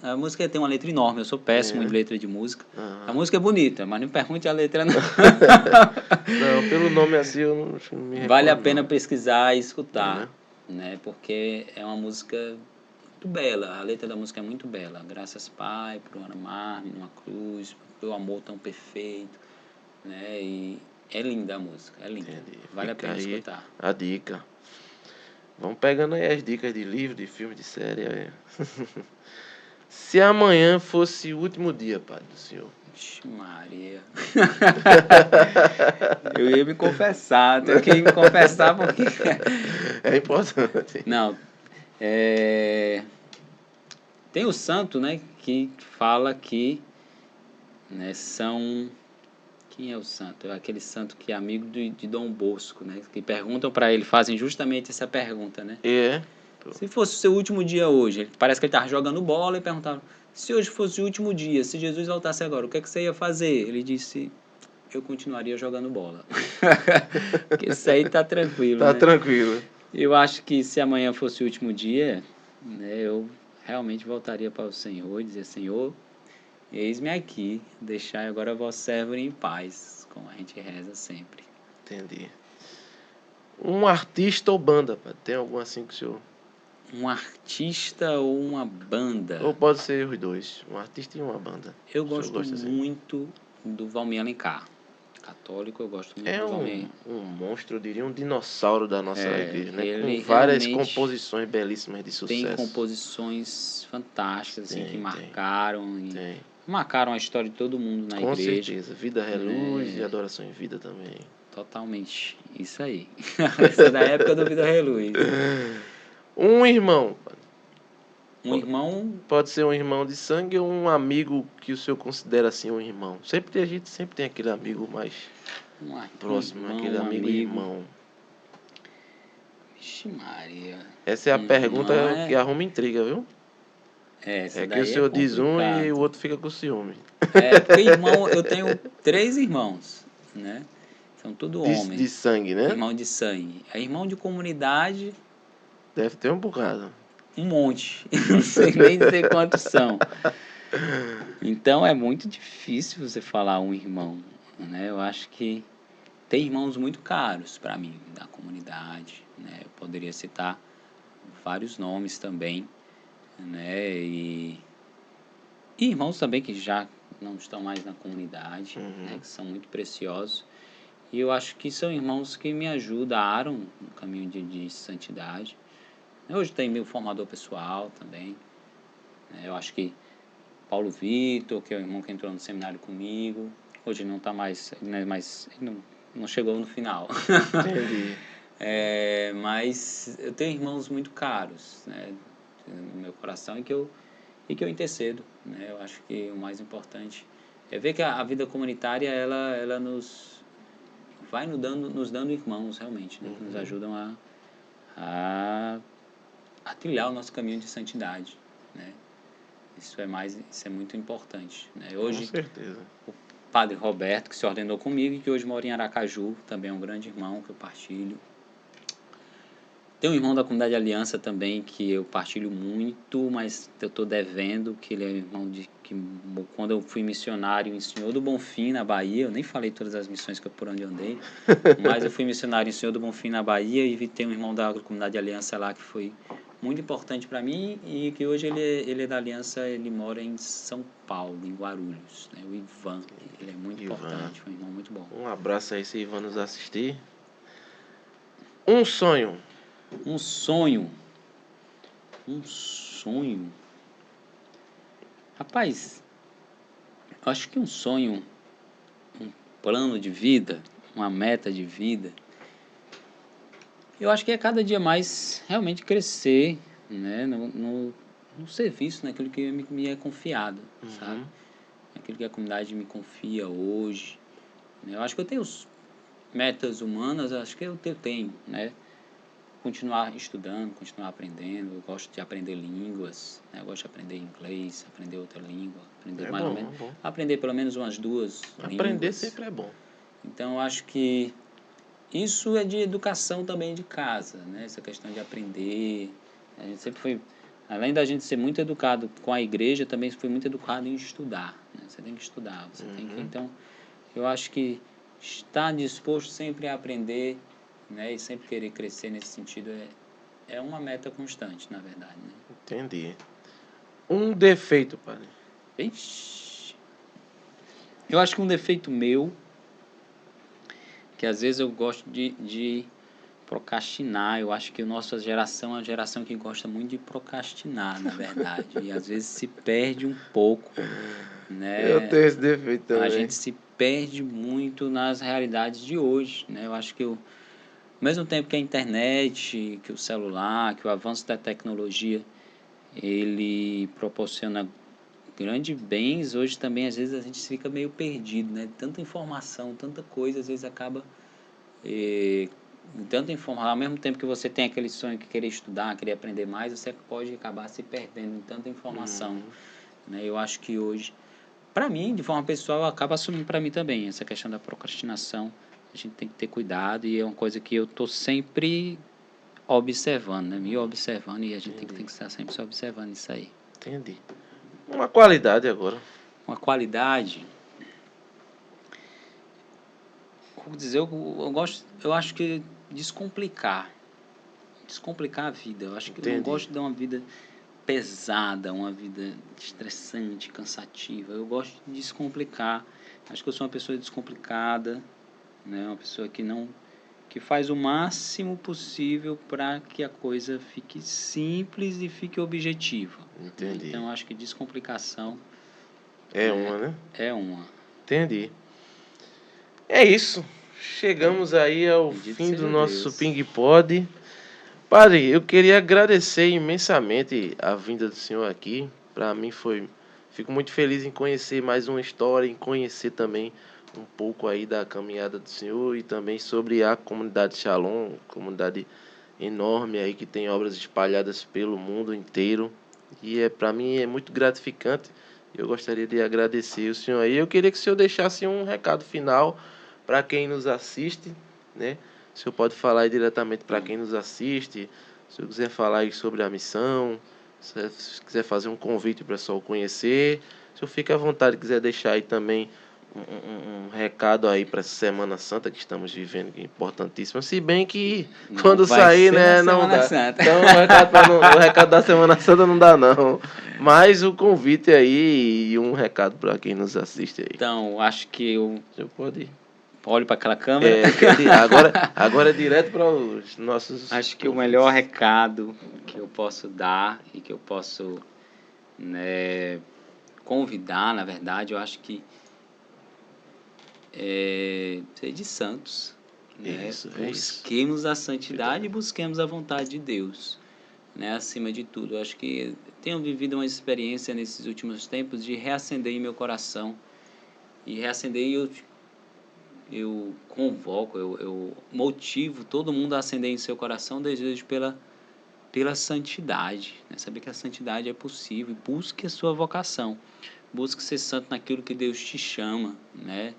A música tem uma letra enorme, eu sou péssimo em letra de música. A música é bonita, mas não pergunte a letra, não. Não, pelo nome assim eu não me recordo. Vale a pena pesquisar e escutar, né? Porque é uma música muito bela, a letra da música é muito bela. Graças, Pai, por amar-me numa cruz, pelo amor tão perfeito, né? E é linda a música, é linda. Entendi. Vale Fica a pena aí escutar. a dica. Vamos pegando aí as dicas de livro, de filme, de série. Aí. Se amanhã fosse o último dia, Pai do Senhor. Vixe Maria. Eu ia me confessar, tenho que me confessar porque... É importante. Não, tem o santo, né, que fala que, né, são... Quem é o santo? É aquele santo que é amigo de Dom Bosco, né, que perguntam para ele, fazem justamente essa pergunta, né? Se fosse o seu último dia hoje, parece que ele estava jogando bola e perguntaram, se hoje fosse o último dia, se Jesus voltasse agora, o que é que você ia fazer? Ele disse, eu continuaria jogando bola. Porque isso aí tá tranquilo, Tá né? tranquilo. Eu acho que se amanhã fosse o último dia, né, eu realmente voltaria para o Senhor e dizer, Senhor, eis-me aqui, deixai agora vosso servo em paz, como a gente reza sempre. Entendi. Um artista ou banda, Pai? Tem algum assim que o senhor... Um artista ou uma banda? Ou pode ser os dois, um artista e uma banda. Eu O senhor gosto gosta assim? muito do Valmir Alencar. Católico, eu gosto muito do Valmir. Um monstro, eu diria, um dinossauro da nossa igreja, né? Ele Com várias realmente composições belíssimas de sucesso. tem composições fantásticas, assim, que marcaram a história de todo mundo na Com igreja. certeza. Vida é luz e adoração em vida também. Totalmente. Isso aí. Isso é da época do Vida Reluz. Um irmão. Um irmão... Pode ser um irmão de sangue ou um amigo que o senhor considera assim um irmão. A gente sempre tem aquele amigo mais próximo, irmão, aquele amigo irmão. Vixe Maria. Essa é a pergunta que arruma intriga, viu? Essa que o senhor diz um e o outro fica com ciúme. Porque irmão, eu tenho 3 irmãos, né? São tudo homens. De sangue, né? Irmão de sangue. É irmão de comunidade... Deve ter um bocado. Um monte. Não sei nem dizer quantos são. Então é muito difícil você falar um irmão, né? Eu acho que tem irmãos muito caros para mim, da comunidade, né? Eu poderia citar vários nomes também, né? E irmãos também que já não estão mais na comunidade, né? Que são muito preciosos. E eu acho que são irmãos que me ajudaram no caminho de santidade. Hoje tem meu formador pessoal também. Eu acho que Paulo Vitor, que é o irmão que entrou no seminário comigo, hoje não está mais, né, mas não chegou no final. Entendi. Mas eu tenho irmãos muito caros, né, no meu coração e que eu intercedo, né? Eu acho que o mais importante é ver que a vida comunitária ela nos vai nos dando irmãos realmente, né, que nos ajudam a trilhar o nosso caminho de santidade, né? Isso é muito importante, né? Hoje, com certeza. O padre Roberto, que se ordenou comigo e que hoje mora em Aracaju, também é um grande irmão que eu partilho. Tem um irmão da Comunidade Aliança também que eu partilho muito, mas eu estou devendo, que ele é irmão que quando eu fui missionário em Senhor do Bonfim, na Bahia, eu nem falei todas as missões por onde eu andei, mas eu fui missionário em Senhor do Bonfim, na Bahia, e tem um irmão da Comunidade Aliança lá que foi muito importante para mim e que hoje ele é da Aliança, ele mora em São Paulo, em Guarulhos, né? O Ivan, ele é muito importante, um irmão muito bom. Um abraço aí se Ivan nos assistir. Um sonho. Um sonho. Um sonho. Rapaz, eu acho que um sonho, um plano de vida, uma meta de vida, eu acho que é cada dia mais realmente crescer, né, no serviço, naquilo que me é confiado, sabe? naquilo que a comunidade me confia hoje. Né? Eu acho que eu tenho metas humanas, acho que eu tenho, né? Continuar estudando, continuar aprendendo. Eu gosto de aprender línguas, né? Eu gosto de aprender inglês, aprender outra língua, aprender mais ou menos, É bom. aprender pelo menos umas 2 Aprender línguas. sempre é bom. Então, eu acho que isso é de educação também de casa, né? Essa questão de aprender. A gente sempre foi, além da gente ser muito educado com a igreja, também foi muito educado em estudar, né? Você tem que estudar, você tem que... Então, eu acho que estar disposto sempre a aprender, né? E sempre querer crescer nesse sentido é uma meta constante, na verdade, né? Entendi. Um defeito, padre. Ixi. Eu acho que um defeito meu, que às vezes eu gosto de procrastinar. Eu acho que a nossa geração é uma geração que gosta muito de procrastinar, na verdade. E às vezes se perde um pouco, né? Eu tenho esse defeito também. A gente se perde muito nas realidades de hoje, né? Eu acho que ao mesmo tempo que a internet, que o celular, que o avanço da tecnologia, ele proporciona grandes bens, hoje também às vezes a gente fica meio perdido, né? Tanta informação, tanta coisa, às vezes acaba tanta informação, ao mesmo tempo que você tem aquele sonho de querer estudar, querer aprender mais, você pode acabar se perdendo em tanta informação, né? Eu acho que hoje, para mim, de forma pessoal, acaba assumindo para mim também essa questão da procrastinação. A gente tem que ter cuidado e é uma coisa que eu estou sempre observando, né? Me observando, e a gente tem que estar sempre se observando isso aí. Entendi. Uma qualidade agora. Uma qualidade, vou dizer, eu acho que descomplicar a vida. Eu acho que eu não gosto de uma vida pesada, uma vida estressante, cansativa. Eu gosto de descomplicar. Acho que eu sou uma pessoa descomplicada, né? Uma pessoa que faz o máximo possível para que a coisa fique simples e fique objetiva. Entendi. Então, acho que descomplicação é uma, né? É uma. Entendi. É isso. Chegamos aí ao Bendito fim do seja nosso Deus. Ping Pod. Padre, eu queria agradecer imensamente a vinda do senhor aqui. Para mim fico muito feliz em conhecer mais uma história, em conhecer também um pouco aí da caminhada do senhor e também sobre a comunidade Shalom, comunidade enorme aí que tem obras espalhadas pelo mundo inteiro. E para mim é muito gratificante. Eu gostaria de agradecer o senhor aí. Eu queria que o senhor deixasse um recado final para quem nos assiste, né? O senhor pode falar aí diretamente para quem nos assiste. Se eu quiser falar aí sobre a missão, se quiser fazer um convite para o pessoal conhecer, se eu fica à vontade, quiser deixar aí também um recado aí para essa Semana Santa que estamos vivendo, que é importantíssimo. Se bem que Não quando vai sair, ser né, na não Semana dá. Santa. Então o recado da Semana Santa não dá não. Mas o convite aí e um recado para quem nos assiste aí. Então, acho que eu Você pode ir. olho para aquela câmera. Agora é direto para os nossos Acho que o ouvintes. melhor recado que eu posso dar e que eu posso, né, convidar, na verdade, eu acho que é ser de santos. Né? Isso, Busquemos a santidade e busquemos a vontade de Deus, né? Acima de tudo. Eu acho que tenho vivido uma experiência nesses últimos tempos de reacender em meu coração. E reacender, eu convoco, eu motivo todo mundo a acender em seu coração desejo pela santidade, né? Saber que a santidade é possível. Busque a sua vocação. Busque ser santo naquilo que Deus te chama, né?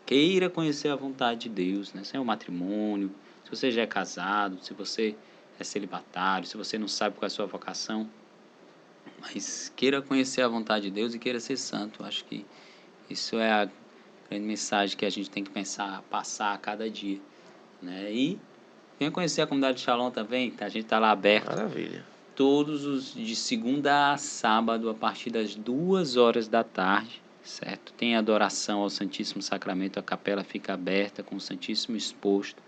Queira conhecer a vontade de Deus, né? Se é um matrimônio, se você já é casado, se você é celibatário, se você não sabe qual é a sua vocação, mas queira conhecer a vontade de Deus e queira ser santo. Eu acho que isso é a grande mensagem que a gente tem que passar a cada dia, né? E venha conhecer a comunidade de Shalom também, a gente está lá aberto. Maravilha. Todos os de segunda a sábado, a partir das 2h da tarde, certo? Tem adoração ao Santíssimo Sacramento, a capela fica aberta com o Santíssimo exposto.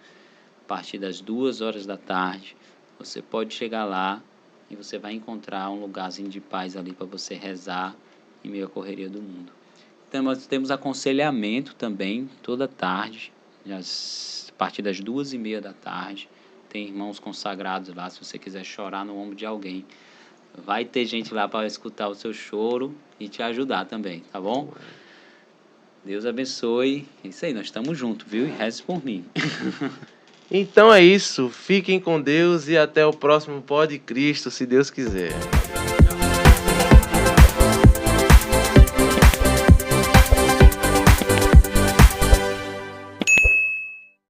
A partir das 2h da tarde, você pode chegar lá e você vai encontrar um lugarzinho de paz ali para você rezar em meio à correria do mundo. Então, nós temos aconselhamento também toda tarde, a partir das 2h30 da tarde. Tem irmãos consagrados lá, se você quiser chorar no ombro de alguém. Vai ter gente lá para escutar o seu choro e te ajudar também, tá bom? Deus abençoe. É isso aí, nós estamos juntos, viu? E reze por mim. Então é isso. Fiquem com Deus e até o próximo Pod Cristo, se Deus quiser.